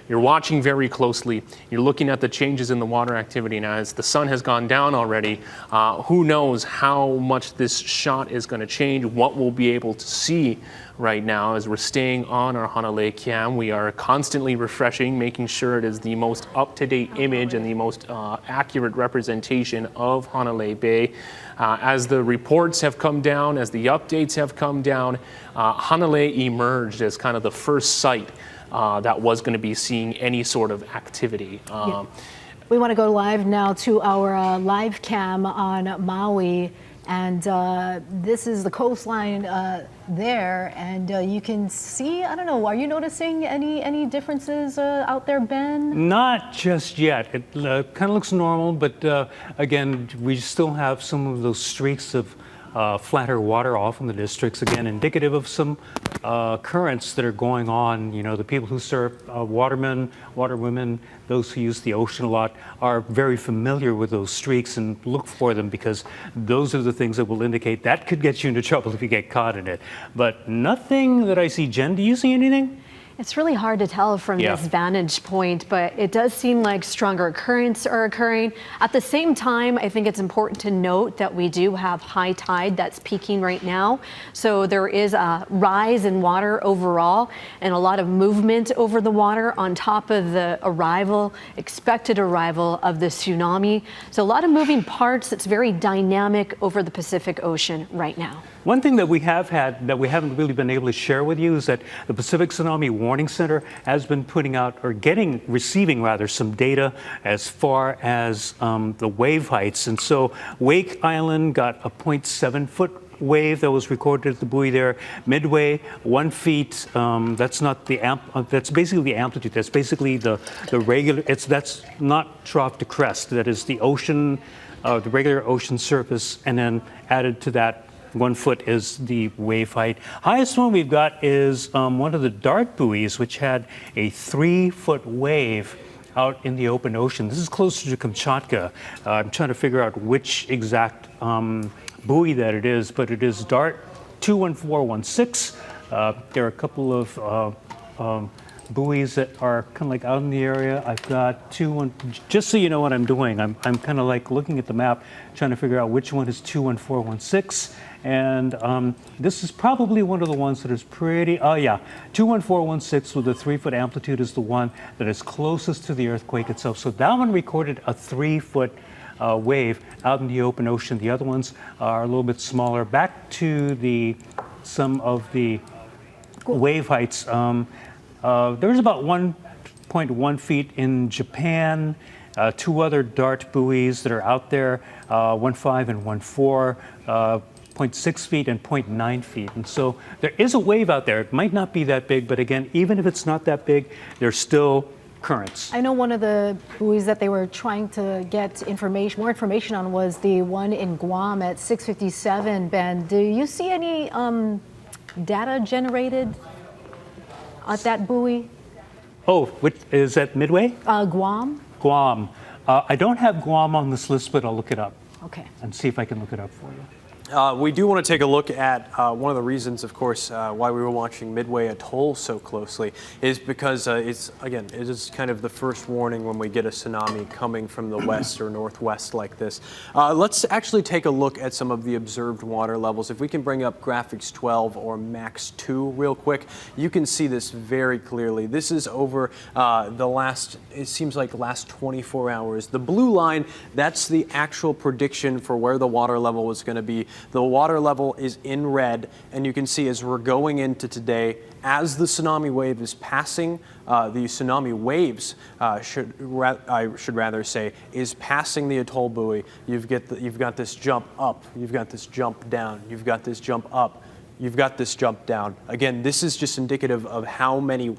you're watching very closely. You're looking at the changes in the water activity. Now, as the sun has gone down already, who knows how much this shot is going to change, what we'll be able to see right now as we're staying on our Hanalei cam. We are constantly refreshing, making sure it is the most up-to-date image and the most accurate representation of Hanalei Bay. As the reports have come down, as the updates have come down, Hanalei emerged as kind of the first site that was going to be seeing any sort of activity. We want to go live now to our live cam on Maui, and this is the coastline there, and you can see, I don't know, are you noticing any differences out there, Ben? Not just yet. It kind of looks normal, but again, we still have some of those streaks of flatter water off in the districts, again, indicative of some currents that are going on. You know, the people who surf, watermen, waterwomen, those who use the ocean a lot are very familiar with those streaks and look for them, because those are the things that will indicate that could get you into trouble if you get caught in it. But nothing that I see. Jen, do you see anything? It's really hard to tell from this vantage point, but it does seem like stronger currents are occurring. At the same time, I think it's important to note that we do have high tide that's peaking right now. So there is a rise in water overall and a lot of movement over the water on top of the expected arrival of the tsunami. So a lot of moving parts. It's very dynamic over the Pacific Ocean right now. One thing that we have had that we haven't really been able to share with you is that the Pacific Tsunami Warning Center has been putting out, or receiving some data as far as the wave heights. And so Wake Island got a 0.7-foot wave that was recorded at the buoy there. Midway, 1 feet. That's not the that's basically the amplitude. That's basically the regular. That's not trough to crest. That is the ocean, the regular ocean surface, and then added to that, 1 foot is the wave height. Highest one we've got is one of the dart buoys, which had a 3-foot wave out in the open ocean. This is closer to Kamchatka. I'm trying to figure out which exact buoy that it is, but it is Dart 21416. There are a couple of buoys that are kind of like out in the area. I've got just so you know what I'm doing, I'm kind of like looking at the map, trying to figure out which one is 21416. And this is probably one of the ones that is pretty, 21416 with a 3-foot amplitude is the one that is closest to the earthquake itself. So that one recorded a 3-foot wave out in the open ocean. The other ones are a little bit smaller. Back to the some of the wave heights. There's about 1.1 feet in Japan, 2 other dart buoys that are out there, 1.5 and 1.4, 0.6 feet and 0.9 feet. And so there is a wave out there. It might not be that big, but again, even if it's not that big, there's still currents. I know one of the buoys that they were trying to get more information on was the one in Guam at 657. Ben, do you see any data generated at that buoy? Oh, which, is that Midway? Guam. Guam. I don't have Guam on this list, but I'll look it up. Okay. And see if I can look it up for you. We do want to take a look at one of the reasons, of course, why we were watching Midway Atoll so closely is because it is kind of the first warning when we get a tsunami coming from the west or northwest like this. Let's actually take a look at some of the observed water levels. If we can bring up graphics 12 or max 2 real quick, you can see this very clearly. This is over it seems like last 24 hours. The blue line, that's the actual prediction for where the water level was going to be. The water level is in red, and you can see as we're going into today, as the tsunami wave is passing, the tsunami waves, I should rather say, is passing the atoll buoy. You've got this jump up, you've got this jump down, you've got this jump up. You've got this jump down. Again, this is just indicative of how many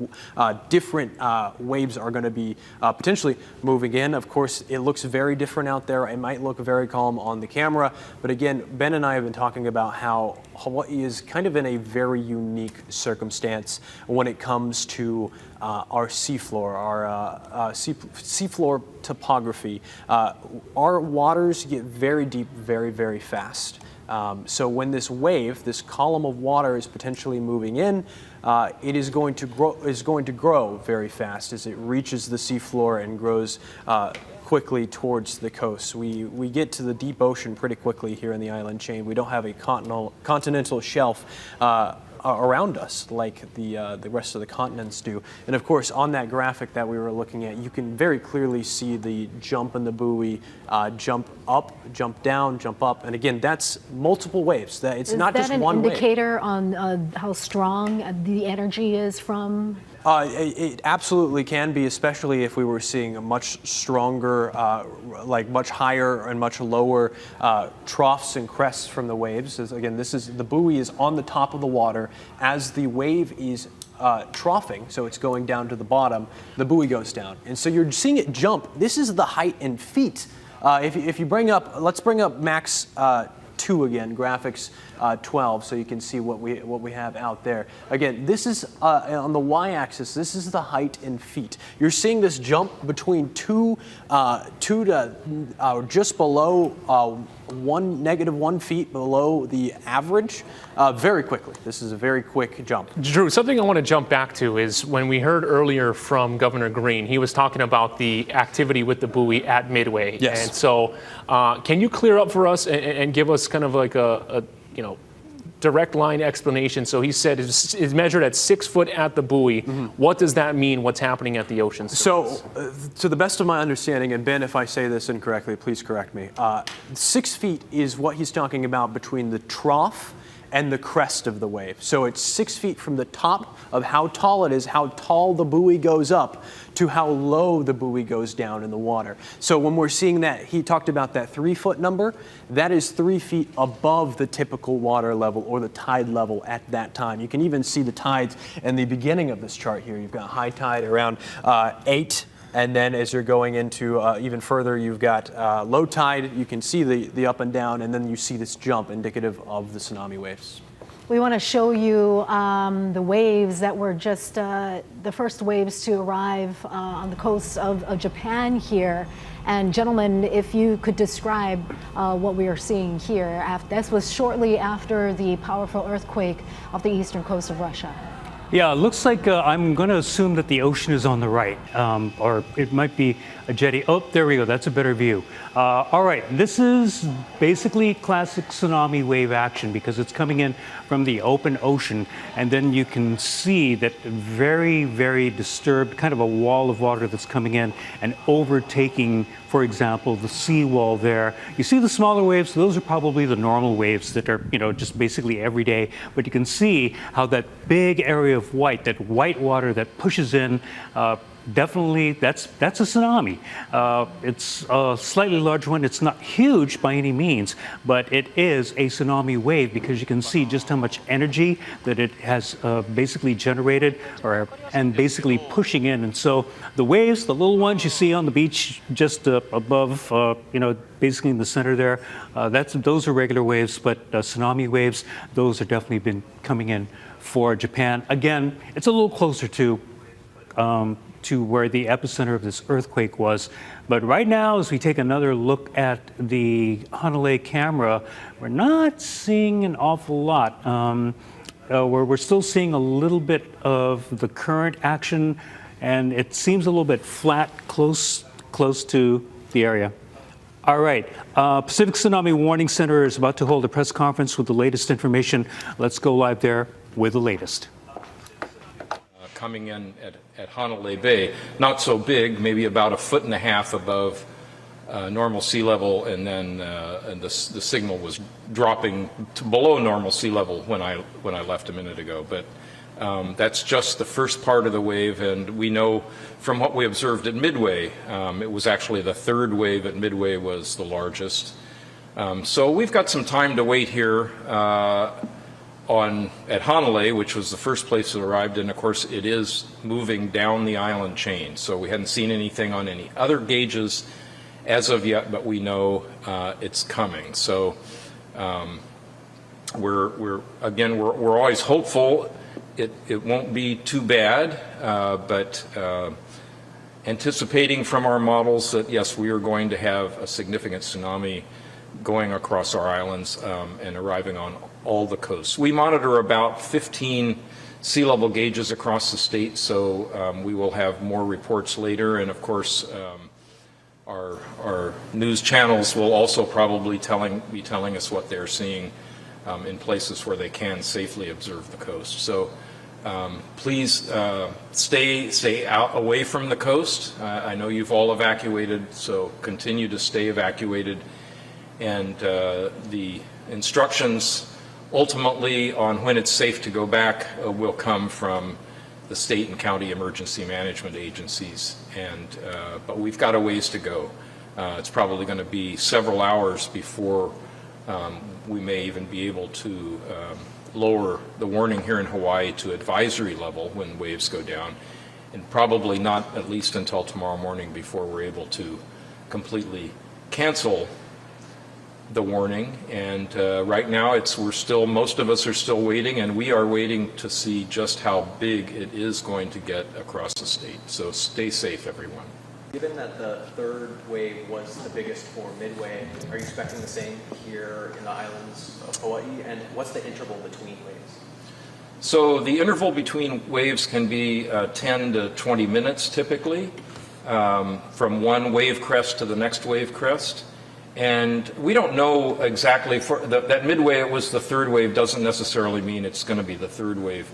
different waves are going to be potentially moving in. Of course, it looks very different out there. It might look very calm on the camera. But again, Ben and I have been talking about how Hawaii is kind of in a very unique circumstance when it comes to our seafloor, our seafloor topography. Our waters get very deep very, very fast. So when this wave, this column of water is potentially moving in, it is going to grow very fast as it reaches the seafloor and grows quickly towards the coast. We get to the deep ocean pretty quickly here in the island chain. We don't have a continental shelf around us like the rest of the continents do. And of course, on that graphic that we were looking at, you can very clearly see the jump in the buoy, jump up, jump down, jump up. And again, that's multiple waves. It's not just one wave. Is that an indicator on how strong the energy is from? It absolutely can be, especially if we were seeing a much stronger, like much higher and much lower troughs and crests from the waves. Again, the buoy is on the top of the water. As the wave is troughing, so it's going down to the bottom, the buoy goes down. And so you're seeing it jump. This is the height in feet. If you let's bring up max 2 again, graphics 12, so you can see what we have out there. Again, this is on the y-axis. This is the height in feet. You're seeing this jump between 2 to just below -1 feet below the average, very quickly. This is a very quick jump. Drew, something I want to jump back to is when we heard earlier from Governor Green, he was talking about the activity with the buoy at Midway. Yes. And so can you clear up for us and give us kind of like a direct line explanation? So he said it's measured at 6 foot at the buoy. Mm-hmm. What does that mean? What's happening at the ocean surface? So, to the best of my understanding, and Ben, if I say this incorrectly, please correct me. 6 feet is what he's talking about between the trough and the crest of the wave. So it's 6 feet from the top of how tall it is, how tall the buoy goes up, to how low the buoy goes down in the water. So when we're seeing that, he talked about that 3 foot number, that is 3 feet above the typical water level or the tide level at that time. You can even see the tides in the beginning of this chart here. You've got high tide around 8. And then as you're going into even further, you've got low tide. You can see the up and down, and then you see this jump indicative of the tsunami waves. We want to show you the waves that were just the first waves to arrive on the coast of Japan here. And gentlemen, if you could describe what we are seeing here. This was shortly after the powerful earthquake off the eastern coast of Russia. Yeah, it looks like I'm going to assume that the ocean is on the right, or it might be a jetty. Oh, there we go. That's a better view. All right, this is basically classic tsunami wave action because it's coming in from the open ocean, and then you can see that very, very disturbed, kind of a wall of water that's coming in and overtaking, for example, the seawall there. You see the smaller waves, those are probably the normal waves that are, just basically every day, but you can see how that big area of white, that white water that pushes in, definitely that's a tsunami. It's a slightly large one. It's not huge by any means, but it is a tsunami wave because you can see just how much energy that it has basically generated and basically pushing in. And so the waves, the little ones you see on the beach just above, basically in the center there, those are regular waves, but tsunami waves, those are definitely been coming in for Japan. Again, it's a little closer to where the epicenter of this earthquake was. But right now, as we take another look at the Hanalei camera, we're not seeing an awful lot. We're still seeing a little bit of the current action, and it seems a little bit flat, close to the area. All right, Pacific Tsunami Warning Center is about to hold a press conference with the latest information. Let's go live there with the latest. Coming in at Hanalei Bay, not so big, maybe about 1.5 feet above normal sea level, and then the signal was dropping to below normal sea level when I left a minute ago. But that's just the first part of the wave, and we know from what we observed at Midway, it was actually the third wave at Midway was the largest. So we've got some time to wait here at Hanalei, which was the first place it arrived, and of course it is moving down the island chain. So we hadn't seen anything on any other gauges as of yet, but we know it's coming. So we're always hopeful it won't be too bad, but anticipating from our models that yes, we are going to have a significant tsunami going across our islands and arriving on all the coasts. We monitor about 15 sea level gauges across the state, so we will have more reports later, and of course our news channels will also probably be telling us what they're seeing in places where they can safely observe the coast. So please stay out away from the coast. I know you've all evacuated, so continue to stay evacuated, and the instructions ultimately on when it's safe to go back will come from the state and county emergency management agencies, but we've got a ways to go. It's probably going to be several hours before we may even be able to lower the warning here in Hawaii to advisory level when waves go down, and probably not at least until tomorrow morning before we're able to completely cancel the warning. And right now most of us are still waiting, and we are waiting to see just how big it is going to get across the state. So stay safe, everyone. Given that the third wave was the biggest for Midway, are you expecting the same here in the islands of Hawaii? And what's the interval between waves? So the interval between waves can be 10 to 20 minutes typically, from one wave crest to the next wave crest. And we don't know exactly, that Midway it was the third wave doesn't necessarily mean it's going to be the third wave.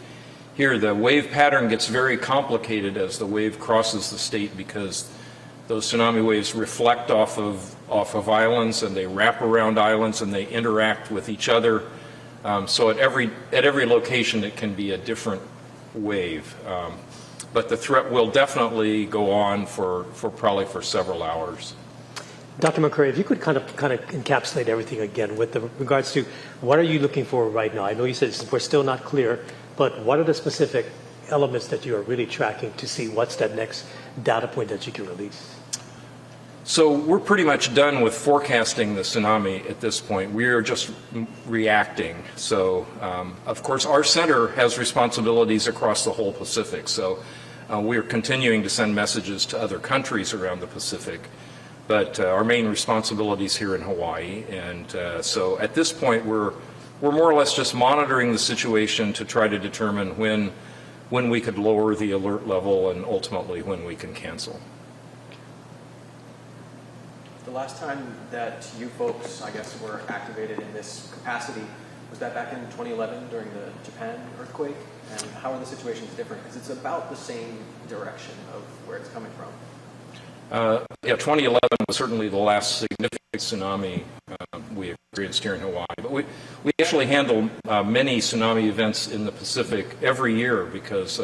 Here the wave pattern gets very complicated as the wave crosses the state, because those tsunami waves reflect off of islands, and they wrap around islands, and they interact with each other. So at every location it can be a different wave. But the threat will definitely go on for probably several hours. Dr. McCurry, if you could kind of encapsulate everything again with regards to what are you looking for right now? I know you said we're still not clear, but what are the specific elements that you are really tracking to see what's that next data point that you can release? So we're pretty much done with forecasting the tsunami at this point. We are just reacting. So of course our center has responsibilities across the whole Pacific. So we are continuing to send messages to other countries around the Pacific. But our main responsibility is here in Hawaii, and so at this point we're more or less just monitoring the situation to try to determine when when we could lower the alert level and ultimately when we can cancel. The last time that you folks, I guess, were activated in this capacity, was that back in 2011 during the Japan earthquake? And how are the situations different? Because it's about the same direction of where it's coming from. Yeah, 2011 was certainly the last significant tsunami we experienced here in Hawaii. But we actually handle many tsunami events in the Pacific every year because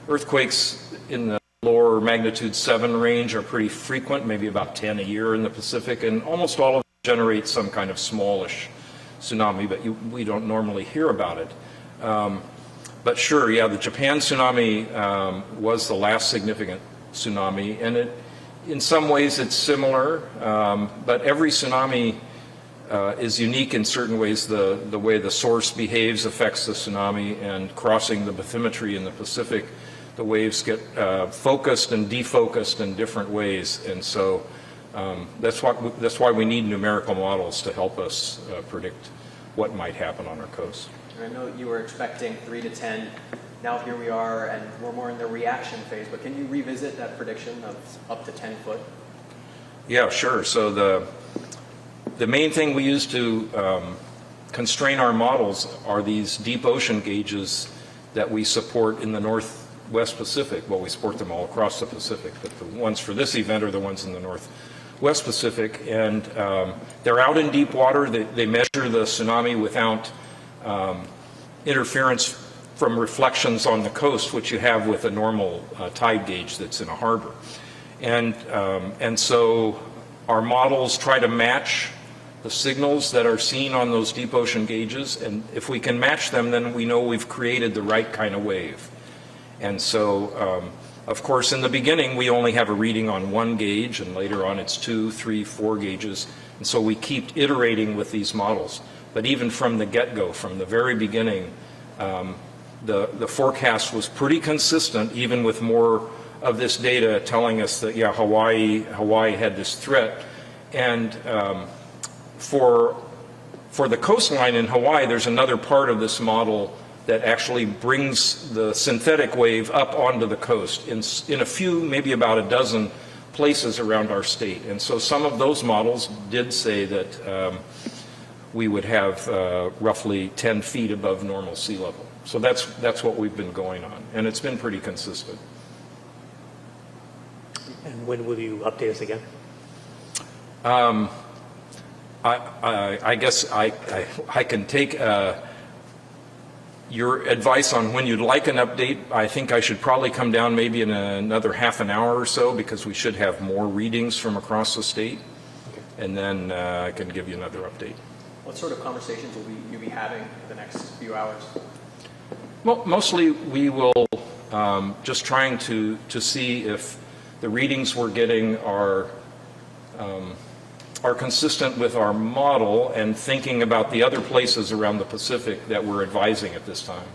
earthquakes in the lower magnitude 7 range are pretty frequent, maybe about 10 a year in the Pacific, and almost all of them generate some kind of smallish tsunami, but we don't normally hear about it. But sure, yeah, the Japan tsunami was the last significant tsunami, and in some ways it's similar, but every tsunami is unique in certain ways. The way the source behaves affects the tsunami, and crossing the bathymetry in the Pacific, the waves get focused and defocused in different ways, and so that's why we need numerical models to help us predict what might happen on our coast. I know you were expecting 3 to 10. Now here we are, and we're more in the reaction phase, but can you revisit that prediction of up to 10 foot? Yeah, sure. So the main thing we use to constrain our models are these deep ocean gauges that we support in the Northwest Pacific. Well, we support them all across the Pacific, but the ones for this event are the ones in the Northwest Pacific, and they're out in deep water. They measure the tsunami without interference from reflections on the coast, which you have with a normal tide gauge that's in a harbor. And so our models try to match the signals that are seen on those deep ocean gauges, and if we can match them, then we know we've created the right kind of wave. And so, of course, in the beginning, we only have a reading on one gauge, and later on it's 2, 3, 4 gauges, and so we keep iterating with these models. But even from the get-go, from the very beginning, the forecast was pretty consistent, even with more of this data telling us that, yeah, Hawaii had this threat. And for the coastline in Hawaii, there's another part of this model that actually brings the synthetic wave up onto the coast in a few, maybe about a dozen places around our state. And so some of those models did say that we would have roughly 10 feet above normal sea level. So that's what we've been going on, and it's been pretty consistent. And when will you update us again? I guess I can take your advice on when you'd like an update. I think I should probably come down maybe in another half an hour or so, because we should have more readings from across the state, and then I can give you another update. What sort of conversations will you be having in the next few hours? Well, mostly we will just trying to see if the readings we're getting are consistent with our model, and thinking about the other places around the Pacific that we're advising at this time.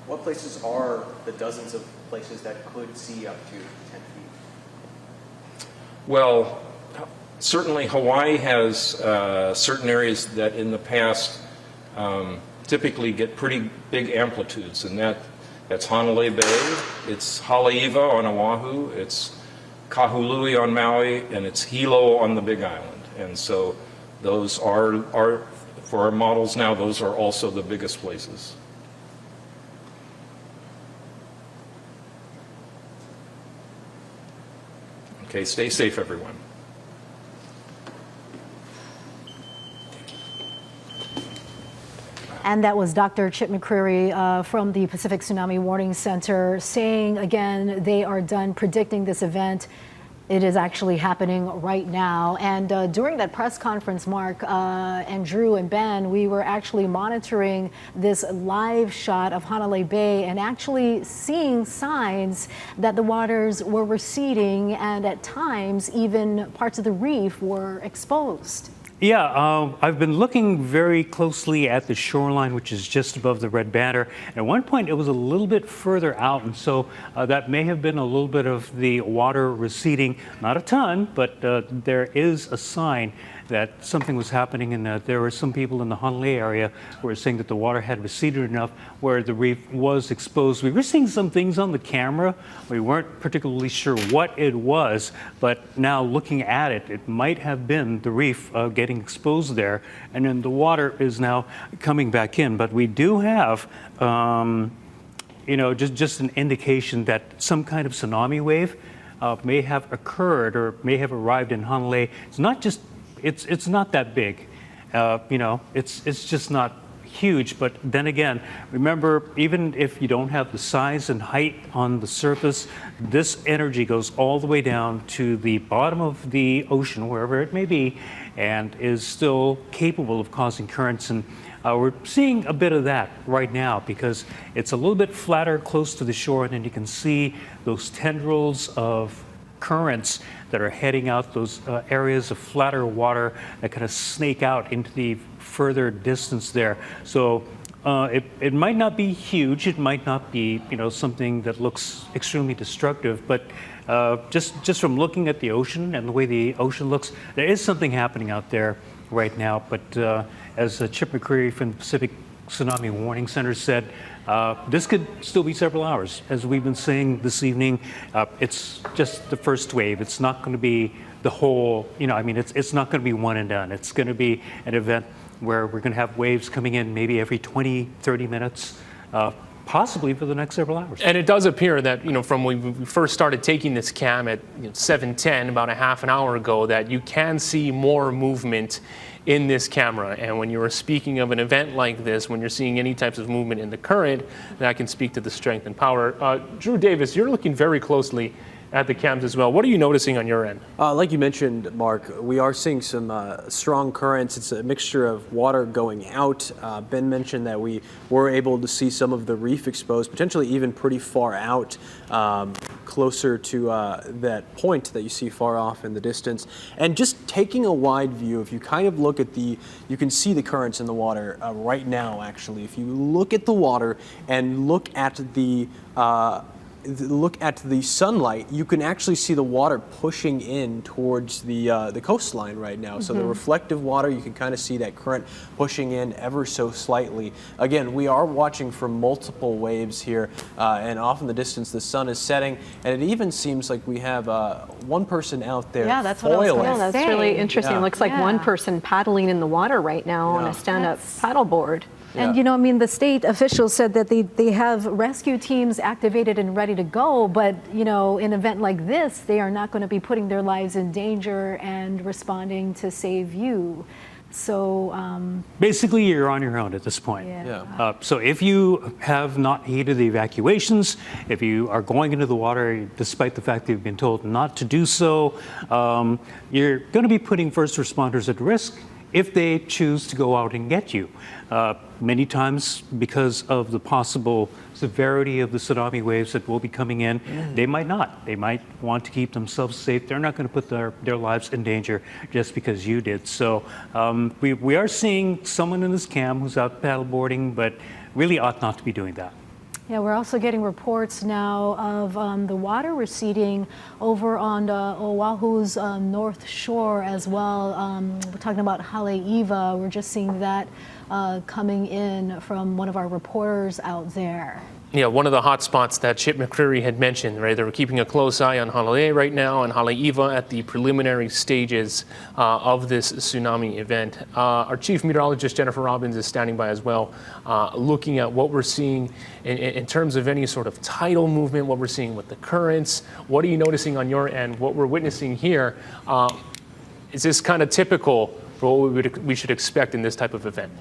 What places are the dozens of places that could see up to 10 feet? Well, certainly Hawaii has certain areas that in the past typically get pretty big amplitudes, and that's Honolulu Bay, it's Haleiwa on Oahu, it's Kahului on Maui, and it's Hilo on the Big Island. And so those are for our models now, those are also the biggest places. Okay, stay safe, everyone. And that was Dr. Chip McCreary from the Pacific Tsunami Warning Center saying, again, they are done predicting this event. It is actually happening right now. And during that press conference, Mark and Drew and Ben, we were actually monitoring this live shot of Hanalei Bay and actually seeing signs that the waters were receding, and at times even parts of the reef were exposed. Yeah, I've been looking very closely at the shoreline, which is just above the red banner. At one point, it was a little bit further out, and so that may have been a little bit of the water receding. Not a ton, but there is a sign that something was happening, and there were some people in the Honolulu area who were saying that the water had receded enough where the reef was exposed. We were seeing some things on the camera. We weren't particularly sure what it was, but now looking at it, it might have been the reef getting exposed there, and then the water is now coming back in. But we do have just an indication that some kind of tsunami wave may have occurred or may have arrived in Honolulu. It's not just, it's not that big. It's just not huge. But then again, remember, even if you don't have the size and height on the surface, this energy goes all the way down to the bottom of the ocean, wherever it may be, and is still capable of causing currents. And we're seeing a bit of that right now because it's a little bit flatter close to the shore, and then you can see those tendrils of currents that are heading out those areas of flatter water that kind of snake out into the further distance there. So it might not be huge, it might not be something that looks extremely destructive, but just from looking at the ocean and the way the ocean looks, there is something happening out there right now. But as Chip McCreary from the Pacific Tsunami Warning Center said, this could still be several hours. As we've been saying this evening, it's just the first wave. It's not going to be the whole, it's not going to be one and done. It's going to be an event where we're going to have waves coming in maybe every 20, 30 minutes, possibly for the next several hours. And it does appear that, from when we first started taking this cam at 7:10, about a half an hour ago, that you can see more movement in this camera. And when you were speaking of an event like this, when you're seeing any types of movement in the current, that can speak to the strength and power. Drew Davis, you're looking very closely at the cams as well. What are you noticing on your end? Like you mentioned, Mark, we are seeing some strong currents. It's a mixture of water going out. Ben mentioned that we were able to see some of the reef exposed, potentially even pretty far out, closer to that point that you see far off in the distance. And just taking a wide view, if you kind of look at you can see the currents in the water right now, actually. If you look at the water and look at the sunlight, you can actually see the water pushing in towards the coastline right now. So the reflective water, you can kind of see that current pushing in ever so slightly. Again, we are watching for multiple waves here, and off in the distance the sun is setting, and it even seems like we have one person out there that's foiling. what I was going to say. That's really interesting. Yeah. It looks like one person paddling in the water right now on a stand-up paddleboard. And the state officials said that they have rescue teams activated and ready to go, but in an event like this, they are not going to be putting their lives in danger and responding to save you. So basically, you're on your own at this point. So if you have not heeded the evacuations, if you are going into the water, despite the fact that you've been told not to do so, you're going to be putting first responders at risk if they choose to go out and get you. Many times, because of the possible severity of the tsunami waves that will be coming in, they might not. They might want to keep themselves safe. They're not going to put their lives in danger just because you did. So we are seeing someone in this cam who's out paddleboarding, but really ought not to be doing that. Yeah, we're also getting reports now of the water receding over on Oahu's north shore as well. We're talking about Haleiwa. We're just seeing that coming in from one of our reporters out there. Yeah, one of the hot spots that Chip McCreary had mentioned, right? They're keeping a close eye on Honolulu right now, and Haleiwa at the preliminary stages of this tsunami event. Our chief meteorologist, Jennifer Robbins, is standing by as well, looking at what we're seeing in terms of any sort of tidal movement, what we're seeing with the currents. What are you noticing on your end? What we're witnessing here, is this kind of typical for what we should expect in this type of event?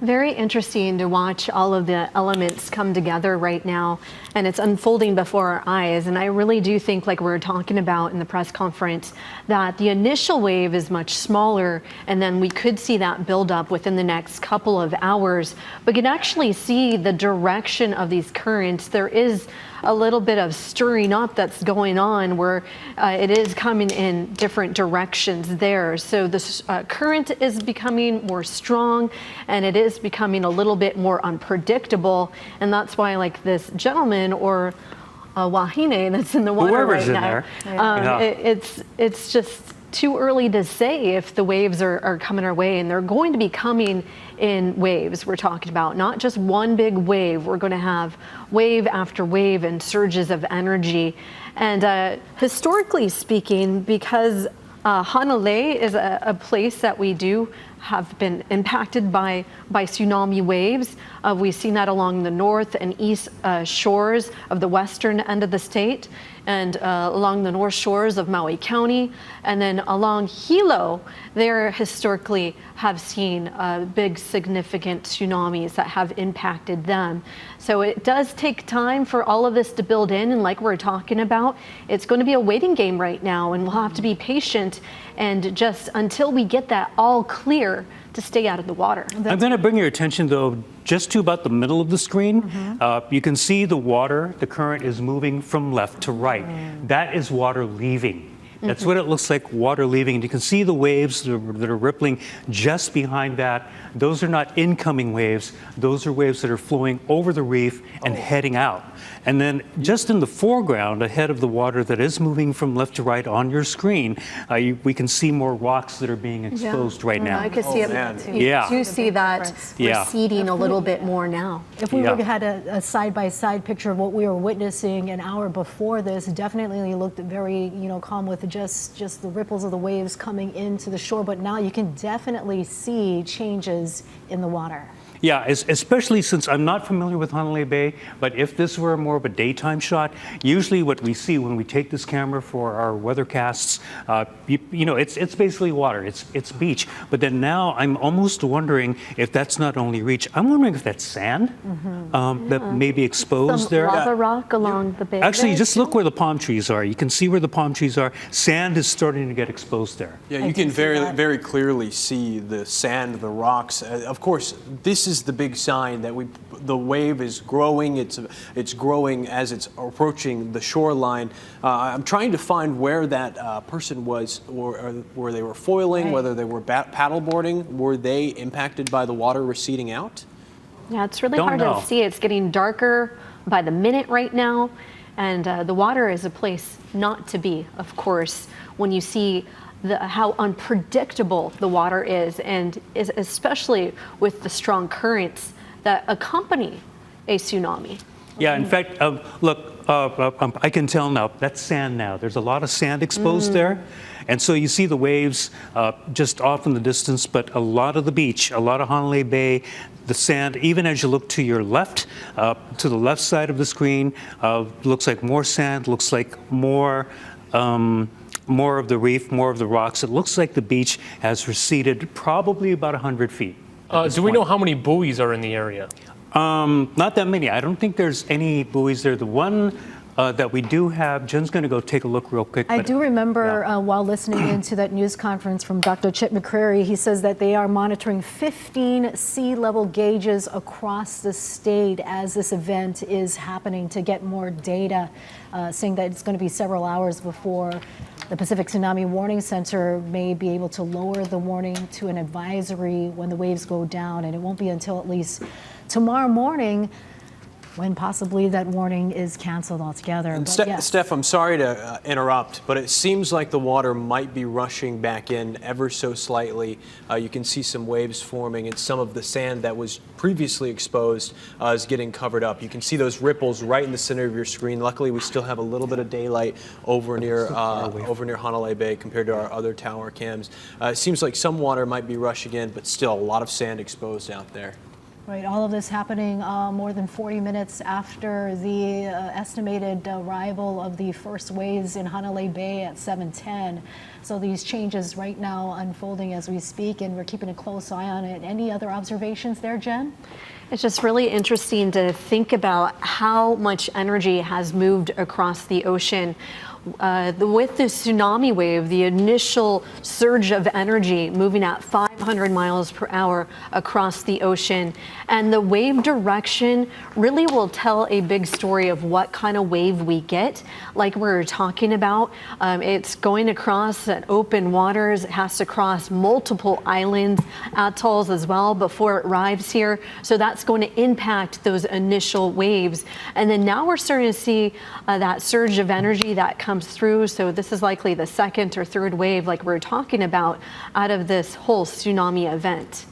Very interesting to watch all of the elements come together right now, and it's unfolding before our eyes. And I really do think, like we were talking about in the press conference, that the initial wave is much smaller, and then we could see that build up within the next couple of hours. But you can actually see the direction of these currents. There is a little bit of stirring up that's going on where it is coming in different directions there. So this current is becoming more strong, and it is becoming a little bit more unpredictable. And that's why, like this gentleman or wahine that's in the water Whoever's right in now, there. it's just too early to say if the waves are coming our way, and they're going to be coming in waves. We're talking about not just one big wave. We're going to have wave after wave and surges of energy. And historically speaking, because Hanalei is a place that we do have been impacted by tsunami waves. We've seen that along the north and east shores of the western end of the state, and along the north shores of Maui County, and then along Hilo, there historically have seen big significant tsunamis that have impacted them. So it does take time for all of this to build in, and like we're talking about, it's going to be a waiting game right now, and we'll have to be patient and just until we get that all clear to stay out of the water. I'm going to bring your attention, though, just to about the middle of the screen. You can see the water, the current is moving from left to right. That is water leaving. That's what it looks like, water leaving. And you can see the waves that are rippling just behind that. Those are not incoming waves. Those are waves that are flowing over the reef and heading out. And then just in the foreground, ahead of the water that is moving from left to right on your screen, we can see more rocks that are being exposed right now. I could see it too. Yeah. You do see that receding a little bit more now. If we would have had a side-by-side picture of what we were witnessing an hour before this, definitely looked very, calm with just the ripples of the waves coming into the shore. But now you can definitely see changes in the water. Yeah, especially since I'm not familiar with Hanalei Bay, but if this were more of a daytime shot, usually what we see when we take this camera for our weathercasts, it's basically water, it's beach. But then now I'm almost wondering if that's not only reach, I'm wondering if that's sand that may be exposed there. Lava rock along the bay. Actually, just look where the palm trees are. You can see where the palm trees are. Sand is starting to get exposed there. Yeah, you can very clearly see the sand, the rocks. Of course, this is the big sign that the wave is growing. It's growing as it's approaching the shoreline. I'm trying to find where that person was, or where they were foiling, whether they were paddleboarding. Were they impacted by the water receding out? Yeah, it's really hard to see. It's getting darker by the minute right now, and the water is a place not to be, of course, when you see how unpredictable the water is, and especially with the strong currents that accompany a tsunami. Yeah, in fact, look, I can tell now, that's sand now. There's a lot of sand exposed there. And so you see the waves just off in the distance, but a lot of the beach, a lot of Hanalei Bay, the sand, even as you look to your left, to the left side of the screen, looks like more sand, looks like more of the reef, more of the rocks. It looks like the beach has receded probably about 100 feet. Do we know how many buoys are in the area? Not that many. I don't think there's any buoys there. The one that we do have, Jen's going to go take a look real quick. I do remember while listening into that news conference from Dr. Chip McCrary, he says that they are monitoring 15 sea level gauges across the state as this event is happening to get more data, saying that it's going to be several hours before the Pacific Tsunami Warning Center may be able to lower the warning to an advisory when the waves go down, and it won't be until at least tomorrow morning when possibly that warning is canceled altogether. And But Steph, I'm sorry to interrupt, but it seems like the water might be rushing back in ever so slightly. You can see some waves forming, and some of the sand that was previously exposed is getting covered up. You can see those ripples right in the center of your screen. Luckily, we still have a little bit of daylight over near Hanalei Bay compared to our other tower cams. It seems like some water might be rushing in, but still a lot of sand exposed out there. Right, all of this happening more than 40 minutes after the estimated arrival of the first waves in Hanalei Bay at 7:10. So these changes right now unfolding as we speak, and we're keeping a close eye on it. Any other observations there, Jen? It's just really interesting to think about how much energy has moved across the ocean. With the tsunami wave, the initial surge of energy moving at 500 500 miles per hour across the ocean. And the wave direction really will tell a big story of what kind of wave we get. Like we were talking about, it's going across open waters. It has to cross multiple islands, atolls as well before it arrives here. So that's going to impact those initial waves. And then now we're starting to see that surge of energy that comes through. So this is likely the second or third wave, like we're talking about, out of this whole tsunami event.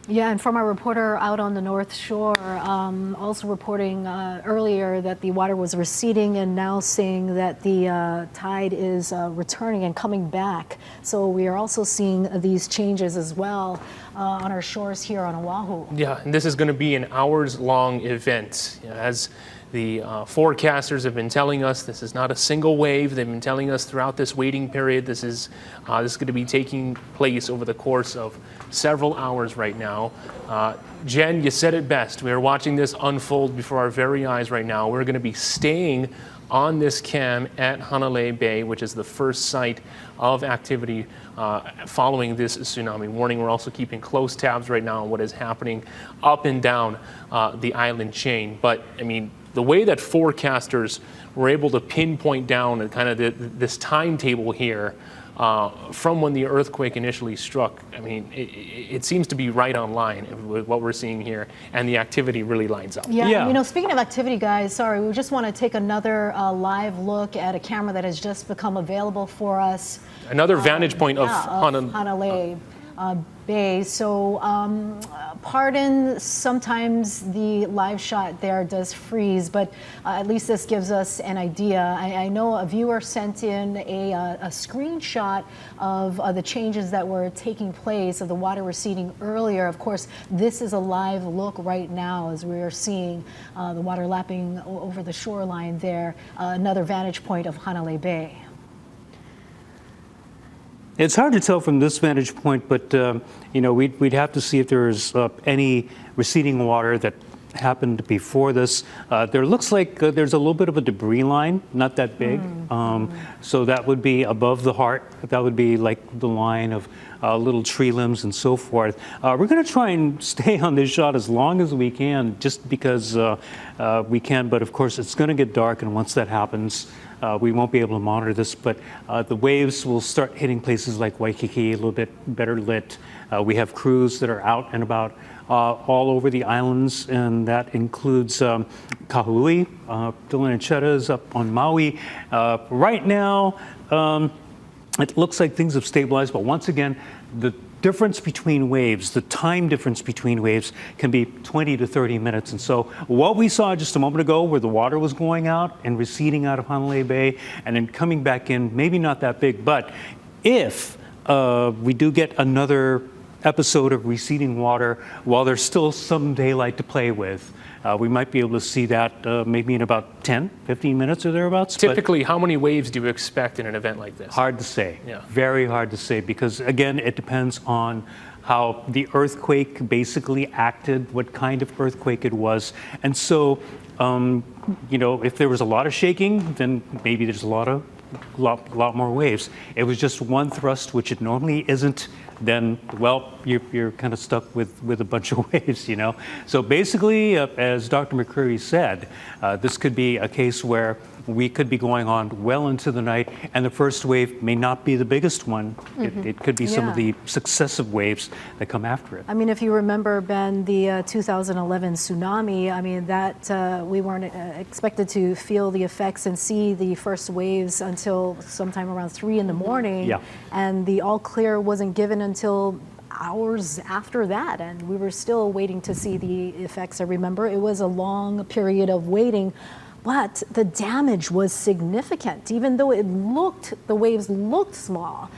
Yeah, and from our reporter out on the North Shore, also reporting earlier that the water was receding and now saying that the tide is returning and coming back. So we are also seeing these changes as well on our shores here on Oahu. Yeah, and this is going to be an hours-long event. As the forecasters have been telling us, this is not a single wave. They've been telling us throughout this waiting period, this is going to be taking place over the course of several hours right now. Jen, you said it best. We are watching this unfold before our very eyes right now. We're going to be staying on this cam at Hanalei Bay, which is the first site of activity following this tsunami warning. We're also keeping close tabs right now on what is happening up and down the island chain. But, I mean, the way that forecasters were able to pinpoint down and kind of this timetable here from when the earthquake initially struck, I mean, it seems to be right on line with what we're seeing here, and the activity really lines up. Yeah. You know, speaking of activity, guys, sorry, we just want to take another live look at a camera that has just become available for us. Another vantage point of Hanalei Bay. So, pardon, sometimes the live shot there does freeze, but at least this gives us an idea. I know a viewer sent in a screenshot of the changes that were taking place, of the water receding earlier. Of course, this is a live look right now as we are seeing the water lapping over the shoreline there. Another vantage point of Hanalei Bay. It's hard to tell from this vantage point, but you know, we'd have to see if there's any receding water that happened before this. There looks like there's a little bit of a debris line, not that big. So that would be above the heart. That would be like the line of little tree limbs and so forth. We're going to try and stay on this shot as long as we can, just because we can. But of course, it's going to get dark, and once that happens, we won't be able to monitor this, but the waves will start hitting places like Waikiki, a little bit better lit. We have crews that are out and about all over the islands, and that includes Kahului. Dylan and Chetta is up on Maui. Right now, it looks like things have stabilized, but once again, the difference between waves, the time difference between waves can be 20 to 30 minutes. And so what we saw just a moment ago, where the water was going out and receding out of Hanalei Bay and then coming back in, maybe not that big, but if we do get another episode of receding water while there's still some daylight to play with, we might be able to see that maybe in about 10, 15 minutes or thereabouts. Typically, how many waves do you expect in an event like this? Hard to say. Yeah. Very hard to say, because again, it depends on how the earthquake basically acted, what kind of earthquake it was. And so, you know, if there was a lot of shaking, then maybe there's a lot more waves. It was just one thrust, which it normally isn't, then, well, you're kind of stuck with a bunch of waves, you know. So basically, as Dr. McCreary said, this could be a case where we could be going on well into the night, and the first wave may not be the biggest one. It could be some of the successive waves that come after it. I mean, if you remember, Ben, the 2011 tsunami, I mean, that we weren't expected to feel the effects and see the first waves until sometime around 3 in the morning. Yeah. And the all clear wasn't given until hours after that, and we were still waiting to see the effects. I remember it was a long period of waiting, but the damage was significant. Even though the waves looked small,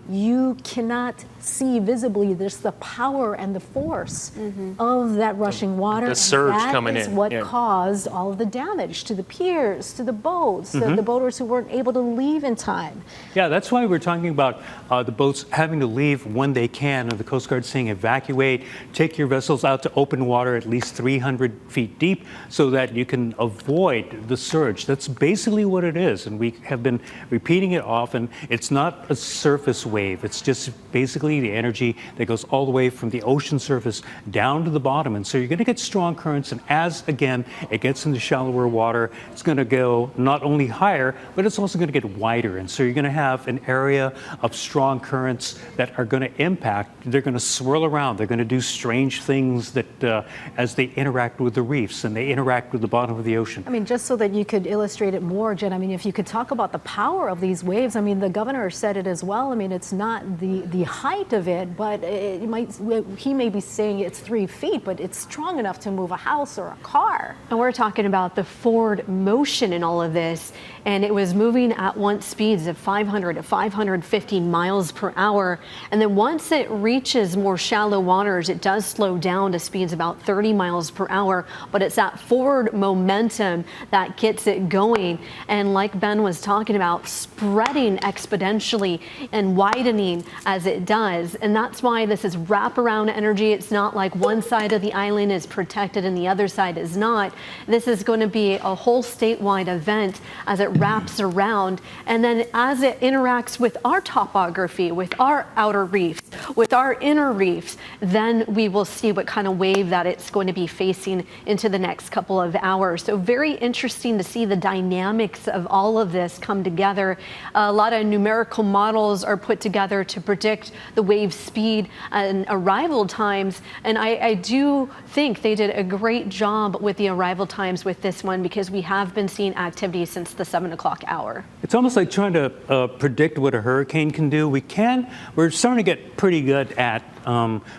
you cannot see visibly just the power and the force of that rushing water. The surge coming in. That is what caused all of the damage to the piers, to the boats, the boaters who weren't able to leave in time. Yeah, that's why we're talking about the boats having to leave when they can, and the Coast Guard saying evacuate, take your vessels out to open water at least 300 feet deep so that you can avoid the surge. That's basically what it is, and we have been repeating it often. It's not a surge surface wave. It's just basically the energy that goes all the way from the ocean surface down to the bottom. And so you're going to get strong currents. And as, again, it gets into shallower water, it's going to go not only higher, but it's also going to get wider. And so you're going to have an area of strong currents that are going to impact. They're going to swirl around. They're going to do strange things that as they interact with the reefs and they interact with the bottom of the ocean. I mean, just so that you could illustrate it more, Jen, I mean, if you could talk about the power of these waves, I mean, the governor said it as well. I mean, it's not the height of it, but he may be saying it's 3 feet, but it's strong enough to move a house or a car. And we're talking about the forward motion in all of this, and it was moving at once speeds of 500 to 550 miles per hour. And then once it reaches more shallow waters, it does slow down to speeds about 30 miles per hour, but it's that forward momentum that gets it going. And like Ben was talking about, spreading exponentially and widening as it does. And that's why this is wraparound energy. It's not like one side of the island is protected and the other side is not. This is going to be a whole statewide event as it wraps around. And then as it interacts with our topography, with our outer reefs, with our inner reefs, then we will see what kind of wave that it's going to be facing into the next couple of hours. So very interesting to see the dynamics of all of this come together. A lot of numerical models are put together to predict the wave speed and arrival times. And I do think they did a great job with the arrival times with this one, because we have been seeing activity since the 7 o'clock hour. It's almost like trying to predict what a hurricane can do. We're starting to get pretty good at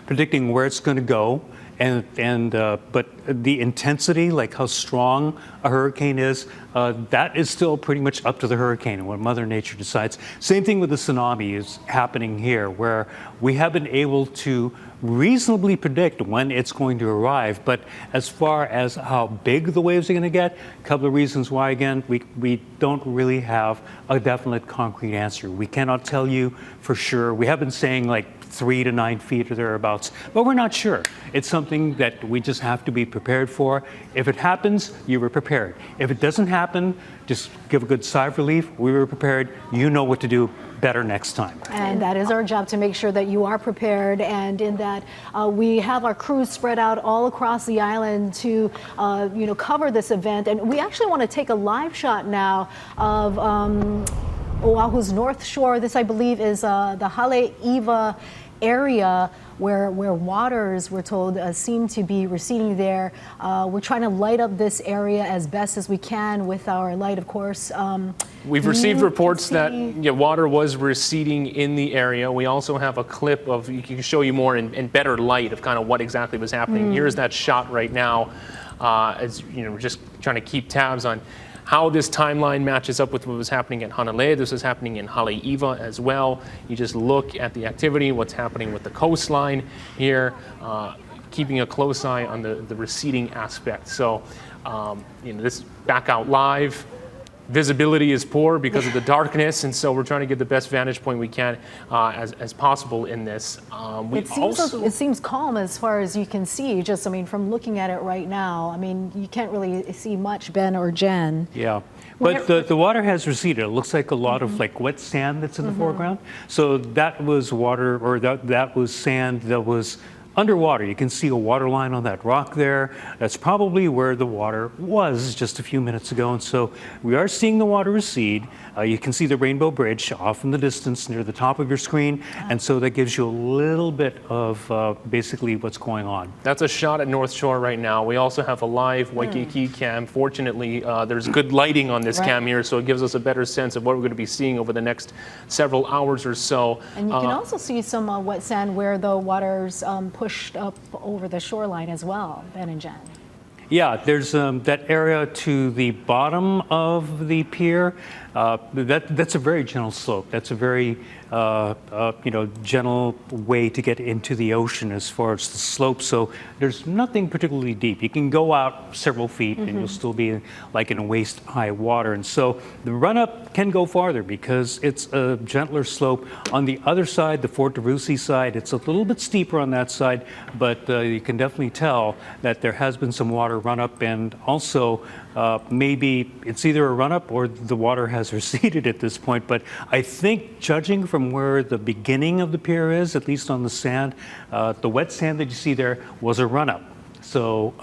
predicting where it's going to go. But the intensity, like how strong a hurricane is, that is still pretty much up to the hurricane and what Mother Nature decides. Same thing with the tsunami is happening here, where we have been able to reasonably predict when it's going to arrive. But as far as how big the waves are going to get, a couple of reasons why, again, we don't really have a definite concrete answer. We cannot tell you for sure. We have been saying like 3 to 9 feet or thereabouts, but we're not sure. It's something that we just have to be prepared for. If it happens, you were prepared. If it doesn't happen, just give a good sigh of relief. We were prepared. You know what to do better next time. And that is our job, to make sure that you are prepared, and in that we have our crews spread out all across the island to cover this event. And we actually want to take a live shot now of Oahu's North Shore. This, I believe, is the Haleiwa area where waters, we're told, seem to be receding there. We're trying to light up this area as best as we can with our light, of course. We've received reports that water was receding in the area. We also have a clip of, you can show you more in better light of kind of what exactly was happening. Here's that shot right now, as we're just trying to keep tabs on how this timeline matches up with what was happening at Hanalei. This was happening in Haleiwa as well. You just look at the activity, what's happening with the coastline here, keeping a close eye on the receding aspect. So, this back out live. Visibility is poor because of the darkness, and so we're trying to get the best vantage point we can as possible in this. It seems calm as far as you can see. Just, from looking at it right now, you can't really see much, Ben or Jen. Yeah, but the water has receded. It looks like a lot of like wet sand that's in the foreground. So that was water, or that was sand that was underwater. You can see a water line on that rock there. That's probably where the water was just a few minutes ago. And so we are seeing the water recede. You can see the Rainbow Bridge off in the distance near the top of your screen. And so that gives you a little bit of basically what's going on. That's a shot at North Shore right now. We also have a live Waikiki cam. Fortunately, there's good lighting on this cam here, so it gives us a better sense of what we're going to be seeing over the next several hours or so. And you can also see some wet sand where the water's pushed up over the shoreline as well, Ben and Jen. Yeah, there's that area to the bottom of the pier. That's a very gentle slope. That's a very gentle way to get into the ocean as far as the slope. So there's nothing particularly deep. You can go out several feet and you'll still be like in waist high water. And so the run up can go farther because it's a gentler slope. On the other side, the Fort DeRussy side, it's a little bit steeper on that side, but you can definitely tell that there has been some water run up, and also maybe it's either a run-up or the water has receded at this point. But I think, judging from where the beginning of the pier is, at least on the sand, the wet sand that you see there was a run-up. So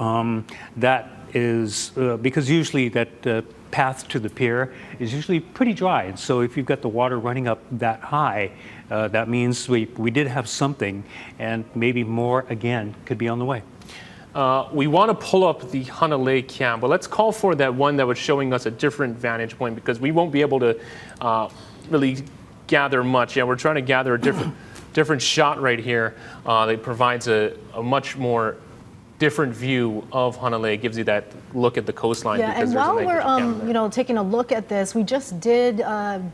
that is because usually that path to the pier is usually pretty dry. And so if you've got the water running up that high, that means we did have something, and maybe more again could be on the way. We want to pull up the Hanalei cam, but let's call for that one that was showing us a different vantage point, because we won't be able to really gather much. Yeah, we're trying to gather a different shot right here that provides a much more different view of Hanalei. It gives you that look at the coastline. Yeah, and while we're taking a look at this, we just did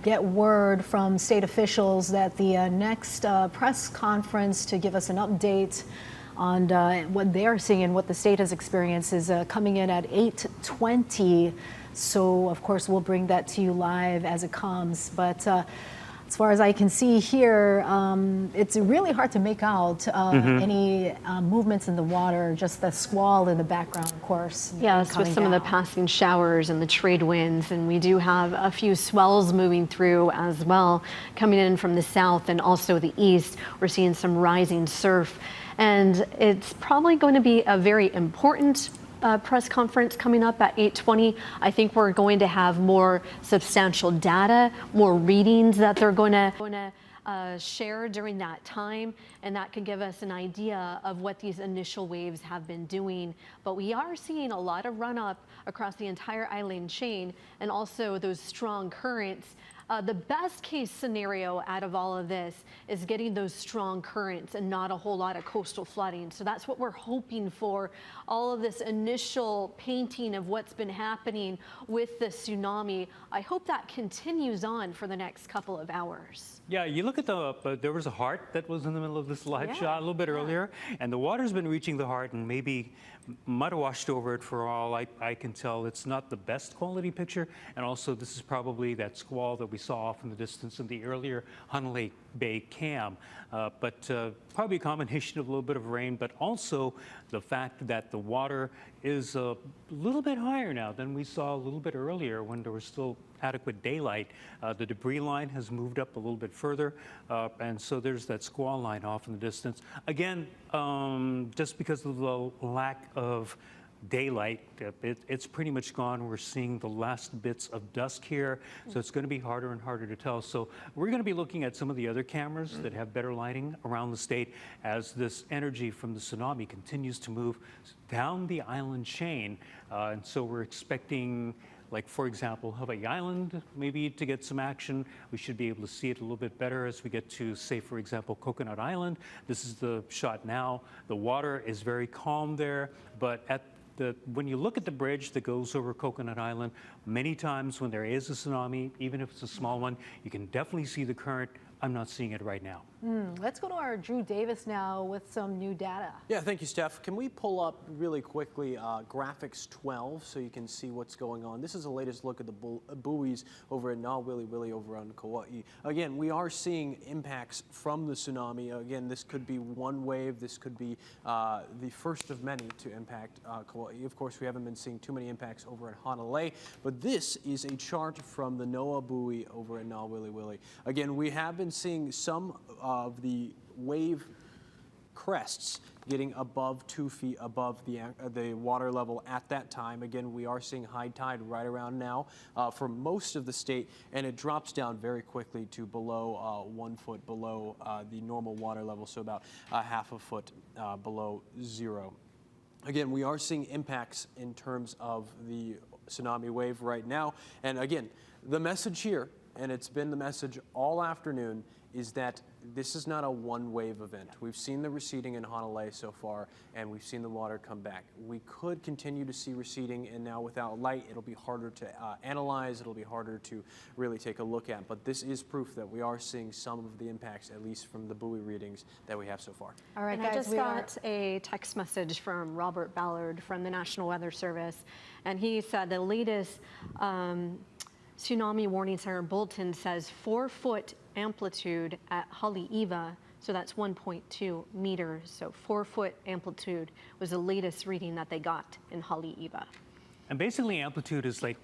get word from state officials that the next press conference to give us an update on what they're seeing and what the state has experienced is coming in at 8:20. So of course we'll bring that to you live as it comes. But as far as I can see here, it's really hard to make out any movements in the water, just the squall in the background, of course. Yes, with some of the passing showers and the trade winds. And we do have a few swells moving through as well, coming in from the south and also the east. We're seeing some rising surf. And it's probably going to be a very important press conference coming up at 8:20. I think we're going to have more substantial data, more readings that they're going to share during that time, and that can give us an idea of what these initial waves have been doing. But we are seeing a lot of run-up across the entire island chain, and also those strong currents. The best case scenario out of all of this is getting those strong currents and not a whole lot of coastal flooding. So that's what we're hoping for. All of this initial painting of what's been happening with the tsunami, I hope that continues on for the next couple of hours. Yeah, you look at there was a heart that was in the middle of this live shot a little bit earlier, and the water's been reaching the heart and maybe might have washed over it for all I can tell. It's not the best quality picture, and also this is probably that squall that we saw off in the distance in the earlier Hanalei Bay cam. But probably a combination of a little bit of rain, but also the fact that the water is a little bit higher now than we saw a little bit earlier when there was still adequate daylight. The debris line has moved up a little bit further, and so there's that squall line off in the distance. Again, just because of the lack of daylight, it's pretty much gone. We're seeing the last bits of dusk here, so it's going to be harder and harder to tell. So we're going to be looking at some of the other cameras that have better lighting around the state as this energy from the tsunami continues to move down the island chain. And so we're expecting, like, for example, Hawaii Island, maybe to get some action. We should be able to see it a little bit better as we get to, say, for example, Coconut Island. This is the shot now. The water is very calm there, but when you look at the bridge that goes over Coconut Island, many times when there is a tsunami, even if it's a small one, you can definitely see the current. I'm not seeing it right now. Let's go to our Drew Davis now with some new data. Yeah, thank you, Steph. Can we pull up really quickly graphics 12 so you can see what's going on? This is the latest look at the buoys over at Nawiliwili over on Kauai. Again, we are seeing impacts from the tsunami. Again, this could be one wave. This could be the first of many to impact Kauai. Of course, we haven't been seeing too many impacts over at Hanalei, but this is a chart from the NOAA buoy over at Nawiliwili. Again, we have been seeing some of the wave crests getting above 2 feet above the water level at that time. Again, we are seeing high tide right around now for most of the state, and it drops down very quickly to below 1 foot below the normal water level, so about half a foot below zero. Again, we are seeing impacts in terms of the tsunami wave right now, and again, the message here, and it's been the message all afternoon, is that this is not a one-wave event. We've seen the receding in Hanalei so far, and we've seen the water come back. We could continue to see receding, and now without light, it'll be harder to analyze, it'll be harder to really take a look at. But this is proof that we are seeing some of the impacts, at least from the buoy readings that we have so far. All right, and guys, I just got a text message from Robert Ballard from the National Weather Service, and he said the latest Tsunami Warning Center bulletin says 4-foot amplitude at Haleiwa, so that's 1.2 meters. So 4-foot amplitude was the latest reading that they got in Haleiwa. And basically amplitude is like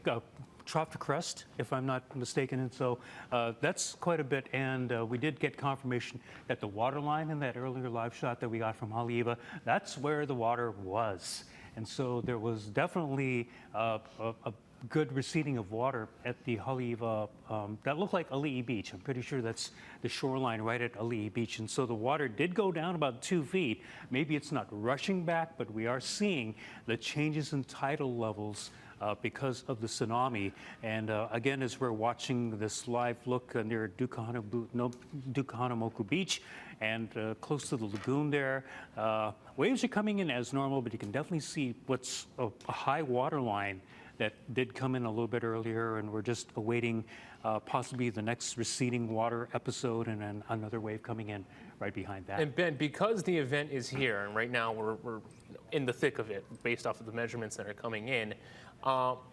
trough to crest, if I'm not mistaken. And so that's quite a bit. And we did get confirmation that the water line in that earlier live shot that we got from Haleiwa, that's where the water was. And so there was definitely a good receding of water at the Haleiwa, that looked like Ali'i Beach. I'm pretty sure that's the shoreline right at Ali'i Beach. And so the water did go down about 2 feet. Maybe it's not rushing back, but we are seeing the changes in tidal levels because of the tsunami. And again, as we're watching this live look near Dukahanamoku Beach and close to the lagoon there, waves are coming in as normal, but you can definitely see what's a high water line that did come in a little bit earlier, and we're just awaiting possibly the next receding water episode and then another wave coming in right behind that. And Ben, because the event is here, and right now we're in the thick of it based off of the measurements that are coming in,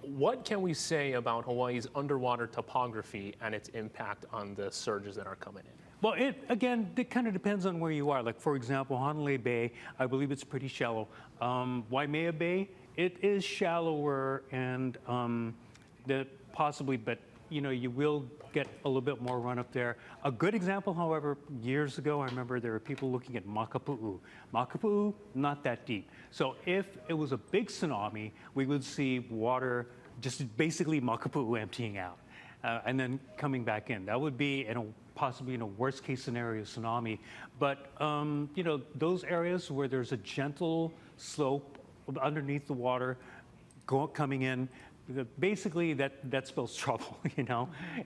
what can we say about Hawaii's underwater topography and its impact on the surges that are coming in? Well, it kind of depends on where you are. Like, for example, Honolulu Bay, I believe it's pretty shallow. Waimea Bay, it is shallower and possibly, but you will get a little bit more run up there. A good example, however, years ago, I remember there were people looking at Makapu'u. Makapu'u, not that deep. So if it was a big tsunami, we would see water just basically Makapu'u emptying out and then coming back in. That would be possibly in a worst case scenario tsunami. But, those areas where there's a gentle slope underneath the water coming in, basically that spells trouble.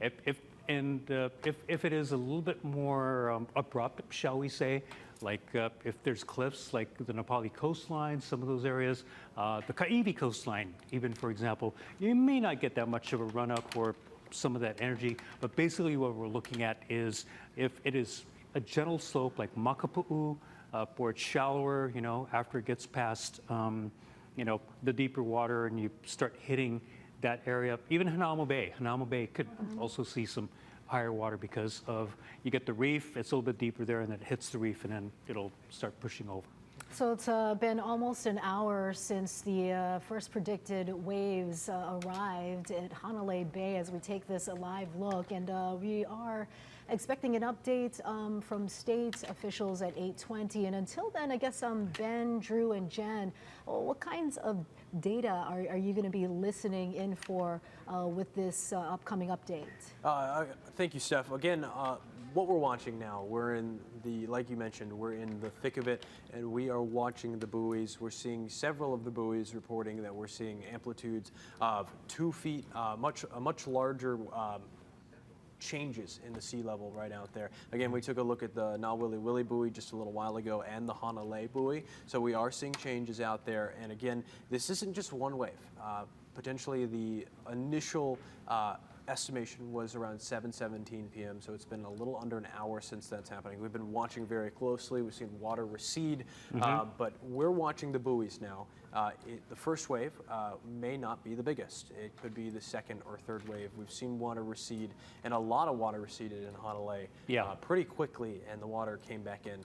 If it is a little bit more abrupt, shall we say, like if there's cliffs like the Nepali coastline, some of those areas, the Kaiwi coastline even, for example, you may not get that much of a run up or some of that energy. But basically what we're looking at is if it is a gentle slope like Makapu'u, where it's shallower, after it gets past, the deeper water and you start hitting that area. Even Hanauma Bay could also see some higher water because you get the reef, it's a little bit deeper there, and then it hits the reef and then it'll start pushing over. So it's been almost an hour since the first predicted waves arrived at Hanalei Bay as we take this live look, and we are expecting an update from state officials at 8:20. And until then, I guess Ben, Drew, and Jen, what kinds of data are you going to be listening in for with this upcoming update? Thank you, Steph. Again, what we're watching now, we're in like you mentioned, we're in the thick of it, and we are watching the buoys. We're seeing several of the buoys reporting that we're seeing amplitudes of 2 feet, much larger changes in the sea level right out there. Again, we took a look at the Nawili Wili buoy just a little while ago and the Hanalei buoy. So we are seeing changes out there. And again, this isn't just one wave. Potentially the initial estimation was around 7:17 p.m. So it's been a little under an hour since that's happening. We've been watching very closely. We've seen water recede, but we're watching the buoys now. The first wave may not be the biggest. It could be the second or third wave. We've seen water recede, and a lot of water receded in Hanalei pretty quickly, and the water came back in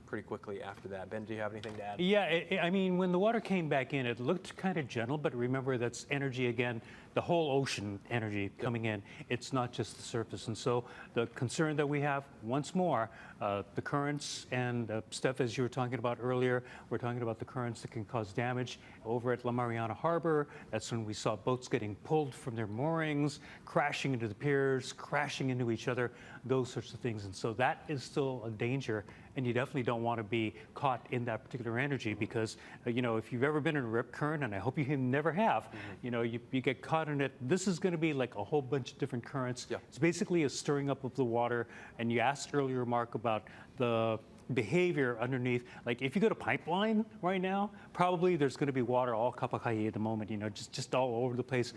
pretty quickly after that. Ben, do you have anything to add? Yeah, I mean, when the water came back in, it looked kind of gentle, but remember that's energy again, the whole ocean energy coming in. It's not just the surface. And so the concern that we have, once more, the currents, and Steph, as you were talking about earlier, we're talking about the currents that can cause damage over at La Mariana Harbor. That's when we saw boats getting pulled from their moorings, crashing into the piers, crashing into each other, those sorts of things. And so that is still a danger. And you definitely don't want to be caught in that particular energy because, if you've ever been in a rip current, and I hope you never have, you get caught in it. This is going to be like a whole bunch of different currents. It's basically a stirring up of the water. And you asked earlier, Mark, about the behavior underneath. Like if you go to pipeline right now, probably there's going to be water all kapakai at the moment, just all over the place.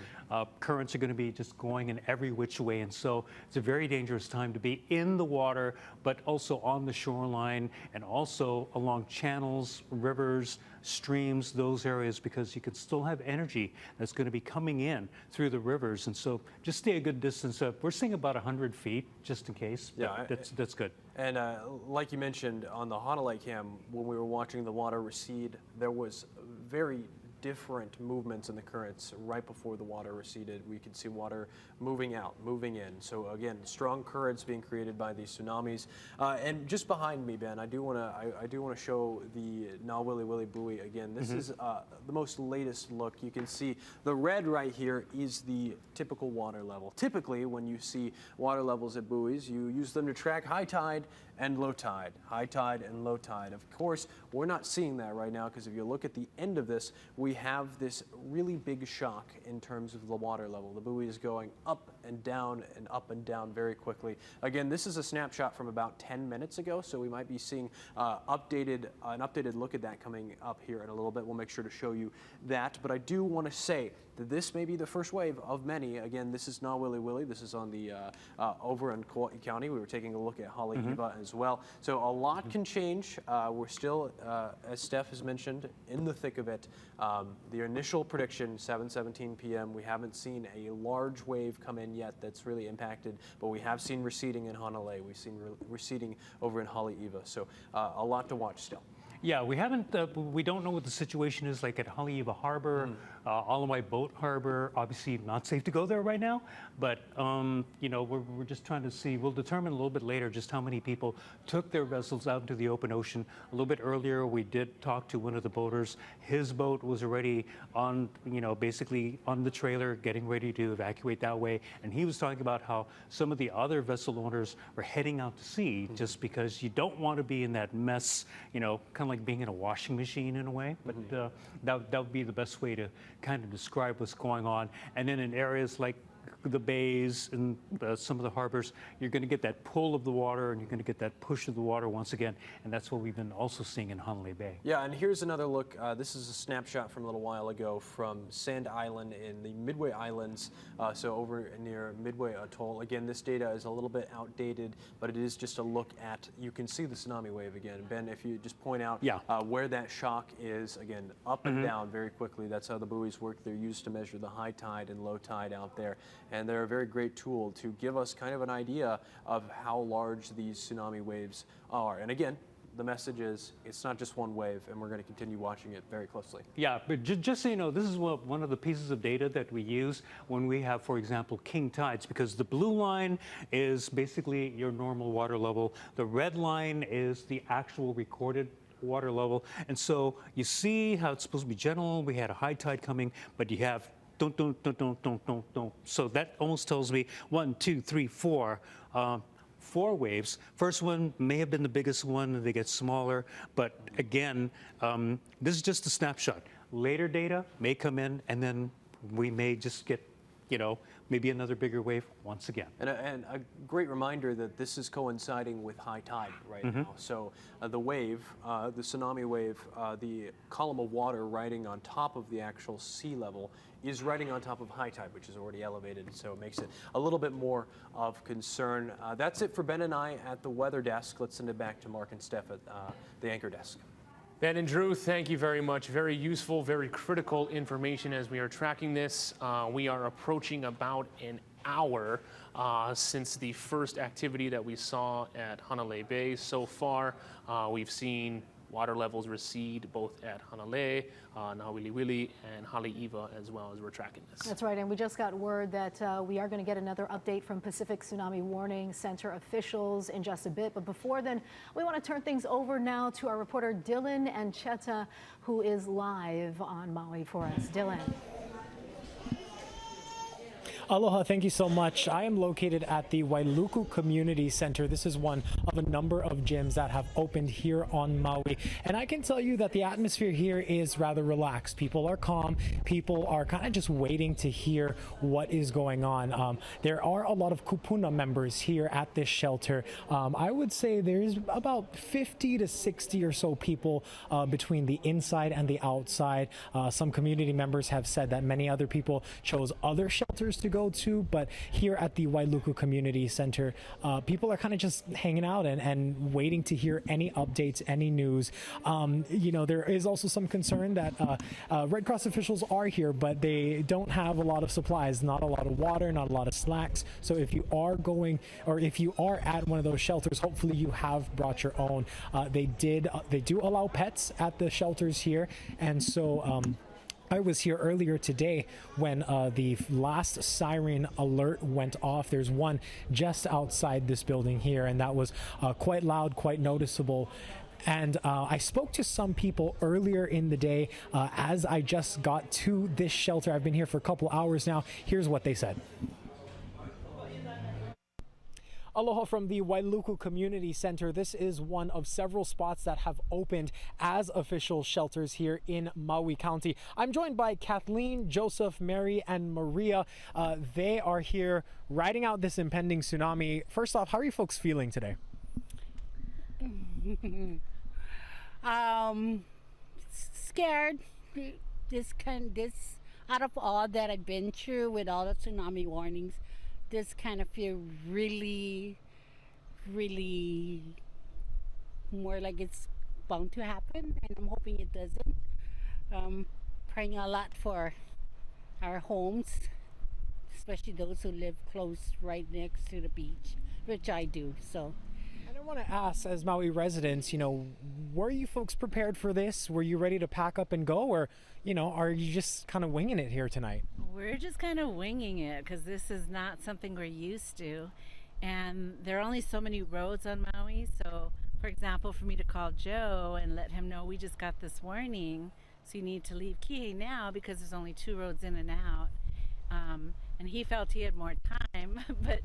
Currents are going to be just going in every which way. And so it's a very dangerous time to be in the water, but also on the shoreline and also along channels, rivers, streams, those areas, because you can still have energy that's going to be coming in through the rivers. And so just stay a good distance up. We're seeing about 100 feet just in case. Yeah, that's good. And like you mentioned on the Hanalei cam, when we were watching the water recede, there was very different movements in the currents right before the water receded. We could see water moving out, moving in. So again, strong currents being created by these tsunamis. And just behind me, Ben, I do want to show the Na Wili Wili buoy again. This is the most latest look. You can see the red right here is the typical water level. Typically, when you see water levels at buoys, you use them to track high tide and low tide, high tide and low tide. Of course, we're not seeing that right now because if you look at the end of this, we have this really big shock in terms of the water level. The buoy is going up and down very quickly. Again, this is a snapshot from about 10 minutes ago, so we might be seeing an updated look at that coming up here in a little bit. We'll make sure to show you that, but I do want to say that this may be the first wave of many. Again, this is Na Wili Wili. This is on the over in Kauai County. We were taking a look at Haleiwa as well. So a lot can change. We're still, as Steph has mentioned, in the thick of it. The initial prediction, 7:17 p.m. We haven't seen a large wave come in yet that's really impacted, but we have seen receding in Hanalei. We've seen receding over in Haleiwa. So a lot to watch still. Yeah, we haven't. We don't know what the situation is like at Haleiwa Harbor, Alawai Boat Harbor. Obviously, not safe to go there right now. But you know, we're just trying to see. We'll determine a little bit later just how many people took their vessels out into the open ocean. A little bit earlier, we did talk to one of the boaters. His boat was already on, you know, basically on the trailer, getting ready to evacuate that way. And he was talking about how some of the other vessel owners were heading out to sea just because you don't want to be in that mess. You know, kind of like being in a washing machine in a way, but that would be the best way to kind of describe what's going on. And then in areas like the bays and some of the harbors, you're going to get that pull of the water and you're going to get that push of the water once again. And that's what we've been also seeing in Hanalei Bay. Yeah, and here's another look. This is a snapshot from a little while ago from Sand Island in the Midway Islands, so over near Midway Atoll. Again, this data is a little bit outdated, but it is just a look at, you can see the tsunami wave again. Ben, if you just point out where that shock is, again, up and down very quickly. That's how the buoys work. They're used to measure the high tide and low tide out there. And they're a very great tool to give us kind of an idea of how large these tsunami waves are. And again, the message is it's not just one wave, and we're going to continue watching it very closely. Yeah, but just so you know, this is one of the pieces of data that we use when we have, for example, king tides, because the blue line is basically your normal water level. The red line is the actual recorded water level. And so you see how it's supposed to be gentle. We had a high tide coming, but you have don't. So that almost tells me 1, 2, 3, 4. 4 waves. First one may have been the biggest one, and they get smaller. But again, this is just a snapshot. Later data may come in, and then we may just get, you know, maybe another bigger wave once again. And a great reminder that this is coinciding with high tide right now. So the wave, the tsunami wave, the column of water riding on top of the actual sea level is riding on top of high tide, which is already elevated. So it makes it a little bit more of concern. That's it for Ben and I at the weather desk. Let's send it back to Mark and Steph at the anchor desk. Ben and Drew, thank you very much. Very useful, very critical information as we are tracking this. We are approaching about an hour since the first activity that we saw at Hanalei Bay. So far, we've seen water levels recede both at Hanalei, Na Wili Wili, and Haleiwa as well as we're tracking this. That's right, and we just got word that we are going to get another update from Pacific Tsunami Warning Center officials in just a bit. But before then, we want to turn things over now to our reporter Dylan Ancheta, who is live on Maui for us. Dylan. Aloha, thank you so much. I am located at the Wailuku Community Center. This is one of a number of gyms that have opened here on Maui. And I can tell you that the atmosphere here is rather relaxed. People are calm. People are kind of just waiting to hear what is going on. There are a lot of kupuna members here at this shelter. I would say there's about 50 to 60 or so people between the inside and the outside. Some community members have said that many other people chose other shelters to go to, but here at the Wailuku Community Center, people are kind of just hanging out and waiting to hear any updates, any news. You know, there is also some concern that Red Cross officials are here, but they don't have a lot of supplies, not a lot of water, not a lot of snacks. So if you are going, or if you are at one of those shelters, hopefully you have brought your own. They do allow pets at the shelters here, and so I was here earlier today when the last siren alert went off. There's one just outside this building here, and that was quite loud, quite noticeable. And I spoke to some people earlier in the day as I just got to this shelter. I've been here for a couple hours now. Here's what they said. Aloha from the Wailuku Community Center. This is one of several spots that have opened as official shelters here in Maui County. I'm joined by Kathleen, Joseph, Mary, and Maria. They are here riding out this impending tsunami. First off, how are you folks feeling today? Scared. This out of all that I've been through with all the tsunami warnings, this kind of feel really more like it's bound to happen, and I'm hoping it doesn't. Praying a lot for our homes, especially those who live close right next to the beach, which I do. So. And I want to ask, as Maui residents, were you folks prepared for this? Were you ready to pack up and go, or, are you just kind of winging it here tonight? We're just kind of winging it because this is not something we're used to. And there are only so many roads on Maui. So, for example, for me to call Joe and let him know we just got this warning, so you need to leave Kihei now because there's only 2 roads in and out. And he felt he had more time, but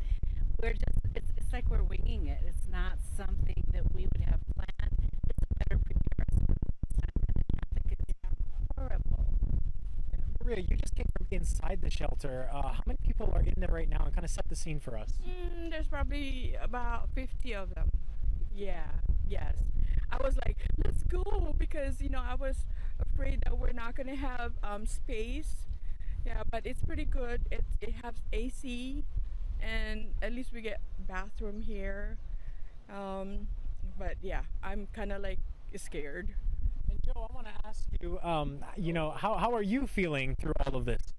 it's like we're winging it. It's not something that we would have planned. It's a better preparation this time, and the traffic is horrible. Maria, you just came from inside the shelter. How many people are in there right now, and kind of set the scene for us? There's probably about 50 of them. Yeah, yes. I was like, let's go, because I was afraid that we're not gonna have space. Yeah, but it's pretty good. It has AC, and at least we get bathroom here. But yeah, I'm kind of like scared. And Joe, I want to ask you, how are you feeling through all of this?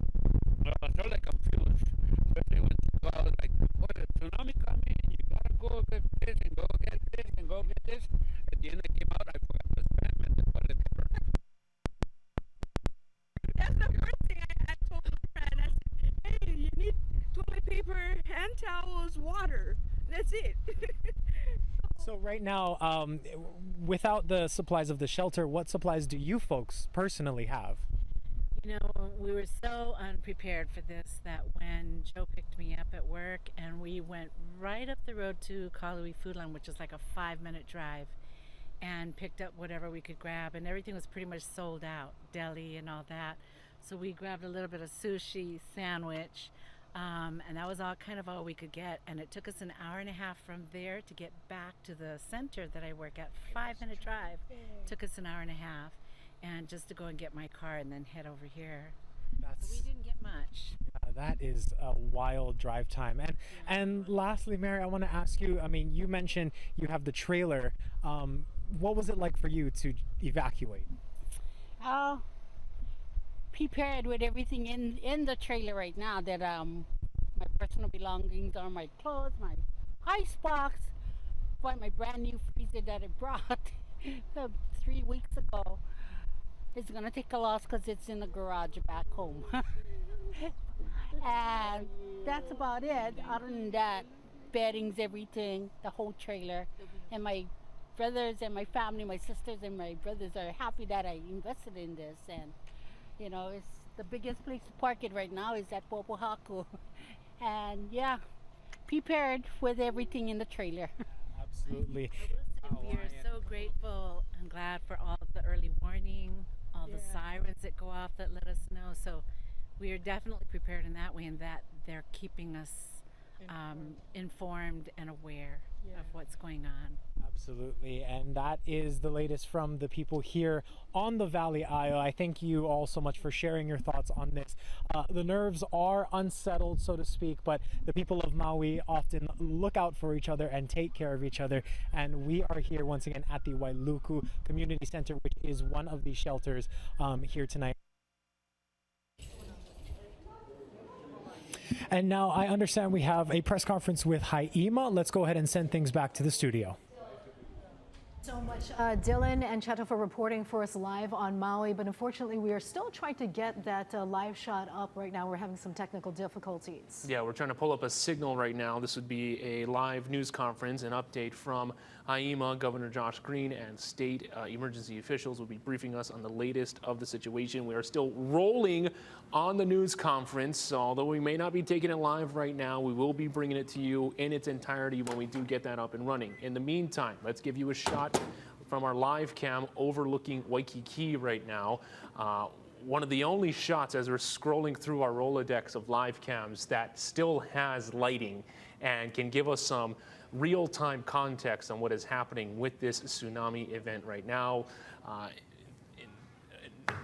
I feel like I'm feeling, especially when I was like, what, a tsunami coming? You gotta go get this and go get this and go get this. At the end I came out, I forgot the spam and the toilet paper. That's the first thing I told my friend. I said, hey, you need toilet paper, hand towels, water. That's it. So right now, without the supplies of the shelter, what supplies do you folks personally have? We were so unprepared for this that when Joe picked me up at work and we went right up the road to Kalui Food Line, which is like a 5-minute drive, and picked up whatever we could grab, and everything was pretty much sold out, deli and all that. So we grabbed a little bit of sushi, sandwich, and that was all we could get. And it took us an hour and a half from there to get back to the center that I work at. 5-minute drive. Took us an hour and a half, and just to go and get my car and then head over here. So we didn't get much. That is a wild drive time. And lastly, Mary, I want to ask you, you mentioned you have the trailer. What was it like for you to evacuate? Prepared with everything in the trailer right now, that my personal belongings are my clothes, my ice box, my brand new freezer that I brought 3 weeks ago. It's gonna take a loss because it's in the garage back home. And that's about it. Other than that, beddings, everything, the whole trailer. And my brothers and my family, my sisters and my brothers are happy that I invested in this. And it's the biggest place to park it right now is at Popohaku. And yeah, prepared with everything in the trailer. Absolutely. We are so grateful and glad for all the early warning, all the sirens that go off that let us know. So we are definitely prepared in that way, and that they're keeping us informed and aware of what's going on. Absolutely, and that is the latest from the people here on the Valley Isle. I thank you all so much for sharing your thoughts on this. The nerves are unsettled, so to speak, but the people of Maui often look out for each other and take care of each other, and we are here once again at the Wailuku Community Center, which is one of the shelters here tonight. And now I understand we have a press conference with Haima. Let's go ahead and send things back to the studio. So much, Dylan and Cheto, for reporting for us live on Maui. But unfortunately, we are still trying to get that live shot up right now. We're having some technical difficulties. Yeah, we're trying to pull up a signal right now. This would be a live news conference. An update from Haima. Governor Josh Green and state emergency officials will be briefing us on the latest of the situation. We are still rolling on the news conference. So although we may not be taking it live right now, we will be bringing it to you in its entirety when we do get that up and running. In the meantime, let's give you a shot from our live cam overlooking Waikiki right now. One of the only shots as we're scrolling through our Rolodex of live cams that still has lighting and can give us some real-time context on what is happening with this tsunami event right now.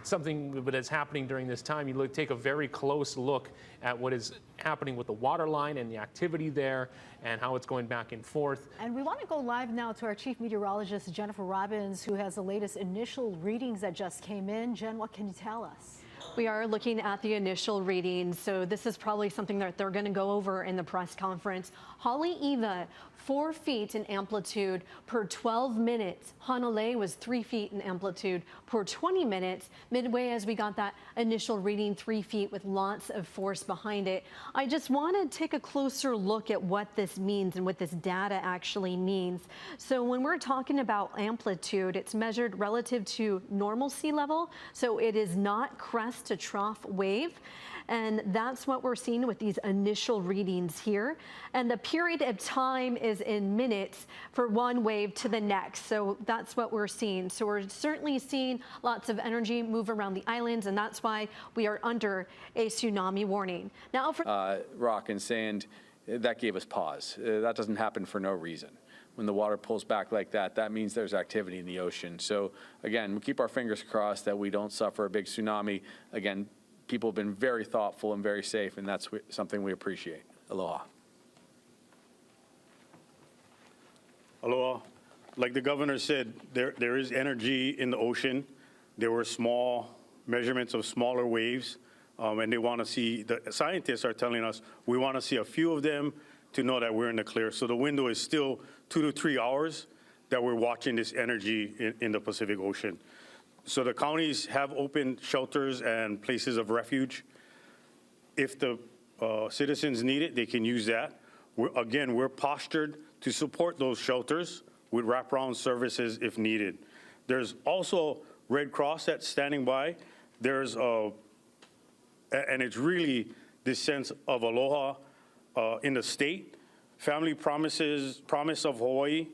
Something that is happening during this time, you take a very close look at what is happening with the water line and the activity there and how it's going back and forth. And we want to go live now to our chief meteorologist, Jennifer Robbins, who has the latest initial readings that just came in. Jen, what can you tell us? We are looking at the initial readings, so this is probably something that they're going to go over in the press conference. Haleiwa, 4 feet in amplitude per 12 minutes. Hanalei was 3 feet in amplitude per 20 minutes. Midway, as we got that initial reading, 3 feet with lots of force behind it. I just want to take a closer look at what this means and what this data actually means. So when we're talking about amplitude, it's measured relative to normal sea level, so it is not crest to trough wave. And that's what we're seeing with these initial readings here. And the period of time is in minutes for one wave to the next. So that's what we're seeing. So we're certainly seeing lots of energy move around the islands, and that's why we are under a tsunami warning. Now, for rock and sand, that gave us pause. That doesn't happen for no reason. When the water pulls back like that, that means there's activity in the ocean. So again, we keep our fingers crossed that we don't suffer a big tsunami. Again, people have been very thoughtful and very safe, and that's something we appreciate. Aloha. Aloha. Like the governor said, there is energy in the ocean. There were small measurements of smaller waves, and they want to see, the scientists are telling us, we want to see a few of them to know that we're in the clear. So the window is still 2 to 3 hours that we're watching this energy in the Pacific Ocean. So the counties have opened shelters and places of refuge. If the citizens need it, they can use that. We're postured to support those shelters with wraparound services if needed. There's also Red Cross that's standing by. There's and it's really this sense of aloha in the state. Family Promise of Hawaii,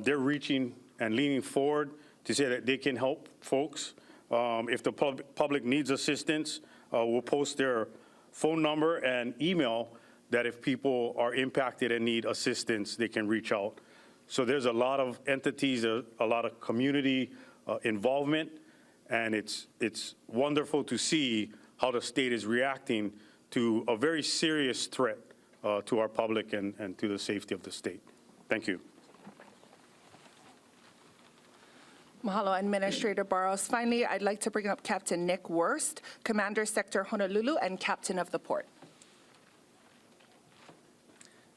they're reaching and leaning forward to say that they can help folks. If the public needs assistance, we'll post their phone number and email that if people are impacted and need assistance, they can reach out. So there's a lot of entities, a lot of community involvement, and it's wonderful to see how the state is reacting to a very serious threat to our public and to the safety of the state. Thank you. Mahalo, Administrator Barros. Finally, I'd like to bring up Captain Nick Wurst, Commander Sector Honolulu and Captain of the Port.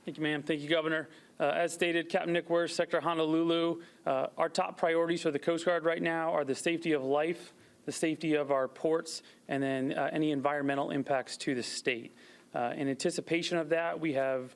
Thank you, ma'am. Thank you, Governor. As stated, Captain Nick Wurst, Sector Honolulu. Our top priorities for the Coast Guard right now are the safety of life, the safety of our ports, and then any environmental impacts to the state. In anticipation of that, we have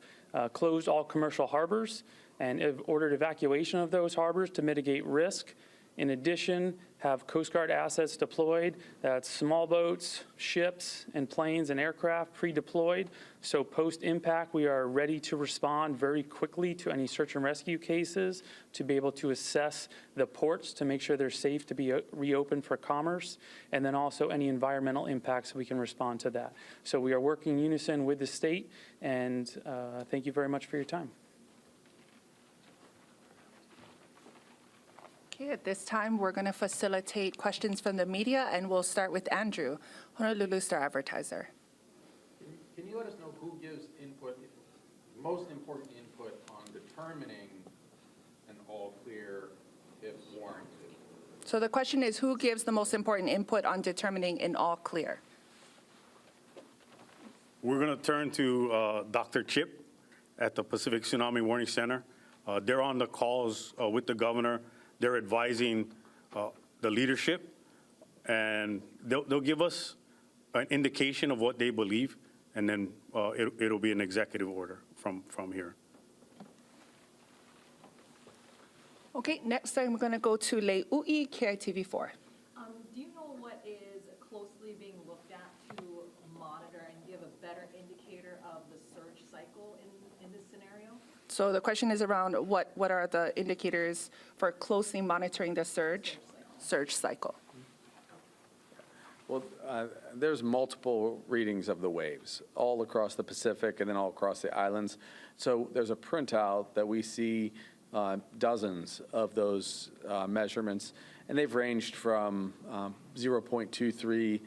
closed all commercial harbors and have ordered evacuation of those harbors to mitigate risk. In addition, have Coast Guard assets deployed. That's small boats, ships, and planes and aircraft pre-deployed. So post-impact, we are ready to respond very quickly to any search and rescue cases, to be able to assess the ports to make sure they're safe to be reopened for commerce, and then also any environmental impacts, we can respond to that. So we are working in unison with the state, and thank you very much for your time. Okay, at this time, we're going to facilitate questions from the media, and we'll start with Andrew, Honolulu Star Advertiser. Can you let us know who gives input, most important input on determining an all clear if warranted? So the question is, who gives the most important input on determining an all clear? We're going to turn to Dr. Chip at the Pacific Tsunami Warning Center. They're on the calls with the governor they're advising the leadership, and they'll give us an indication of what they believe, and then it'll be an executive order from here. Okay, next I'm going to go to Le'ui, KITV4. Do you know what is closely being looked at to monitor and give a better indicator of the surge cycle in this scenario? So the question is around what are the indicators for closely monitoring the surge cycle? Well, there's multiple readings of the waves all across the Pacific and then all across the islands. So there's a printout that we see dozens of those measurements, and they've ranged from 0.23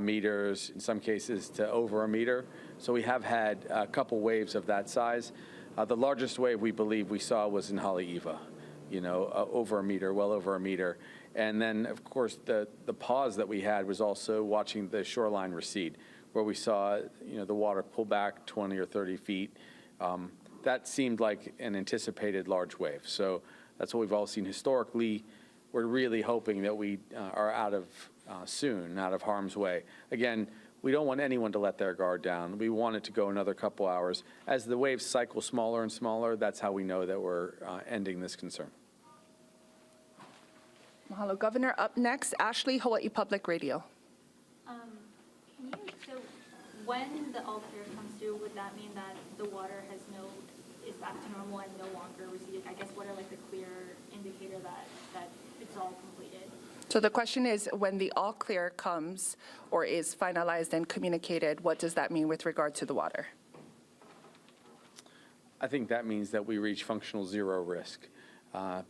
meters in some cases to over a meter. So we have had a couple waves of that size. The largest wave we believe we saw was in Haleiwa, over a meter, well over a meter. And then, of course, the pause that we had was also watching the shoreline recede, where we saw, the water pull back 20 or 30 feet. That seemed like an anticipated large wave. So that's what we've all seen historically. We're really hoping that we are out of harm's way. Again, we don't want anyone to let their guard down. We want it to go another couple hours. As the waves cycle smaller and smaller, that's how we know that we're ending this concern. Mahalo, Governor. Up next, Ashley, Hawaii Public Radio. So when the all clear comes through, would that mean that the water is back to normal and no longer receding? I guess what are the clear indicator that it's all completed? So the question is, when the all clear comes or is finalized and communicated, what does that mean with regard to the water? I think that means that we reach functional zero risk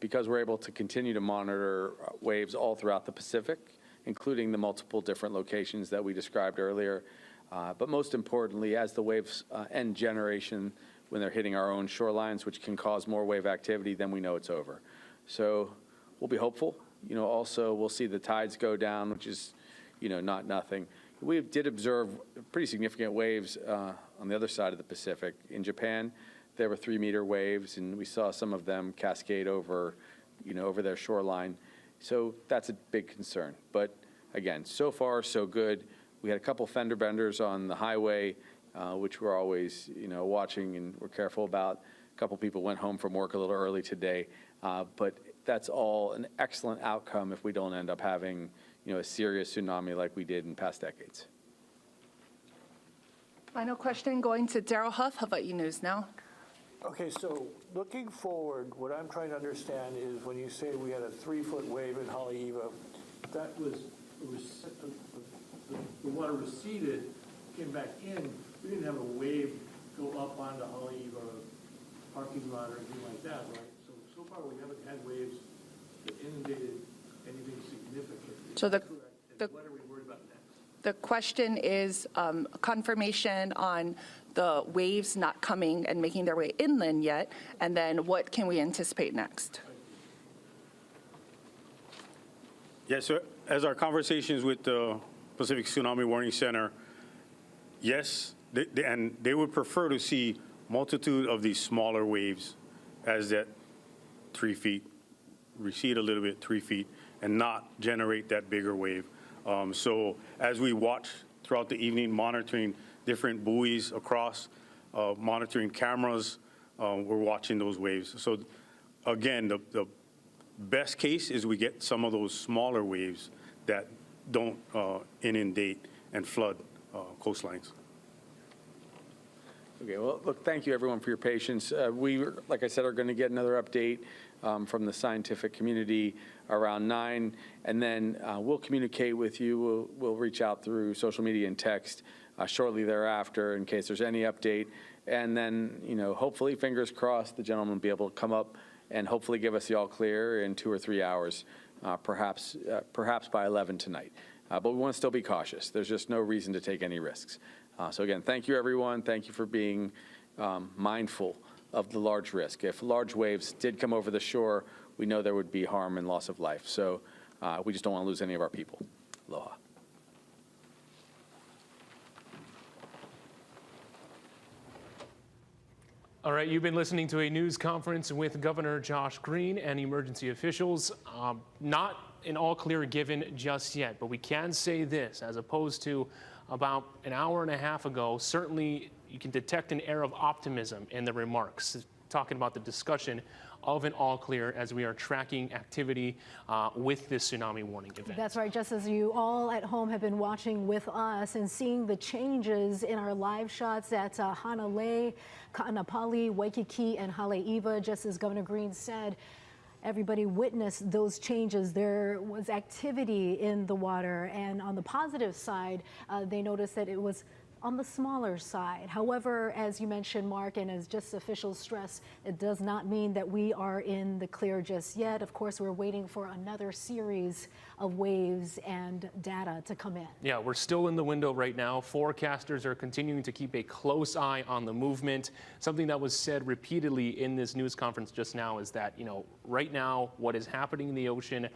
because we're able to continue to monitor waves all throughout the Pacific, including the multiple different locations that we described earlier. But most importantly, as the waves end generation, when they're hitting our own shorelines, which can cause more wave activity, then we know it's over. So we'll be hopeful. Also we'll see the tides go down, which is, not nothing. We did observe pretty significant waves on the other side of the Pacific. In Japan, there were 3-meter waves, and we saw some of them cascade over, over their shoreline. So that's a big concern. But again, so far so good. We had a couple fender benders on the highway, which we're always, watching and we're careful about. A couple people went home from work a little early today, but that's all an excellent outcome if we don't end up having, a serious tsunami like we did in past decades. Final question going to Daryl Huff, Hawaii News Now. Okay, so looking forward, what I'm trying to understand is when you say we had a 3-foot wave in Haleiwa, that was the water receded, came back in. We didn't have a wave go up onto Haleiwa parking lot or anything like that, right? So far we haven't had waves that inundated anything significant. So what are we worried about next? The question is confirmation on the waves not coming and making their way inland yet, and then what can we anticipate next? Yeah, so as our conversations with the Pacific Tsunami Warning Center, yes, they would prefer to see multitude of these smaller waves as that 3 feet, recede a little bit, 3 feet, and not generate that bigger wave. So as we watch throughout the evening, monitoring different buoys across, monitoring cameras, we're watching those waves. So again, the best case is we get some of those smaller waves that don't inundate and flood coastlines. Okay, well, look, thank you everyone for your patience. We, like I said, are going to get another update from the scientific community around 9, and then we'll communicate with you. We'll reach out through social media and text shortly thereafter in case there's any update. And then, hopefully, fingers crossed, the gentleman will be able to come up and hopefully give us the all clear in 2 or 3 hours, perhaps by 11 tonight. But we want to still be cautious. There's just no reason to take any risks. So again, thank you, everyone. Thank you for being mindful of the large risk. If large waves did come over the shore, we know there would be harm and loss of life. So we just don't want to lose any of our people. Aloha. All right, you've been listening to a news conference with Governor Josh Green and emergency officials. Not an all clear given just yet, but we can say this, as opposed to about an hour and a half ago, certainly you can detect an air of optimism in the remarks, talking about the discussion of an all clear as we are tracking activity with this tsunami warning event. That's right, just as you all at home have been watching with us and seeing the changes in our live shots at Hanalei, Kaanapali, Waikiki, and Haleiwa, just as Governor Green said. Everybody witnessed those changes. There was activity in the water, and on the positive side, they noticed that it was on the smaller side. However, as you mentioned, Mark, and as just officials stress, it does not mean that we are in the clear just yet. Of course, we're waiting for another series of waves and data to come in. Yeah, we're still in the window right now. Forecasters are continuing to keep a close eye on the movement. Something that was said repeatedly in this news conference just now is that, right now, what is happening in the ocean,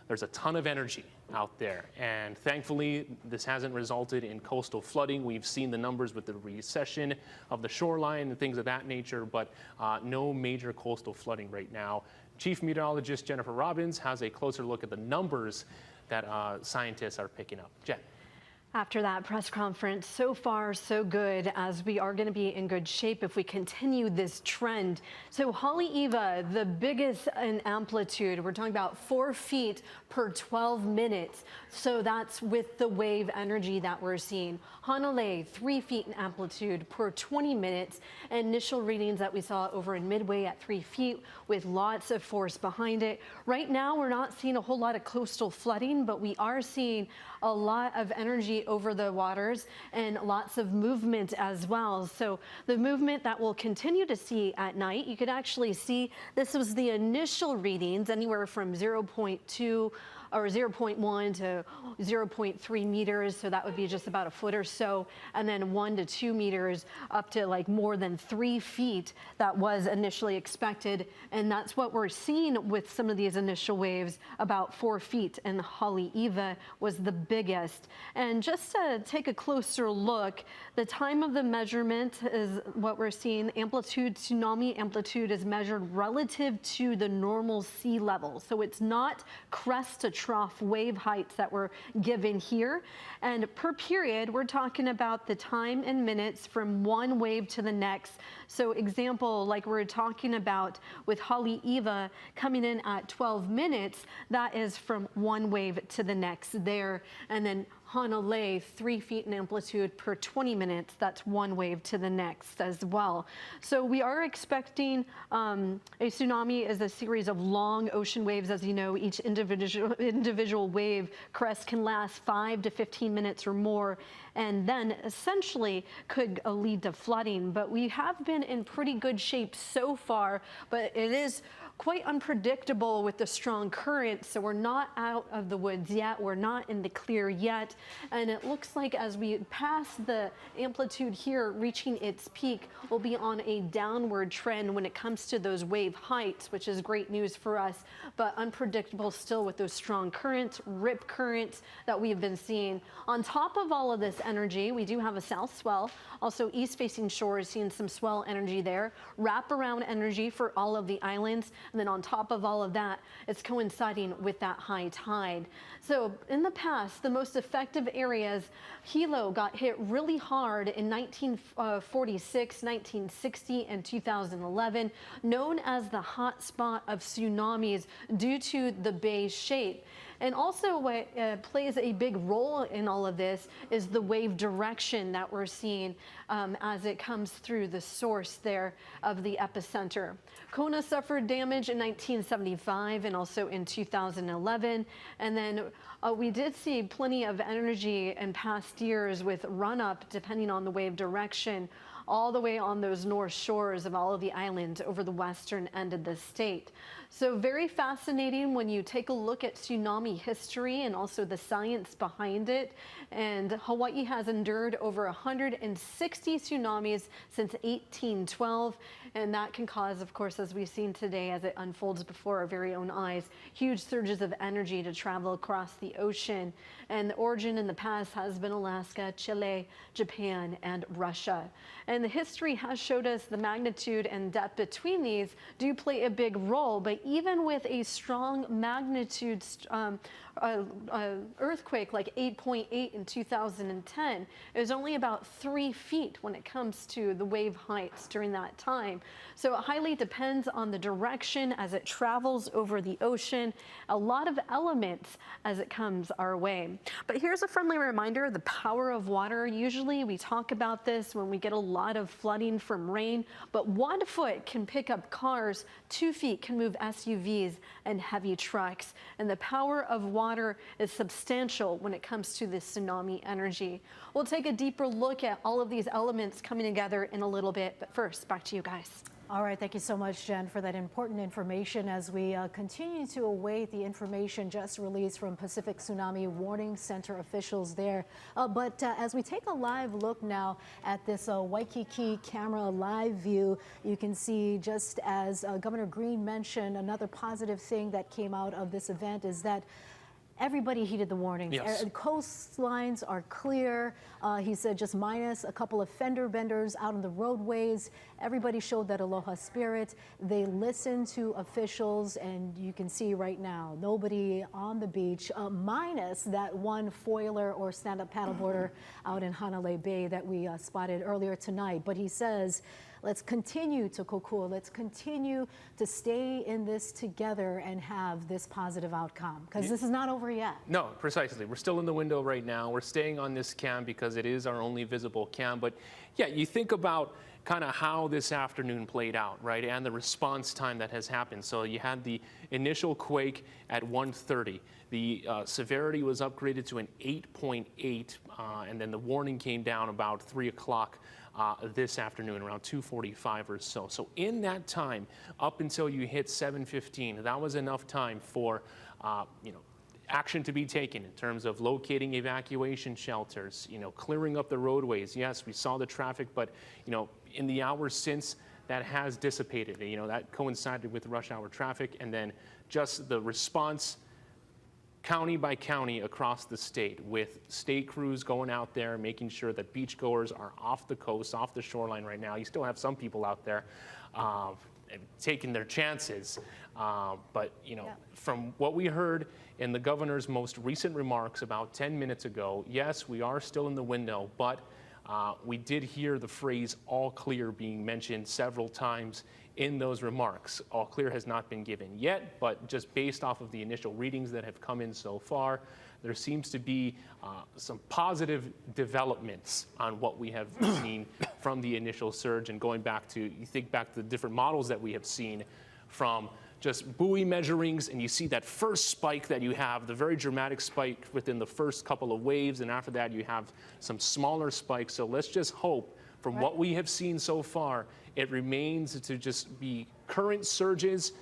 there's a ton of energy out there, and thankfully this hasn't resulted in coastal flooding. We've seen the numbers with the recession of the shoreline and things of that nature, but no major coastal flooding right now. Chief Meteorologist Jennifer Robbins has a closer look at the numbers that scientists are picking up. Jen. After that press conference, so far so good, as we are going to be in good shape if we continue this trend. So Haleiwa, the biggest in amplitude, we're talking about 4 feet per 12 minutes. So that's with the wave energy that we're seeing. Hanalei, 3 feet in amplitude per 20 minutes. Initial readings that we saw over in Midway at 3 feet with lots of force behind it. Right now, we're not seeing a whole lot of coastal flooding, but we are seeing a lot of energy over the waters and lots of movement as well. So the movement that we'll continue to see at night, you could actually see this was the initial readings, anywhere from 0.2 or 0.1 to 0.3 meters. So that would be just about a foot or so. And then 1 to 2 meters up to like more than 3 feet that was initially expected. And that's what we're seeing with some of these initial waves, about 4 feet. And Haleiwa was the biggest. And just to take a closer look, the time of the measurement is what we're seeing. Amplitude, tsunami amplitude is measured relative to the normal sea level. So it's not crest to trough wave heights that we're given here. And per period, we're talking about the time in minutes from one wave to the next. So example, like we're talking about with Haleiwa coming in at 12 minutes, that is from one wave to the next there. And then Hanalei, 3 feet in amplitude per 20 minutes. That's one wave to the next as well. So we are expecting a tsunami is a series of long ocean waves. As you know, each individual wave crest can last 5 to 15 minutes or more, and then essentially could lead to flooding. But we have been in pretty good shape so far, but it is quite unpredictable with the strong current. So we're not out of the woods yet. We're not in the clear yet. And it looks like as we pass the amplitude here, reaching its peak, we'll be on a downward trend when it comes to those wave heights, which is great news for us, but unpredictable still with those strong currents, rip currents that we've been seeing. On top of all of this energy, we do have a south swell, also east facing shores, seeing some swell energy there, wraparound energy for all of the islands. And then on top of all of that, it's coinciding with that high tide. So in the past, the most effective areas, Hilo got hit really hard in 1946, 1960, and 2011, known as the hot spot of tsunamis due to the bay's shape. And also what plays a big role in all of this is the wave direction that we're seeing as it comes through the source there of the epicenter. Kona suffered damage in 1975 and also in 2011. And then we did see plenty of energy in past years with run-up depending on the wave direction, all the way on those north shores of all of the islands over the western end of the state. So very fascinating when you take a look at tsunami history and also the science behind it. And Hawaii has endured over 160 tsunamis since 1812. And that can cause, of course, as we've seen today, as it unfolds before our very own eyes, huge surges of energy to travel across the ocean. And the origin in the past has been Alaska, Chile, Japan, and Russia. And the history has showed us the magnitude and depth between these do play a big role. But even with a strong magnitude earthquake like 8.8 in 2010, it was only about 3 feet when it comes to the wave heights during that time. So it highly depends on the direction as it travels over the ocean. A lot of elements as it comes our way. But here's a friendly reminder, the power of water. Usually we talk about this when we get a lot of flooding from rain, but 1 foot can pick up cars, 2 feet can move SUVs and heavy trucks. And the power of water is substantial when it comes to this tsunami energy. We'll take a deeper look at all of these elements coming together in a little bit, but first, back to you guys. All right, thank you so much, Jen, for that important information as we continue to await the information just released from Pacific Tsunami Warning Center officials there. But as we take a live look now at this Waikiki camera live view, you can see, just as Governor Green mentioned, another positive thing that came out of this event is that everybody heeded the warnings. Yes. Coastlines are clear. He said just minus a couple of fender benders out on the roadways. Everybody showed that aloha spirit. They listened to officials, and you can see right now, nobody on the beach, minus that one foiler or stand-up paddleboarder out in Hanalei Bay that we spotted earlier tonight. But he says, let's continue to kokua. Let's continue to stay in this together and have this positive outcome, because this is not over yet. No, precisely. We're still in the window right now. We're staying on this cam because it is our only visible cam. But yeah, you think about kind of how this afternoon played out, right? And the response time that has happened. So you had the initial quake at 1:30. The severity was upgraded to an 8.8, and then the warning came down about 3 o'clock this afternoon, around 2:45 or so. So in that time, up until you hit 7:15, that was enough time for, action to be taken in terms of locating evacuation shelters, clearing up the roadways. Yes, we saw the traffic, but, in the hours since, that has dissipated. That coincided with rush hour traffic, and then just the response county by county across the state, with state crews going out there, making sure that beachgoers are off the coast, off the shoreline right now. You still have some people out there taking their chances. But, from what we heard in the governor's most recent remarks about 10 minutes ago, yes, we are still in the window, but we did hear the phrase all clear being mentioned several times in those remarks. All clear has not been given yet, but just based off of the initial readings that have come in so far, there seems to be some positive developments on what we have seen from the initial surge. And going back to, you think back to the different models that we have seen, from just buoy measurings, and you see that first spike that you have, the very dramatic spike within the first couple of waves, and after that you have some smaller spikes. So let's just hope, from what we have seen so far, it remains to just be current surges,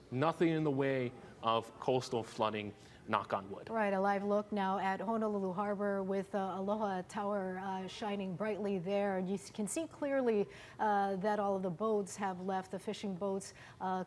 nothing in the way of coastal flooding, knock on wood. Right, a live look now at Honolulu Harbor with Aloha Tower shining brightly there. You can see clearly that all of the boats have left, the fishing boats.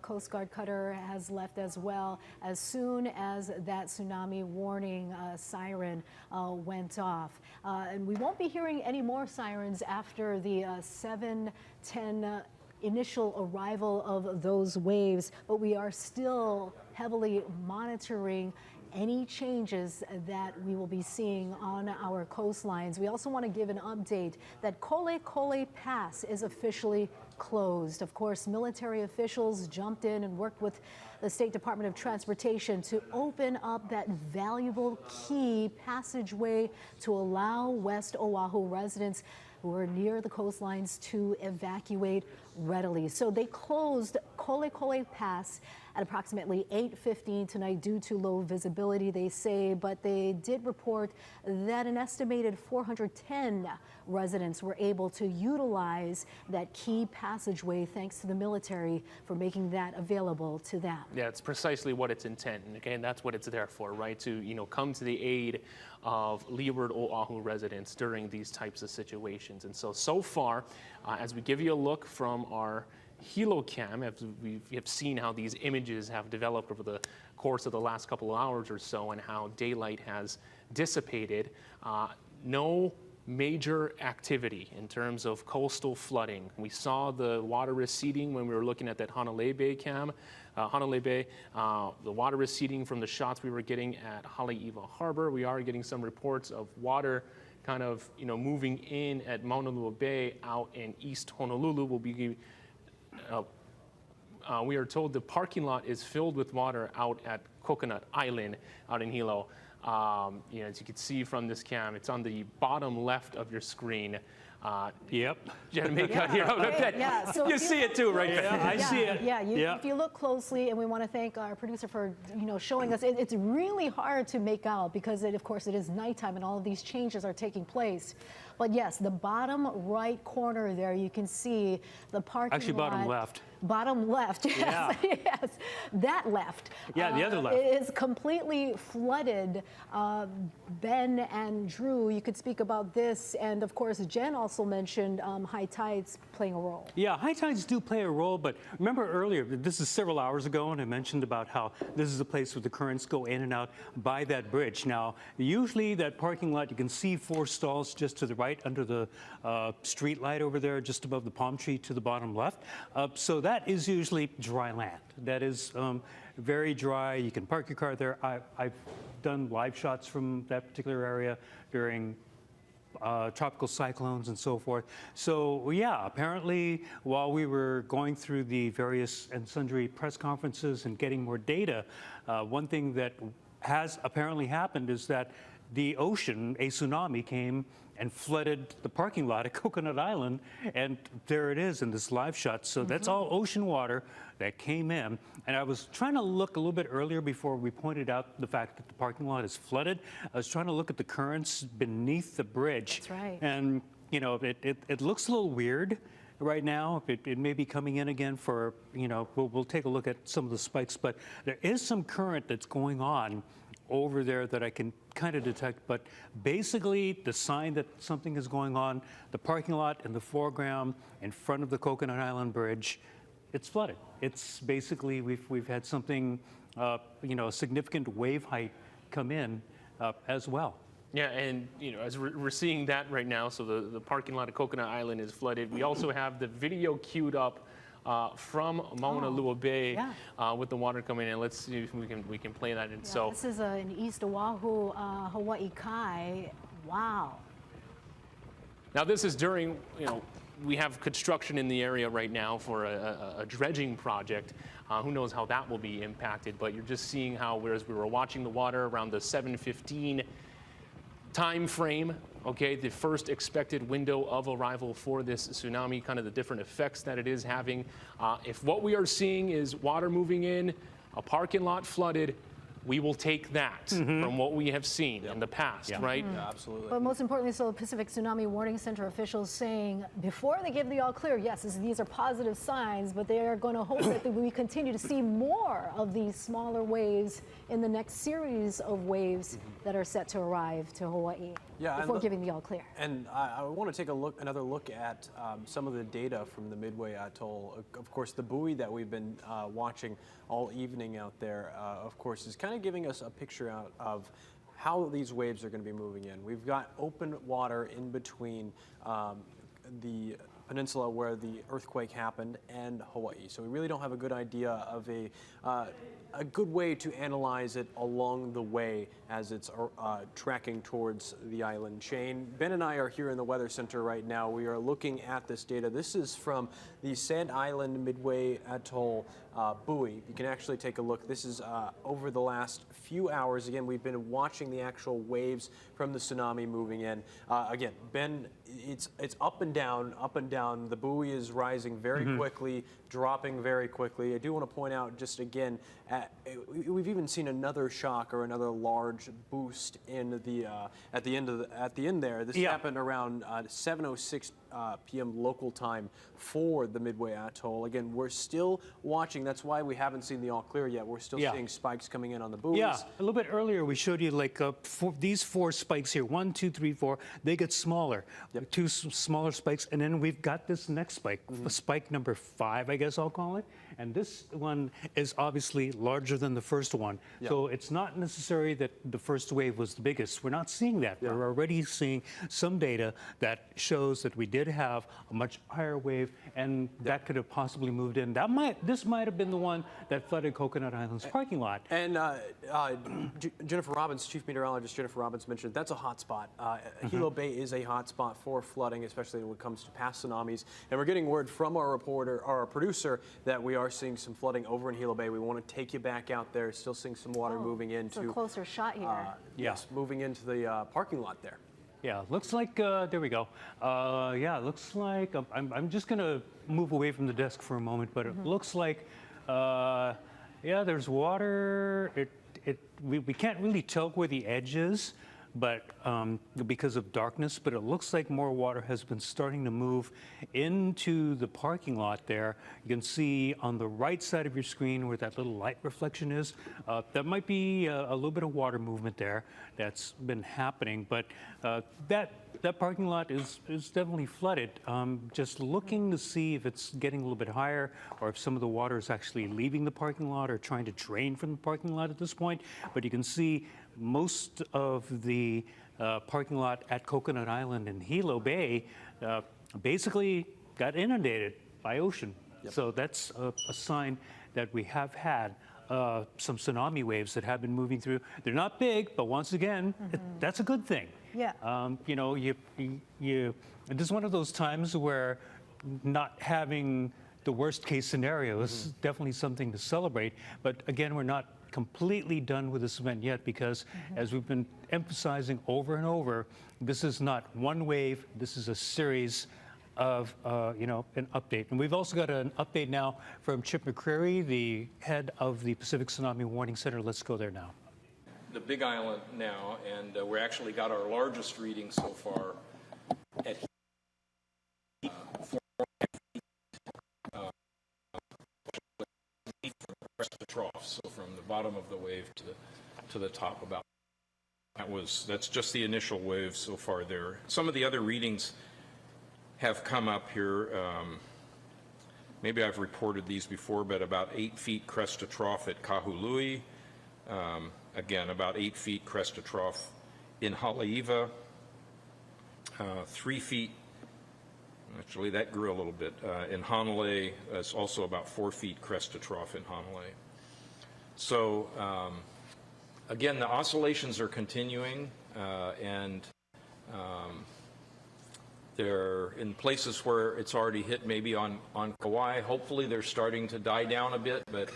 Coast Guard cutter has left as well, as soon as that tsunami warning siren went off. And we won't be hearing any more sirens after the 7:10 initial arrival of those waves, but we are still heavily monitoring any changes that we will be seeing on our coastlines. We also want to give an update that Kole Kole Pass is officially closed. Of course, military officials jumped in and worked with the State Department of Transportation to open up that valuable key passageway to allow West Oahu residents who are near the coastlines to evacuate readily. So they closed Kole Kole Pass at approximately 8:15 tonight due to low visibility, they say, but they did report that an estimated 410 residents were able to utilize that key passageway thanks to the military for making that available to them. Yeah, it's precisely what its intent, and again, that's what it's there for, right? To, come to the aid of leeward Oahu residents during these types of situations. And so far, as we give you a look from our Helocam, as we have seen how these images have developed over the course of the last couple of hours or so, and how daylight has dissipated, no major activity in terms of coastal flooding. We saw the water receding when we were looking at that Hanalei Bay cam. Hanalei Bay, the water receding from the shots we were getting at Haleiwa Harbor. We are getting some reports of water kind of, moving in at Mauna Lua Bay out in East Honolulu. We are told the parking lot is filled with water out at Coconut Island out in Hilo. As you can see from this cam, it's on the bottom left of your screen. Yep. Jamaica here. Yeah, so you see it too, right? Yeah, I see it. Yeah, if you look closely, and we want to thank our producer for showing us. It's really hard to make out because, of course, it is nighttime and all of these changes are taking place. But yes, the bottom right corner there, you can see the parking lot. Actually, bottom left. Bottom left, yes, Yeah. yes, that left. Yeah, the other left. It is completely flooded. Ben and Drew, you could speak about this, and of course, Jen also mentioned high tides playing a role. Yeah, high tides do play a role, but remember earlier, this is several hours ago, and I mentioned about how this is a place where the currents go in and out by that bridge. Now, usually that parking lot, you can see 4 stalls just to the right under the street light over there, just above the palm tree to the bottom left. So that is usually dry land. That is very dry. You can park your car there. I've done live shots from that particular area during tropical cyclones and so forth. So yeah, apparently while we were going through the various and sundry press conferences and getting more data, one thing that has apparently happened is that the ocean, a tsunami, came and flooded the parking lot at Coconut Island, and there it is in this live shot. So that's all ocean water that came in. And I was trying to look a little bit earlier before we pointed out the fact that the parking lot is flooded. I was trying to look at the currents beneath the bridge. That's right. And, it looks a little weird right now. It may be coming in again for, we'll take a look at some of the spikes, but there is some current that's going on over there that I can kind of detect, but basically the sign that something is going on, the parking lot in the foreground in front of the Coconut Island Bridge, it's flooded. It's basically, we've had something, a significant wave height come in as well. Yeah, and as we're seeing that right now, so the parking lot of Coconut Island is flooded. We also have the video queued up from Mauna Lua Bay with the water coming in. Let's see if we can play that. And so this is in East Oahu, Hawaii Kai. Wow. Now this is during, we have construction in the area right now for a dredging project. Who knows how that will be impacted, but you're just seeing how, whereas we were watching the water around the 7:15 time frame, okay, the first expected window of arrival for this tsunami, kind of the different effects that it is having. If what we are seeing is water moving in, a parking lot flooded, we will take that from what we have seen in the past, right? Yeah, absolutely. But most importantly, so the Pacific Tsunami Warning Center officials saying before they give the all clear, yes, these are positive signs, but they are going to hope that we continue to see more of these smaller waves in the next series of waves that are set to arrive to Hawaii before giving the all clear. And I want to take another look at some of the data from the Midway Atoll. Of course, the buoy that we've been watching all evening out there, of course, is kind of giving us a picture out of how these waves are going to be moving in. We've got open water in between the peninsula where the earthquake happened and Hawaii. So we really don't have a good idea of a good way to analyze it along the way as it's tracking towards the island chain. Ben and I are here in the Weather Center right now. We are looking at this data. This is from the Sand Island Midway Atoll buoy. You can actually take a look. This is over the last few hours. Again, we've been watching the actual waves from the tsunami moving in. Again, Ben, it's up and down, up and down. The buoy is rising very quickly, dropping very quickly. I do want to point out just again, we've even seen another shock or another large boost in the at the end there. This happened around 7:06 p.m. local time for the Midway Atoll. Again, we're still watching. That's why we haven't seen the all clear yet. We're still seeing spikes coming in on the buoys. Yeah, a little bit earlier we showed you like these 4 spikes here, 1, 2, 3, 4. They get smaller, 2 smaller spikes, and then we've got this next spike, spike number 5, I guess I'll call it. And this one is obviously larger than the first one. So it's not necessary that the first wave was the biggest. We're not seeing that. We're already seeing some data that shows that we did have a much higher wave, and that could have possibly moved in. This might have been the one that flooded Coconut Island's parking lot. And Jennifer Robbins, Chief Meteorologist Jennifer Robbins mentioned that's a hot spot. Hilo Bay is a hot spot for flooding, especially when it comes to past tsunamis. And we're getting word from our reporter, our producer, that we are seeing some flooding over in Hilo Bay. We want to take you back out there. Still seeing some water moving into. It's a closer shot here. Yes, moving into the parking lot there. Yeah, looks like, there we go. Yeah, looks like, I'm just going to move away from the desk for a moment, but it looks like, yeah, there's water. We can't really tell where the edge is, but because of darkness, but it looks like more water has been starting to move into the parking lot there. You can see on the right side of your screen where that little light reflection is, that might be a little bit of water movement there that's been happening, but that parking lot is definitely flooded. Just looking to see if it's getting a little bit higher or if some of the water is actually leaving the parking lot or trying to drain from the parking lot at this point, but you can see most of the parking lot at Coconut Island and Hilo Bay basically got inundated by ocean. So that's a sign that we have had some tsunami waves that have been moving through. They're not big, but once again, that's a good thing. Yeah. You know, this is one of those times where not having the worst case scenario is definitely something to celebrate. But again, we're not completely done with this event yet because as we've been emphasizing over and over, this is not one wave, this is a series of, you know, an update. And we've also got an update now from Chip McCreary, the head of the Pacific Tsunami Warning Center. Let's go there now. The Big Island now, and we actually got our largest reading so far at 4 feet from crest to trough, so from the bottom of the wave to the top about. That's just the initial wave so far there. Some of the other readings have come up here. Maybe I've reported these before, but about 8 feet crest to trough at Kahului. Again, about 8 feet crest to trough in Haleiwa. 3 feet, actually that grew a little bit, in Hanalei. It's also about 4 feet crest to trough in Hanalei. So again, the oscillations are continuing, and they're in places where it's already hit, maybe on Kauai. Hopefully they're starting to die down a bit, but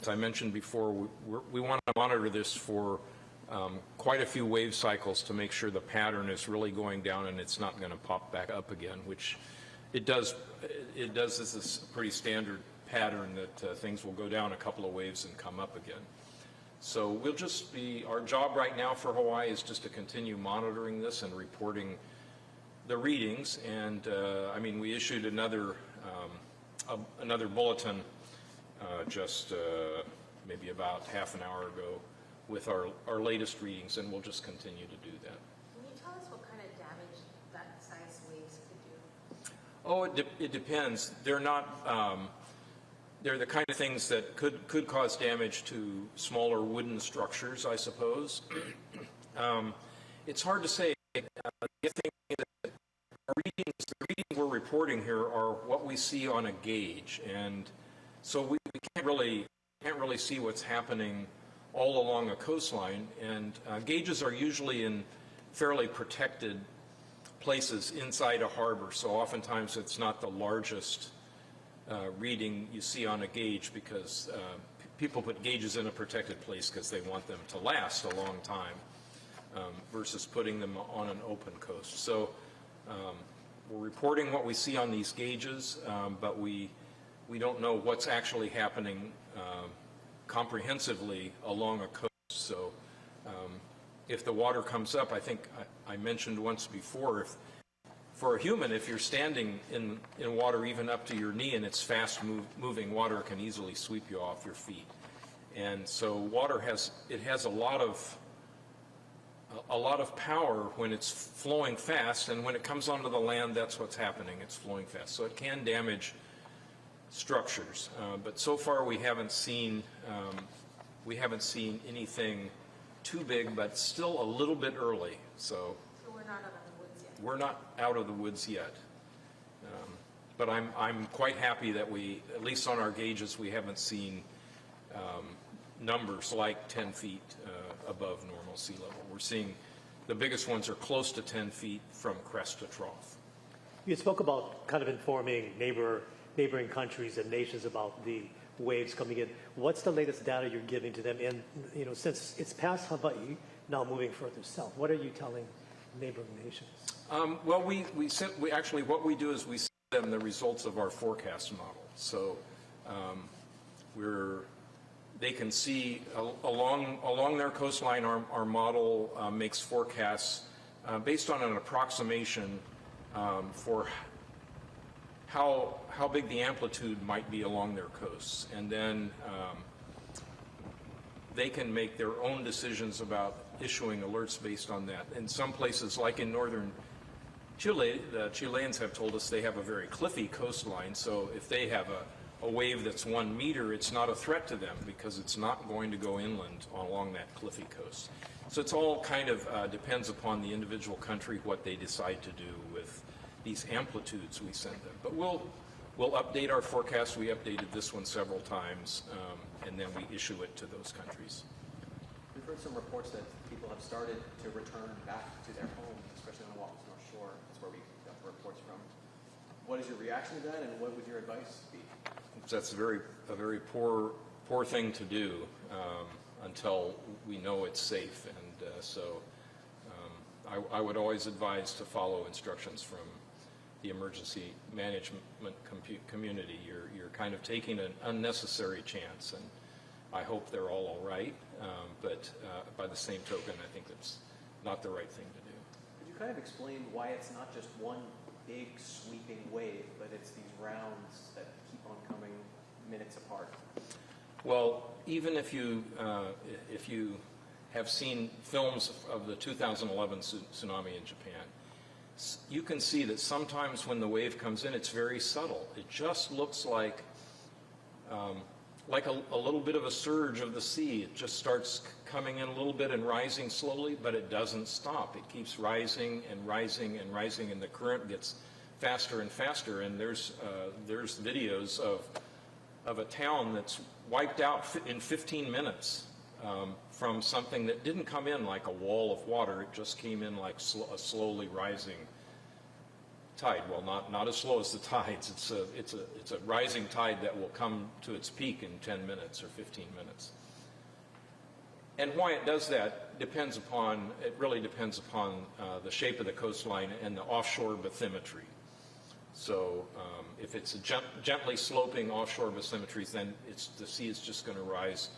as I mentioned before, we want to monitor this for quite a few wave cycles to make sure the pattern is really going down and it's not going to pop back up again, which it does. This is a pretty standard pattern that things will go down a couple of waves and come up again. So we'll just our job right now for Hawaii is just to continue monitoring this and reporting the readings. And I mean, we issued another bulletin just maybe about half an hour ago with our latest readings, and we'll just continue to do that. Can you tell us what kind of damage that size waves could do? Oh, it depends. They're not. They're the kind of things that could cause damage to smaller wooden structures, I suppose. It's hard to say. The thing is that the readings we're reporting here are what we see on a gauge, and so we can't really see what's happening all along a coastline. And gauges are usually in fairly protected places inside a harbor, so oftentimes it's not the largest reading you see on a gauge, because people put gauges in a protected place because they want them to last a long time, versus putting them on an open coast. So we're reporting what we see on these gauges, but we don't know what's actually happening comprehensively along a coast. So if the water comes up, I think I mentioned once before, for a human, if you're standing in water even up to your knee and it's fast moving water, can easily sweep you off your feet. And so water has a lot of power when it's flowing fast, and when it comes onto the land, that's what's happening. It's flowing fast. So it can damage structures. But so far we haven't seen anything too big, but still a little bit early. So we're not out of the woods yet. we're not out of the woods yet. But I'm quite happy that we, at least on our gauges, we haven't seen numbers like 10 feet above normal sea level. We're seeing the biggest ones are close to 10 feet from crest to trough. You spoke about kind of informing neighboring countries and nations about the waves coming in. What's the latest data you're giving to them? And since it's past Hawaii, now moving further south, what are you telling neighboring nations? Well, we actually what we do is we send them the results of our forecast model. So they can see along their coastline. Our model makes forecasts based on an approximation for how big the amplitude might be along their coasts, and then they can make their own decisions about issuing alerts based on that. In some places, like in northern Chile, the Chileans have told us they have a very cliffy coastline, so if they have a wave that's 1 meter, it's not a threat to them because it's not going to go inland along that cliffy coast. So it's all kind of depends upon the individual country what they decide to do with these amplitudes we send them. But we'll update our forecast. We updated this one several times, and then we issue it to those countries. We've heard some reports that people have started to return back to their homes, especially on the Oahu's North Shore. That's where we got the reports from. What is your reaction to that, and what would your advice be? That's a very poor thing to do until we know it's safe, and I would always advise to follow instructions from the emergency management community. You're kind of taking an unnecessary chance, and I hope they're all right. But by the same token, I think that's not the right thing to do. Could you kind of explain why it's not just one big sweeping wave, but it's these rounds that keep on coming minutes apart? Well, even if you have seen films of the 2011 tsunami in Japan, you can see that sometimes when the wave comes in, it's very subtle. It just looks like a little bit of a surge of the sea. It just starts coming in a little bit and rising slowly, but it doesn't stop. It keeps rising and rising and rising, and the current gets faster and faster. And there's videos of a town that's wiped out in 15 minutes from something that didn't come in like a wall of water. It just came in like a slowly rising tide. Well, not as slow as the tides. It's a rising tide that will come to its peak in 10 minutes or 15 minutes. And why it does that really depends upon the shape of the coastline and the offshore bathymetry. So if it's a gently sloping offshore bathymetry, then the sea is just going to rise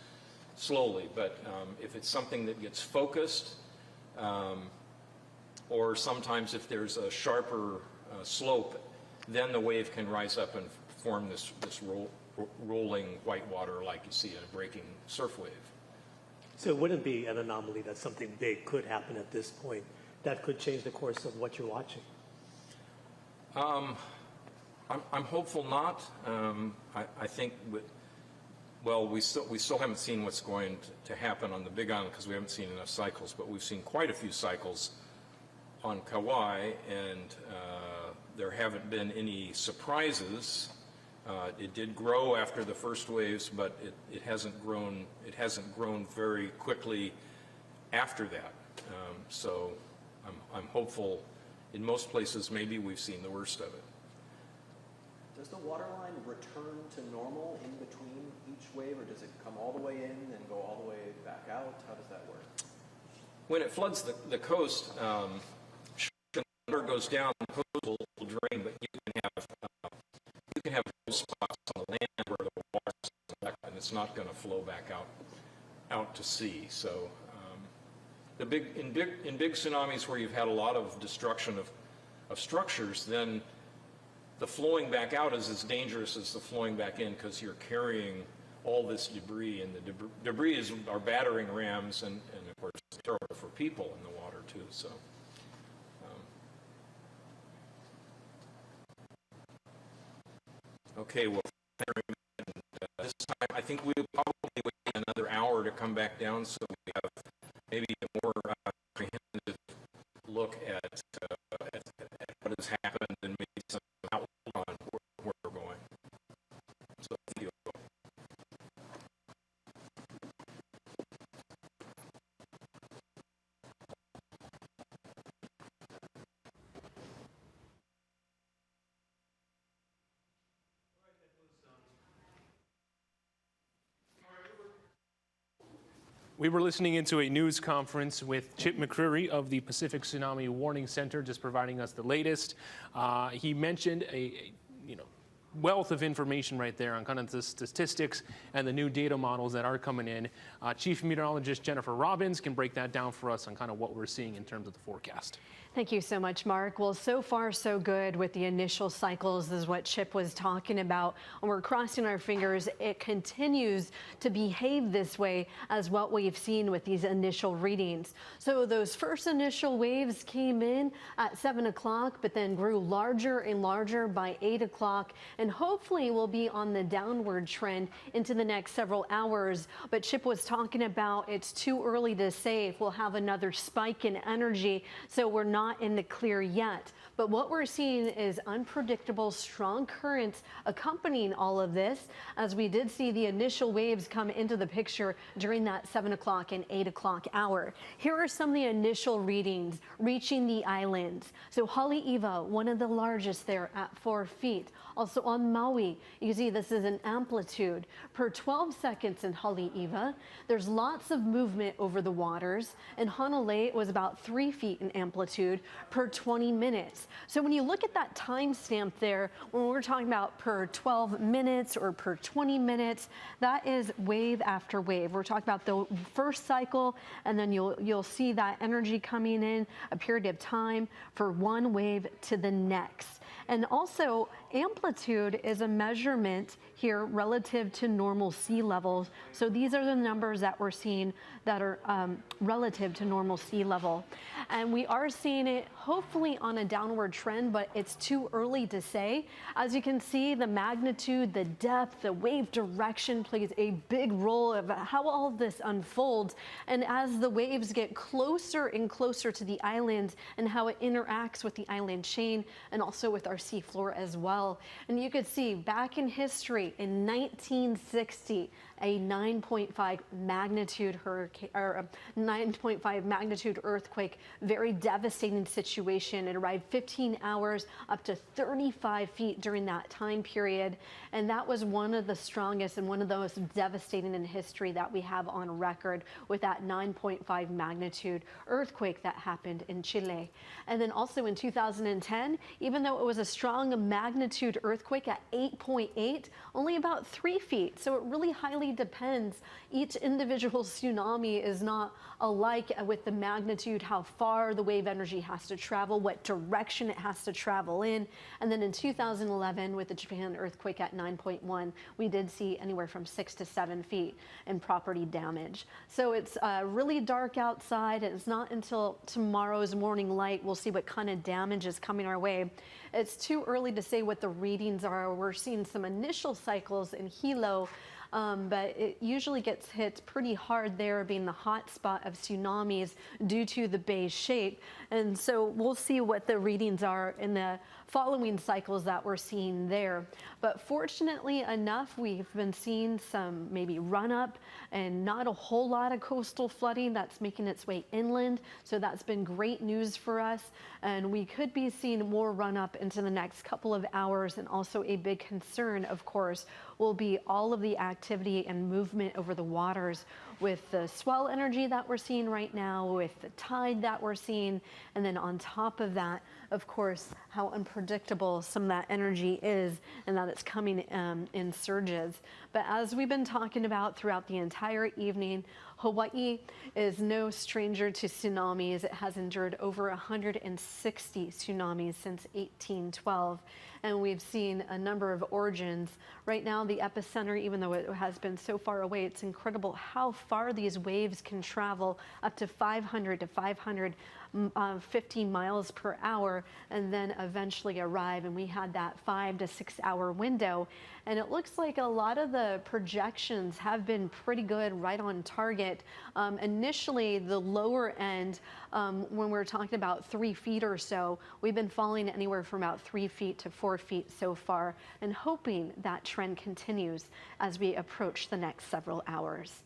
slowly. But if it's something that gets focused, or sometimes if there's a sharper slope, then the wave can rise up and form this rolling white water like you see in a breaking surf wave. So it wouldn't be an anomaly that something big could happen at this point that could change the course of what you're watching? I'm hopeful not. I think we still haven't seen what's going to happen on the Big Island because we haven't seen enough cycles, but we've seen quite a few cycles on Kauai, and there haven't been any surprises. It did grow after the first waves, but it hasn't grown. It hasn't grown very quickly after that. So I'm hopeful. In most places, maybe we've seen the worst of it. Does the waterline return to normal in between each wave, or does it come all the way in and go all the way back out? How does that work? When it floods the coast, the water goes down, the coast will drain, but you can have spots on the land where the water's back, and it's not going to flow back out to sea. So in big tsunamis where you've had a lot of destruction of of structures, then the flowing back out is as dangerous as the flowing back in, because you're carrying all this debris, and the debris are battering rams, and of course it's terrible for people in the water too. So. Okay, well, this time I think we'll probably wait another hour to come back down, so we have maybe a more comprehensive look at what has happened and maybe some outlook on where we're going. So thank you. We were listening into a news conference with Chip McCreary of the Pacific Tsunami Warning Center, just providing us the latest. He mentioned a wealth of information right there on kind of the statistics and the new data models that are coming in. Chief Meteorologist Jennifer Robbins can break that down for us on kind of what we're seeing in terms of the forecast. Thank you so much, Mark. Well, so far so good with the initial cycles is what Chip was talking about. And we're crossing our fingers it continues to behave this way as what we've seen with these initial readings. So those first initial waves came in at 7 o'clock, but then grew larger and larger by 8 o'clock, and hopefully will be on the downward trend into the next several hours. But Chip was talking about it's too early to say if we'll have another spike in energy, so we're not in the clear yet. But what we're seeing is unpredictable strong currents accompanying all of this, as we did see the initial waves come into the picture during that 7 o'clock and 8 o'clock hour. Here are some of the initial readings reaching the islands. So Haleiwa, one of the largest there at 4 feet. Also on Maui, you see this is an amplitude per 12 seconds in Haleiwa. There's lots of movement over the waters. In Hanalei, it was about 3 feet in amplitude per 20 minutes. So when you look at that timestamp there, when we're talking about per 12 minutes or per 20 minutes, that is wave after wave. We're talking about the first cycle, and then you'll see that energy coming in a period of time for one wave to the next. And also, amplitude is a measurement here relative to normal sea levels. So these are the numbers that we're seeing that are relative to normal sea level. And we are seeing it hopefully on a downward trend, but it's too early to say. As you can see, the magnitude, the depth, the wave direction plays a big role of how all of this unfolds. And as the waves get closer and closer to the island and how it interacts with the island chain and also with our seafloor as well. And you could see back in history in 1960, a 9.5 magnitude hurricane or a 9.5 magnitude earthquake, very devastating situation. It arrived 15 hours up to 35 feet during that time period. And that was one of the strongest and one of the most devastating in history that we have on record, with that 9.5 magnitude earthquake that happened in Chile. And then also in 2010, even though it was a strong magnitude earthquake at 8.8, only about 3 feet. So it really highly depends. Each individual tsunami is not alike with the magnitude, how far the wave energy has to travel, what direction it has to travel in. And then in 2011, with the Japan earthquake at 9.1, we did see anywhere from 6 to 7 feet in property damage. So it's really dark outside, and it's not until tomorrow's morning light we'll see what kind of damage is coming our way. It's too early to say what the readings are. We're seeing some initial cycles in Hilo, but it usually gets hit pretty hard there, being the hot spot of tsunamis due to the bay's shape. And so we'll see what the readings are in the following cycles that we're seeing there. But fortunately enough, we've been seeing some maybe run up and not a whole lot of coastal flooding that's making its way inland. So that's been great news for us. And we could be seeing more run up into the next couple of hours. And also a big concern, of course, will be all of the activity and movement over the waters with the swell energy that we're seeing right now, with the tide that we're seeing, And then on top of that, of course, how unpredictable some of that energy is and that it's coming in surges. But as we've been talking about throughout the entire evening, Hawaii is no stranger to tsunamis. It has endured over 160 tsunamis since 1812, and we've seen a number of origins. Right now, the epicenter, even though it has been so far away, it's incredible how far these waves can travel, up to 500 to 550 miles per hour, and then eventually arrive. And we had that 5 to 6 hour window. And it looks like a lot of the projections have been pretty good, right on target. Initially, the lower end, when we're talking about 3 feet or so, we've been falling anywhere from about 3 feet to 4 feet so far, and hoping that trend continues as we approach the next several hours.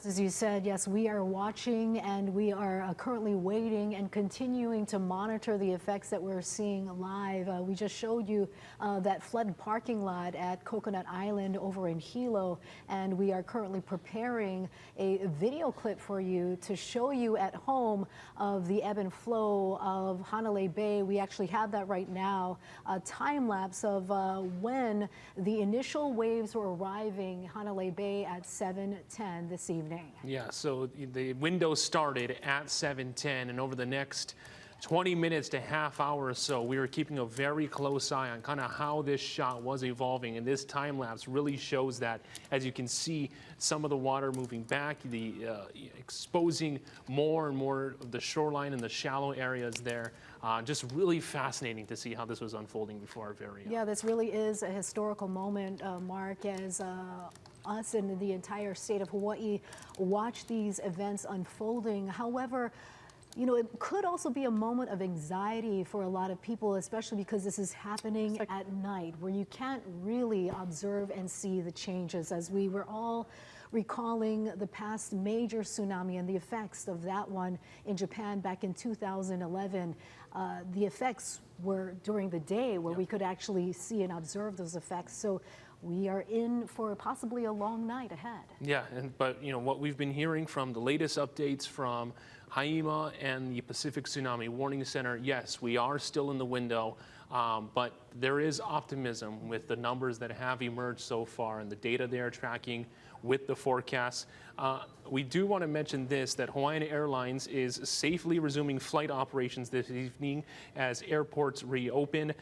As you said, yes, we are watching and we are currently waiting and continuing to monitor the effects that we're seeing live. We just showed you that flooded parking lot at Coconut Island over in Hilo, and we are currently preparing a video clip for you to show you at home of the ebb and flow of Hanalei Bay. We actually have that right now, a time lapse of when the initial waves were arriving Hanalei Bay at 7:10 this evening. Yeah, so the window started at 7:10, and over the next 20 minutes to half hour or so, we were keeping a very close eye on kind of how this shot was evolving, and this time lapse really shows that. As you can see, some of the water moving back, exposing more and more of the shoreline and the shallow areas there. Just really fascinating to see how this was unfolding before our very eyes. Yeah, this really is a historical moment, Mark, as us and the entire state of Hawaii watch these events unfolding. However, you know, it could also be a moment of anxiety for a lot of people, especially because this is happening at night, where you can't really observe and see the changes, as we were all recalling the past major tsunami and the effects of that one in Japan back in 2011. The effects were during the day, where we could actually see and observe those effects. So we are in for possibly a long night ahead. Yeah, but you know what we've been hearing from the latest updates from Haima and the Pacific Tsunami Warning Center, yes, we are still in the window, but there is optimism with the numbers that have emerged so far and the data they are tracking with the forecasts. We do want to mention this, that Hawaiian Airlines is safely resuming flight operations this evening as airports reopen.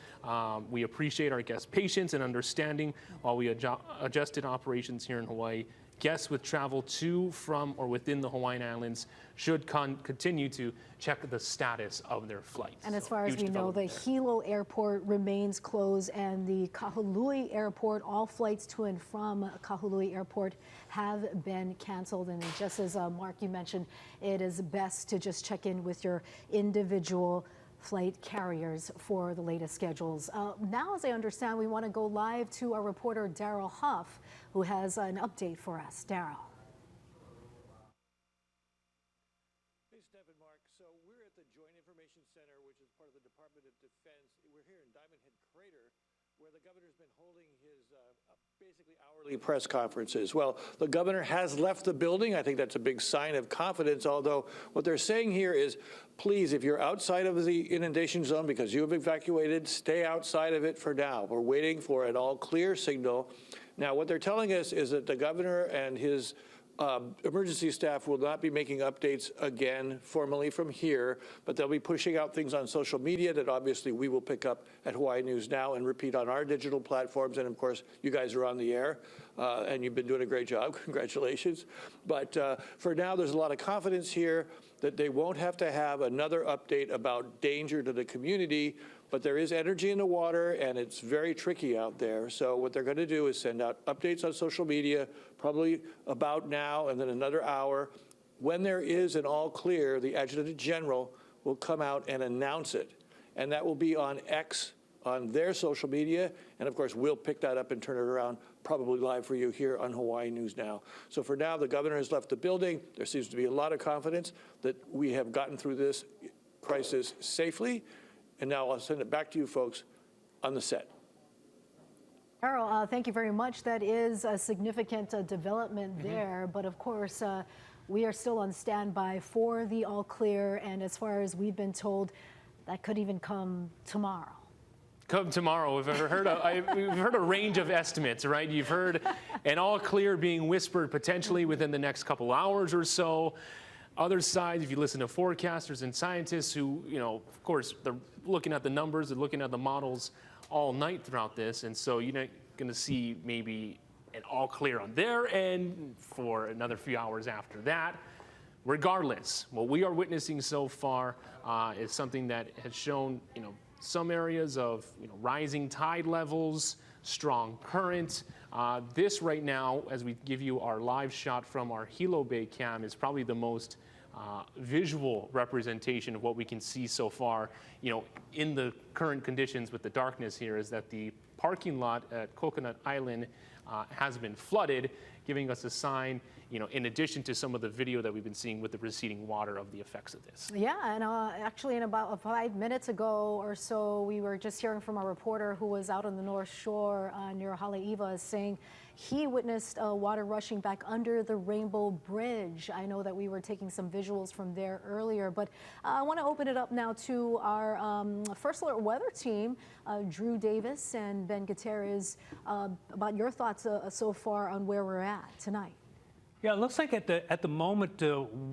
We appreciate our guests' patience and understanding while we adjusted operations here in Hawaii. Guests with travel to, from, or within the Hawaiian Islands should continue to check the status of their flights. And as far as we know, the Hilo airport remains closed, and the Kahului airport, all flights to and from Kahului airport have been canceled. And just as Mark, you mentioned, it is best to just check in with your individual flight carriers for the latest schedules. Now, as I understand, we want to go live to our reporter Daryl Huff, who has an update for us. Daryl. Hey, Steph and Mark. So we're at the Joint Information Center, which is part of the Department of Defense. We're here in Diamond Head Crater, where the governor's been holding his basically hourly press conferences. Well, the governor has left the building. I think that's a big sign of confidence, although what they're saying here is, please, if you're outside of the inundation zone because you have evacuated, stay outside of it for now. We're waiting for an all clear signal. Now, what they're telling us is that the governor and his emergency staff will not be making updates again formally from here, but they'll be pushing out things on social media that obviously we will pick up at Hawaii News Now and repeat on our digital platforms. And of course, you guys are on the air and you've been doing a great job. Congratulations. But for now, there's a lot of confidence here that they won't have to have another update about danger to the community. But there is energy in the water, and it's very tricky out there. So what they're going to do is send out updates on social media, probably about now and then another hour. When there is an all clear, the Adjutant General will come out and announce it. And that will be on X, on their social media. And of course, we'll pick that up and turn it around, probably live for you here on Hawaii News Now. So for now, the governor has left the building. There seems to be a lot of confidence that we have gotten through this crisis safely. And now I'll send it back to you folks on the set. Carol, thank you very much. That is a significant development there. But of course, we are still on standby for the all clear. And as far as we've been told, that could even come tomorrow. Come tomorrow. We've heard a range of estimates, right? You've heard an all clear being whispered potentially within the next couple hours or so. Other sides, if you listen to forecasters and scientists who, of course, they're looking at the numbers, they're looking at the models all night throughout this. And so you're not going to see maybe an all clear on their end for another few hours after that. Regardless, what we are witnessing so far is something that has shown, some areas of rising tide levels, strong current. This right now, as we give you our live shot from our Hilo Bay cam, is probably the most visual representation of what we can see so far. In the current conditions with the darkness here, is that the parking lot at Coconut Island has been flooded, giving us a sign, in addition to some of the video that we've been seeing with the receding water of the effects of this. Yeah, and actually in about 5 minutes ago or so, we were just hearing from a reporter who was out on the North Shore near Haleiwa saying he witnessed water rushing back under the Rainbow Bridge. I know that we were taking some visuals from there earlier, but I want to open it up now to our First Alert weather team, Drew Davis and Ben Gutierrez, about your thoughts so far on where we're at tonight. Yeah, it looks like at the moment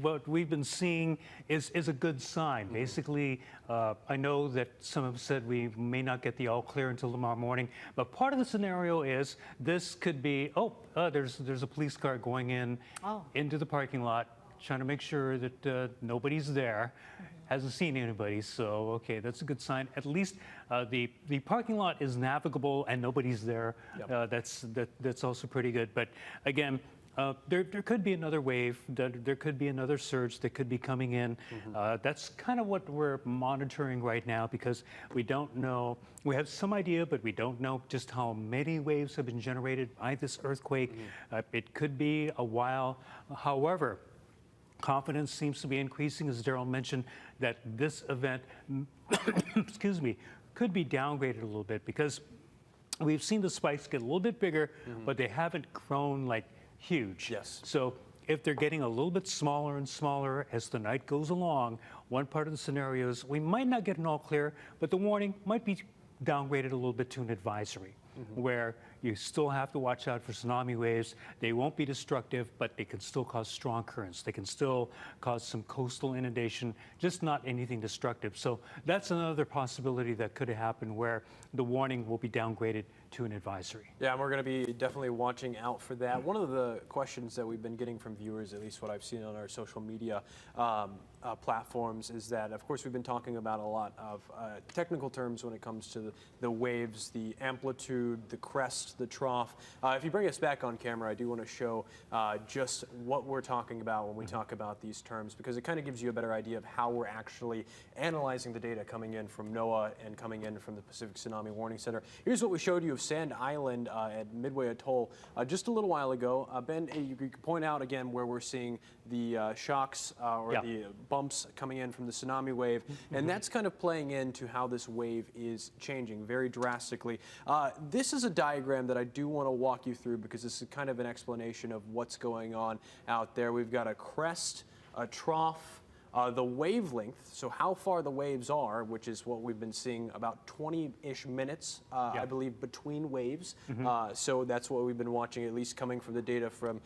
what we've been seeing is a good sign. Basically, I know that some have said we may not get the all clear until tomorrow morning, but part of the scenario is this could be, there's a police car going into the parking lot, trying to make sure that nobody's there. Hasn't seen anybody, so okay, that's a good sign. At least the parking lot is navigable and nobody's there. Yep. That's also pretty good. But again, there could be another wave, there could be another surge that could be coming in. That's kind of what we're monitoring right now because we don't know. We have some idea, but we don't know just how many waves have been generated by this earthquake. It could be a while. However, confidence seems to be increasing, as Daryl mentioned, that this event, excuse me, could be downgraded a little bit because we've seen the spikes get a little bit bigger, but they haven't grown like huge. Yes. So if they're getting a little bit smaller and smaller as the night goes along, one part of the scenario is we might not get an all clear, but the warning might be downgraded a little bit to an advisory, where you still have to watch out for tsunami waves. They won't be destructive, but they can still cause strong currents. They can still cause some coastal inundation, just not anything destructive. So that's another possibility that could happen where the warning will be downgraded to an advisory. Yeah, and we're going to be definitely watching out for that. One of the questions that we've been getting from viewers, at least what I've seen on our social media platforms, is that, of course, we've been talking about a lot of technical terms when it comes to the waves, the amplitude, the crest, the trough. If you bring us back on camera, I do want to show just what we're talking about when we talk about these terms, because it kind of gives you a better idea of how we're actually analyzing the data coming in from NOAA and coming in from the Pacific Tsunami Warning Center. Here's what we showed you of Sand Island at Midway Atoll just a little while ago. Ben, you could point out again where we're seeing the shocks or the bumps coming in from the tsunami wave, and that's kind of playing into how this wave is changing very drastically. This is a diagram that I do want to walk you through because this is kind of an explanation of what's going on out there. We've got a crest, a trough, the wavelength, so how far the waves are, which is what we've been seeing about 20-ish minutes, I believe, between waves. So that's what we've been watching, at least coming from the data from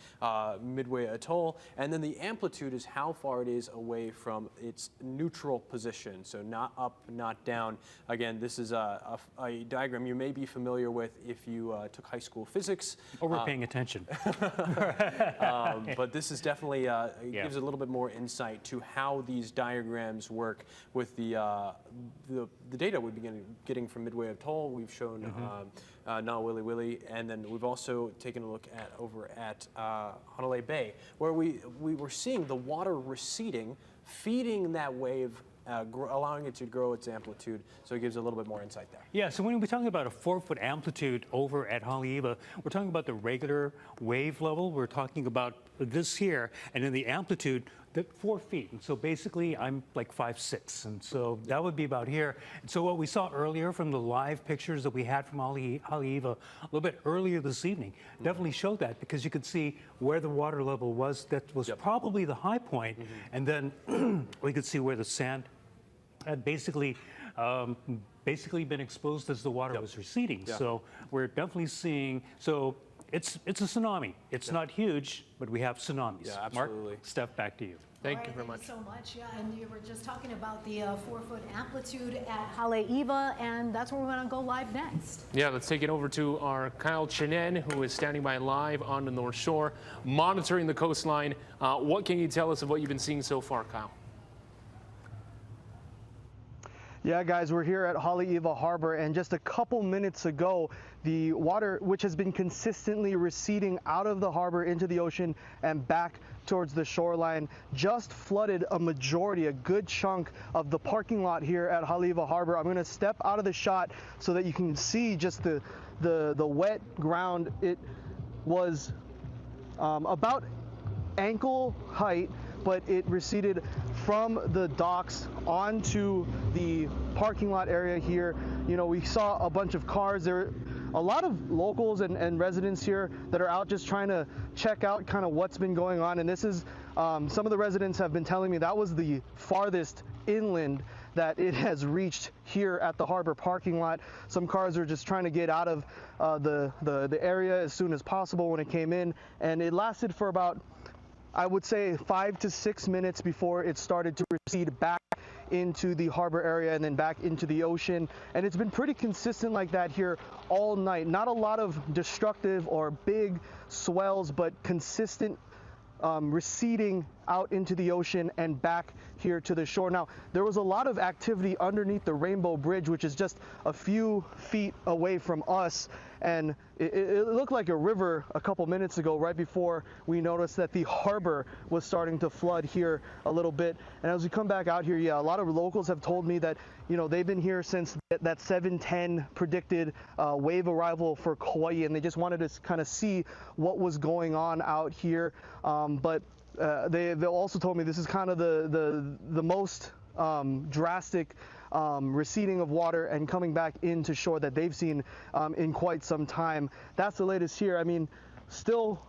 Midway Atoll. And then the amplitude is how far it is away from its neutral position, so not up, not down. Again, this is a diagram you may be familiar with if you took high school physics. Or we're paying attention. But this is definitely, gives a little bit more insight to how these diagrams work with the data we've been getting from Midway Atoll. We've shown Na Willy Willy, and then we've also taken a look at over at Hanalei Bay, where we were seeing the water receding, feeding that wave, allowing it to grow its amplitude, so it gives a little bit more insight there. Yeah, so when we're talking about a 4-foot amplitude over at Haleiwa, we're talking about the regular wave level. We're talking about this here, and then the amplitude, 4 feet. And so basically, I'm like 5'6", and so that would be about here. And so what we saw earlier from the live pictures that we had from Haleiwa a little bit earlier this evening definitely showed that, because you could see where the water level was. That was probably the high point, and then we could see where the sand had basically been exposed as the water was receding. So we're definitely seeing. So it's a tsunami. It's not huge, but we have tsunamis. Yeah, absolutely. Mark, Steph, back to you. Thank you very much. Thank you so much. Yeah, and you were just talking about the 4-foot amplitude at Haleiwa, and that's where we want to go live next. Yeah, let's take it over to our Kyle Chinen, who is standing by live on the North Shore, monitoring the coastline. What can you tell us of what you've been seeing so far, Kyle? Yeah, guys, we're here at Haleiwa Harbor, and just a couple minutes ago, the water, which has been consistently receding out of the harbor into the ocean and back towards the shoreline, just flooded a good chunk of the parking lot here at Haleiwa Harbor. I'm going to step out of the shot so that you can see just the wet ground. It was about ankle height, but it receded from the docks onto the parking lot area here. You know, we saw a bunch of cars. There are a lot of locals and residents here that are out just trying to check out kind of what's been going on. And this is, some of the residents have been telling me that was the farthest inland that it has reached here at the harbor parking lot. Some cars are just trying to get out of the area as soon as possible when it came in. And it lasted for about, I would say, 5 to 6 minutes before it started to recede back into the harbor area and then back into the ocean. And it's been pretty consistent like that here all night. Not a lot of destructive or big swells, but consistent receding out into the ocean and back here to the shore. Now, there was a lot of activity underneath the Rainbow Bridge, which is just a few feet away from us, and it looked like a river a couple minutes ago, right before we noticed that the harbor was starting to flood here a little bit. And as we come back out here, yeah, a lot of locals have told me that, you know, they've been here since that 7:10 predicted wave arrival for Kauai, and they just wanted to kind of see what was going on out here. But they also told me this is kind of the most drastic receding of water and coming back into shore that they've seen in quite some time. That's the latest here. I mean, still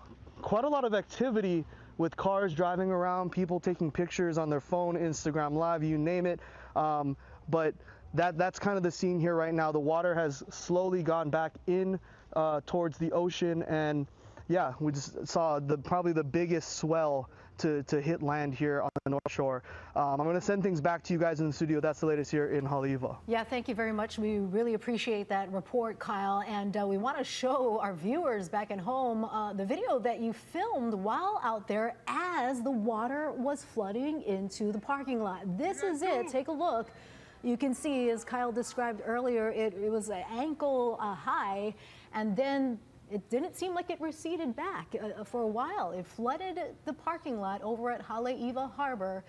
quite a lot of activity with cars driving around, people taking pictures on their phone, Instagram Live, you name it. But that's kind of the scene here right now. The water has slowly gone back in towards the ocean, and yeah, we just saw probably the biggest swell to hit land here on the North Shore. I'm going to send things back to you guys in the studio. That's the latest here in Haleiwa. Yeah, thank you very much. We really appreciate that report, Kyle. And we want to show our viewers back at home the video that you filmed while out there as the water was flooding into the parking lot. This is it. Take a look. You can see, as Kyle described earlier, it was an ankle high, and then it didn't seem like it receded back for a while. It flooded the parking lot over at Haleiwa Harbor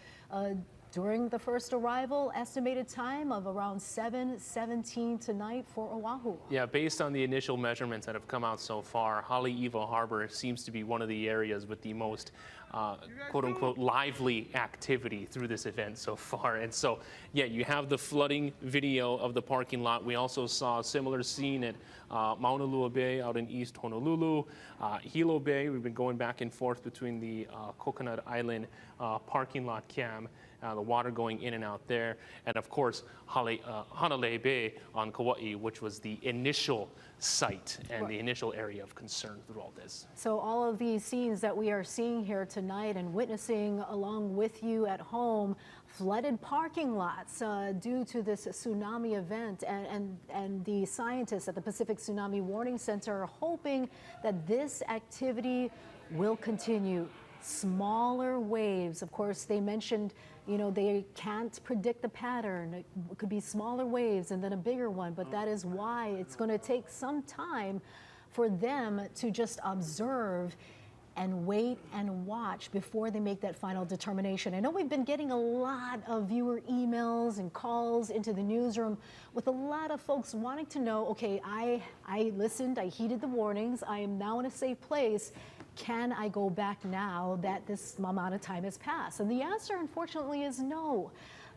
during the first arrival, estimated time of around 7:17 tonight for Oahu. Yeah, based on the initial measurements that have come out so far, Haleiwa Harbor seems to be one of the areas with the most quote-unquote lively activity through this event so far. And so, yeah, you have the flooding video of the parking lot. We also saw a similar scene at Mauna Lua Bay out in East Honolulu, Hilo Bay. We've been going back and forth between the Coconut Island parking lot cam, the water going in and out there, and of course Hanalei Bay on Kauai, which was the initial site and the initial area of concern through all this. So all of these scenes that we are seeing here tonight and witnessing along with you at home, flooded parking lots due to this tsunami event, and the scientists at the Pacific Tsunami Warning Center are hoping that this activity will continue. Smaller waves, of course, they mentioned, you know, they can't predict the pattern. It could be smaller waves and then a bigger one, but that is why it's going to take some time for them to just observe and wait and watch before they make that final determination. I know we've been getting a lot of viewer emails and calls into the newsroom with a lot of folks wanting to know, okay, I listened, I heeded the warnings, I am now in a safe place, Can I go back now that this amount of time has passed? And the answer, unfortunately, is no.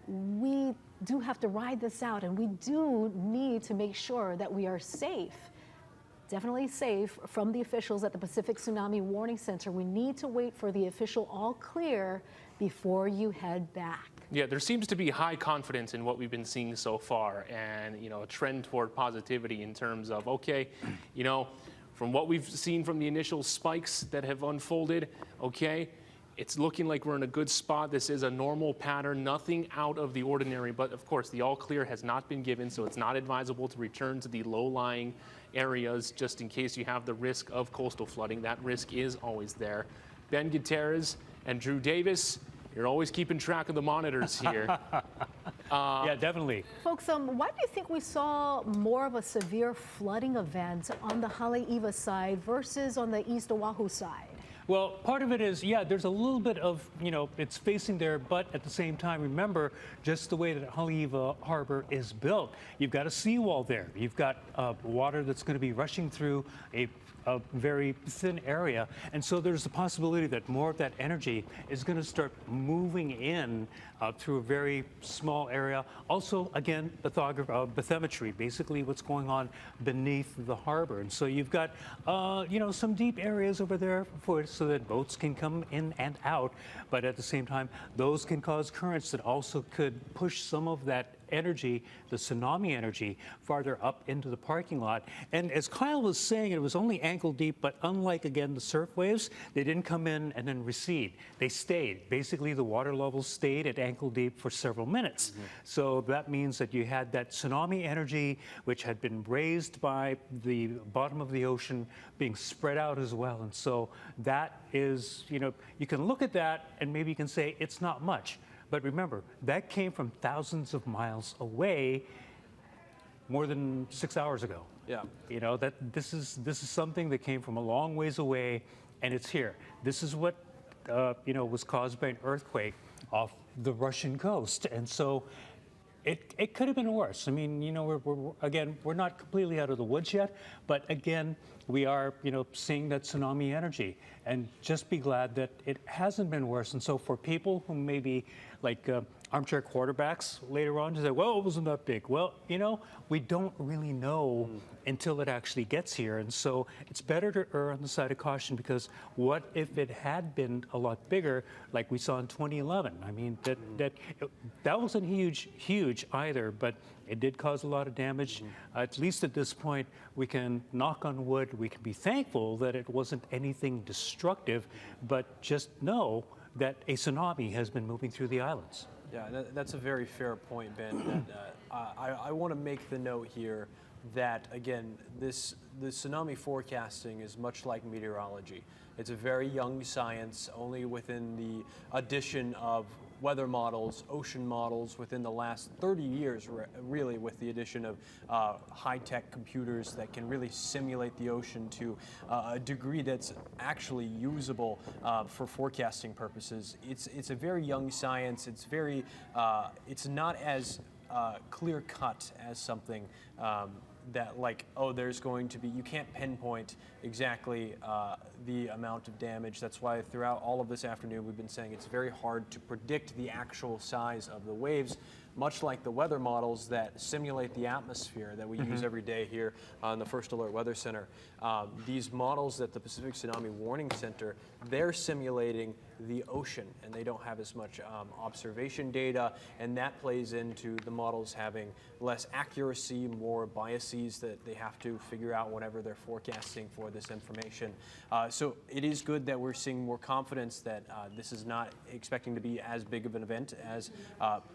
We do have to ride this out, and we do need to make sure that we are safe. Definitely safe from the officials at the Pacific Tsunami Warning Center. We need to wait for the official all clear before you head back. Yeah, there seems to be high confidence in what we've been seeing so far, and a trend toward positivity in terms of, okay, from what we've seen from the initial spikes that have unfolded, okay, it's looking like we're in a good spot. This is a normal pattern, nothing out of the ordinary, but of course the all clear has not been given, so it's not advisable to return to the low-lying areas just in case you have the risk of coastal flooding. That risk is always there. Ben Gutierrez and Drew Davis, you're always keeping track of the monitors here. Yeah, definitely. Folks, why do you think we saw more of a severe flooding event on the Haleiwa side versus on the East Oahu side? Well, part of it is, yeah, there's a little bit of, it's facing there, but at the same time, remember just the way that Haleiwa Harbor is built. You've got a seawall there. You've got water that's going to be rushing through a very thin area. And so there's the possibility that more of that energy is going to start moving in through a very small area. Also, again, bathymetry, basically what's going on beneath the harbor. And so you've got, some deep areas over there so that boats can come in and out. But at the same time, those can cause currents that also could push some of that energy, the tsunami energy, farther up into the parking lot. And as Kyle was saying, it was only ankle deep, but unlike, again, the surf waves, they didn't come in and then recede. They stayed. Basically, the water level stayed at ankle deep for several minutes. So that means that you had that tsunami energy, which had been raised by the bottom of the ocean, being spread out as well. And so that is, you can look at that and maybe you can say it's not much. But remember, that came from thousands of miles away more than 6 hours ago. Yeah. That this is something that came from a long ways away, and it's here. This is what was caused by an earthquake off the Russian coast, and so it could have been worse. I mean, we're not completely out of the woods yet, but again, we are, seeing that tsunami energy, and just be glad that it hasn't been worse. And so for people who may be like armchair quarterbacks later on to say, well, it wasn't that big. Well, we don't really know until it actually gets here. And so it's better to err on the side of caution, because what if it had been a lot bigger like we saw in 2011? I mean, that wasn't huge either, but it did cause a lot of damage. At least at this point, we can knock on wood. We can be thankful that it wasn't anything destructive, but just know that a tsunami has been moving through the islands. Yeah, that's a very fair point, Ben. And, I want to make the note here that, again, the tsunami forecasting is much like meteorology. It's a very young science, only within the addition of weather models, ocean models within the last 30 years, really, with the addition of high-tech computers that can really simulate the ocean to a degree that's actually usable for forecasting purposes. It's a very young science. It's very, it's not as clear-cut as something that, like, there's going to be, you can't pinpoint exactly the amount of damage. That's why throughout all of this afternoon we've been saying it's very hard to predict the actual size of the waves, much like the weather models that simulate the atmosphere that we use every day here on the First Alert Weather Center. These models at the Pacific Tsunami Warning Center, they're simulating the ocean, and they don't have as much observation data, and that plays into the models having less accuracy, more biases that they have to figure out whenever they're forecasting for this information. So it is good that we're seeing more confidence that this is not expecting to be as big of an event as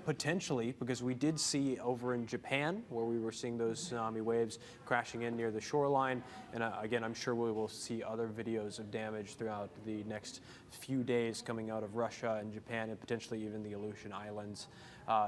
potentially, because we did see over in Japan where we were seeing those tsunami waves crashing in near the shoreline. And again, I'm sure we will see other videos of damage throughout the next few days coming out of Russia and Japan and potentially even the Aleutian Islands.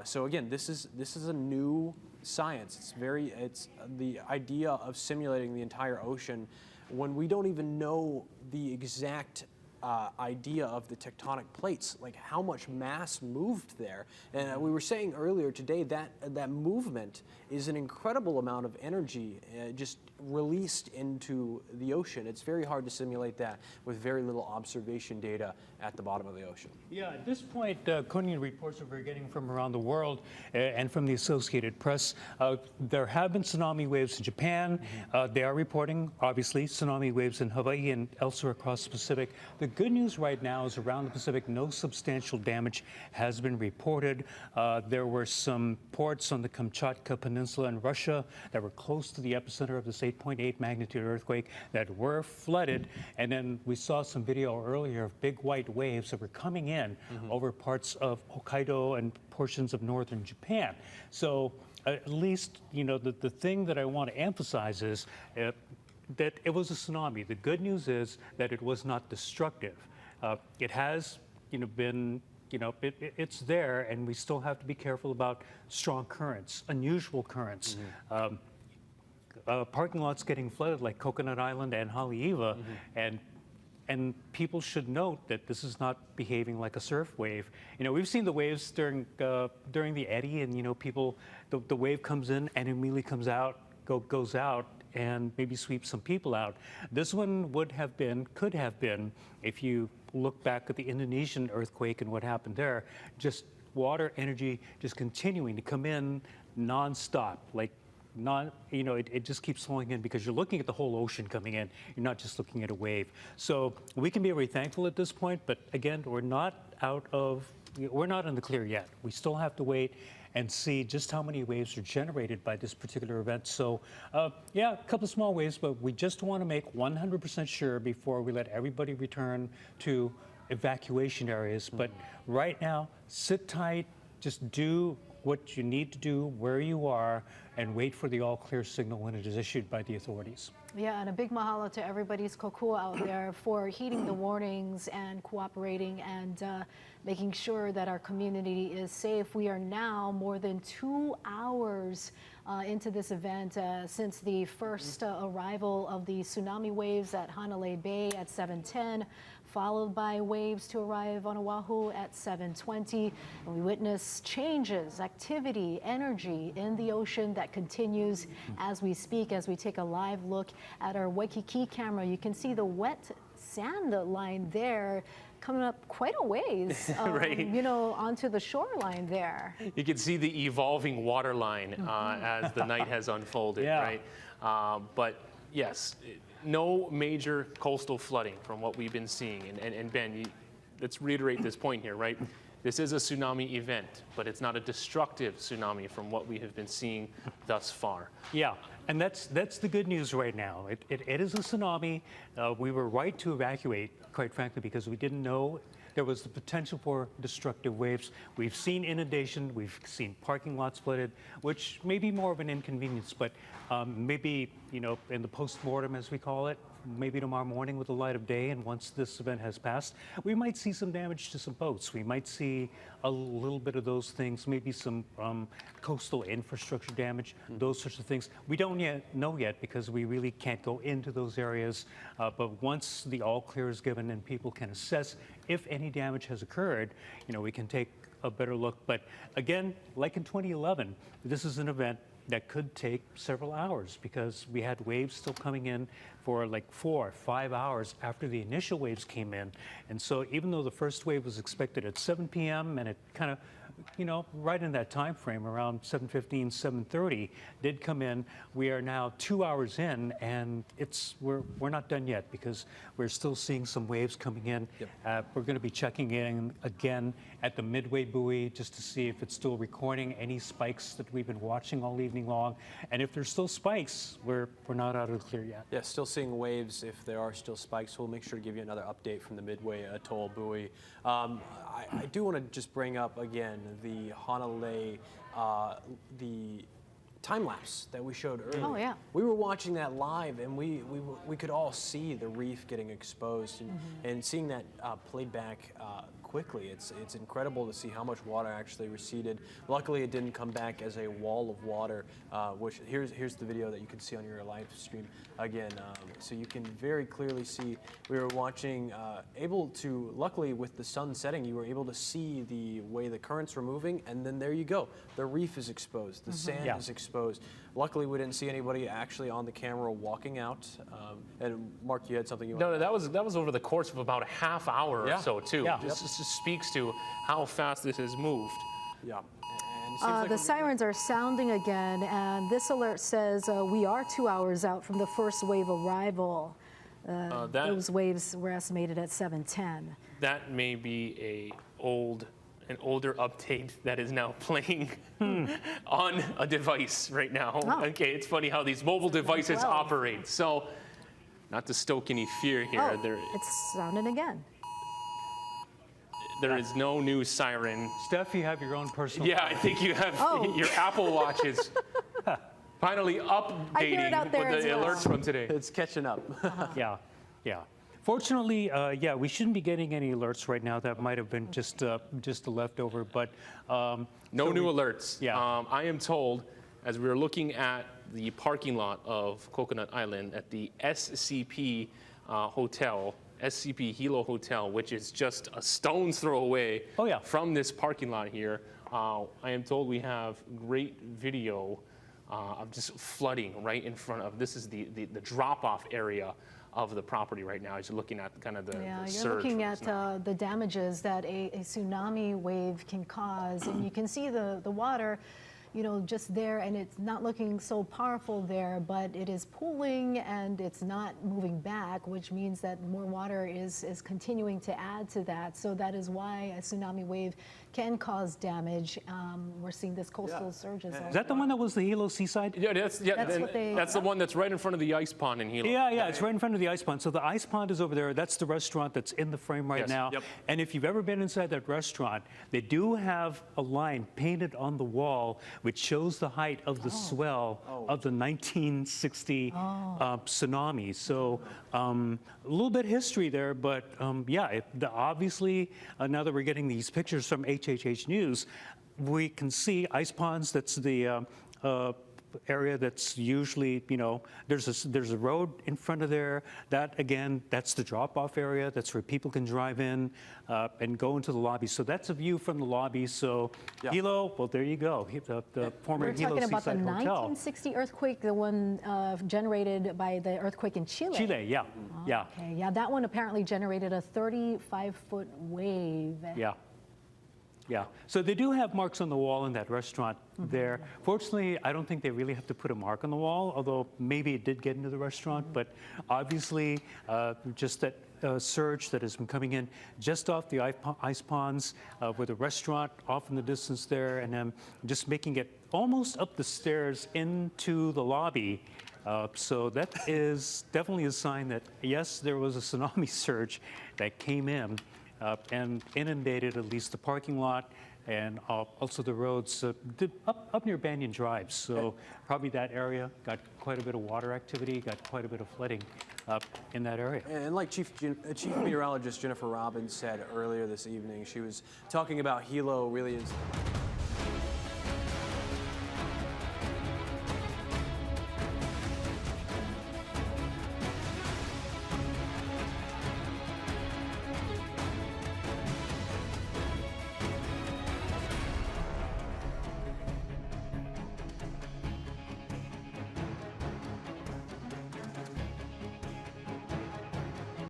So again, this is a new science. It's the idea of simulating the entire ocean when we don't even know the exact idea of the tectonic plates, like how much mass moved there. And we were saying earlier today that that movement is an incredible amount of energy just released into the ocean. It's very hard to simulate that with very little observation data at the bottom of the ocean. Yeah, at this point, according to reports that we're getting from around the world and from the Associated Press, there have been tsunami waves in Japan. They are reporting, obviously, tsunami waves in Hawaii and elsewhere across the Pacific. The good news right now is around the Pacific, no substantial damage has been reported. There were some ports on the Kamchatka Peninsula in Russia that were close to the epicenter of this 8.8 magnitude earthquake that were flooded. And then we saw some video earlier of big white waves that were coming in over parts of Hokkaido and portions of northern Japan. So at least, you know, the thing that I want to emphasize is that it was a tsunami. The good news is that it was not destructive. It has, you know, been, you know, it's there, and we still have to be careful about strong currents, unusual currents. Parking lots getting flooded like Coconut Island and Haleiwa, and people should note that this is not behaving like a surf wave. You know, we've seen the waves during the eddy, and you know, people, the wave comes in and immediately comes out, goes out, and maybe sweep some people out. This one could have been, if you look back at the Indonesian earthquake and what happened there, just water energy just continuing to come in nonstop, like you know, it just keeps flowing in because you're looking at the whole ocean coming in. You're not just looking at a wave. So we can be very thankful at this point, but again, we're not in the clear yet. We still have to wait and see just how many waves are generated by this particular event. So yeah, a couple of small waves, but we just want to make 100% sure before we let everybody return to evacuation areas. But right now, sit tight, just do what you need to do where you are and wait for the all clear signal when it is issued by the authorities. Yeah, and a big mahalo to everybody's kokua out there for heeding the warnings and cooperating and making sure that our community is safe. We are now more than 2 hours into this event since the first arrival of the tsunami waves at Hanalei Bay at 7:10, followed by waves to arrive on Oahu at 7:20. And we witness changes, activity, energy in the ocean that continues as we speak. As we take a live look at our Waikiki camera, you can see the wet sand line there coming up quite a ways, right. you know, onto the shoreline there. You can see the evolving water line as the night has unfolded, right? But yes, no major coastal flooding from what we've been seeing. And Ben, let's reiterate this point here, right? This is a tsunami event, but it's not a destructive tsunami from what we have been seeing thus far. Yeah, and that's the good news right now. It is a tsunami. We were right to evacuate, quite frankly, because we didn't know there was the potential for destructive waves. We've seen inundation, we've seen parking lots flooded, which may be more of an inconvenience, but maybe, you know, in the post-mortem, as we call it, maybe tomorrow morning with the light of day, and once this event has passed, we might see some damage to some boats. We might see a little bit of those things, maybe some coastal infrastructure damage, those sorts of things. We don't know yet because we really can't go into those areas. But once the all clear is given and people can assess if any damage has occurred, you know, we can take a better look. But again, like in 2011, this is an event that could take several hours because we had waves still coming in for like 4 or 5 hours after the initial waves came in. And so even though the first wave was expected at 7 p.m. and it kind of, you know, right in that time frame around 7:15, 7:30 did come in, we are now 2 hours in, and we're not done yet because we're still seeing some waves coming in. We're going to be checking in again at the midway buoy just to see if it's still recording any spikes that we've been watching all evening long. And if there's still spikes, we're not out of the clear yet. Yeah, still seeing waves. If there are still spikes, we'll make sure to give you another update from the Midway Atoll buoy. I do want to just bring up again the Hanalei, the time lapse that we showed earlier. Oh, yeah. We were watching that live, and we could all see the reef getting exposed, and seeing that played back quickly. It's incredible to see how much water actually receded. Luckily, it didn't come back as a wall of water, which here's the video that you can see on your live stream again. So you can very clearly see, we were watching, luckily with the sun setting, you were able to see the way the currents were moving, and then there you go. The reef is exposed, the sand is exposed. Luckily, we didn't see anybody actually on the camera walking out. And Mark, you had something you wanted? No, that was over the course of about a half hour or so too. Yeah. Just speaks to how fast this has moved. Yeah. The sirens are sounding again, and this alert says we are 2 hours out from the first wave arrival. Those waves were estimated at 7:10. That may be an older update that is now playing on a device right now. Oh. Okay, it's funny how these mobile devices operate. So, not to stoke any fear here, It's sounding again. there is no new siren. Steph, you have your own personal. Yeah, I think you have your Apple Watches finally updating with the alerts from today. It's catching up. Yeah. Fortunately, we shouldn't be getting any alerts right now. That might have been just a leftover, but no new alerts. Yeah. I am told, as we were looking at the parking lot of Coconut Island at the SCP Hotel, SCP Hilo Hotel, which is just a stone's throw away from this parking lot here. I am told we have great video of just flooding right in front of, this is the drop-off area of the property right now as you're looking at kind of the surge. You're looking at the damages that a tsunami wave can cause, and you can see the water, just there, and it's not looking so powerful there, but it is pooling and it's not moving back, which means that more water is continuing to add to that. So that is why a tsunami wave can cause damage. We're seeing this coastal surges. Is that the one that was the Hilo Seaside? Yeah, that's the one that's right in front of the ice pond in Hilo. Yeah, it's right in front of the ice pond. So the ice pond is over there. That's the restaurant that's in the frame right now. Yep. And if you've ever been inside that restaurant, they do have a line painted on the wall which shows the height of the swell of the 1960 tsunami. So a little bit of history there, but obviously now that we're getting these pictures from HHH News, we can see ice ponds. That's the area that's usually, there's a road in front of there. That, again, that's the drop-off area. That's where people can drive in and go into the lobby. So that's a view from the lobby. So Hilo, well, there you go. The former Hilo We're talking about the Seaside Hotel. 1960 earthquake, the one generated by the earthquake in Chile. Chile, yeah. Okay, yeah, that one apparently generated a 35-foot wave. Yeah, so they do have marks on the wall in that restaurant there. Fortunately, I don't think they really have to put a mark on the wall, although maybe it did get into the restaurant. But obviously, just that surge that has been coming in just off the ice ponds with a restaurant off in the distance there, and then just making it almost up the stairs into the lobby. So that is definitely a sign that, yes, there was a tsunami surge that came in. And inundated at least the parking lot and also the roads up near Banyan Drive. So probably that area got quite a bit of water activity, got quite a bit of flooding in that area. And like Chief Meteorologist Jennifer Robbins said earlier this evening, she was talking about Hilo really is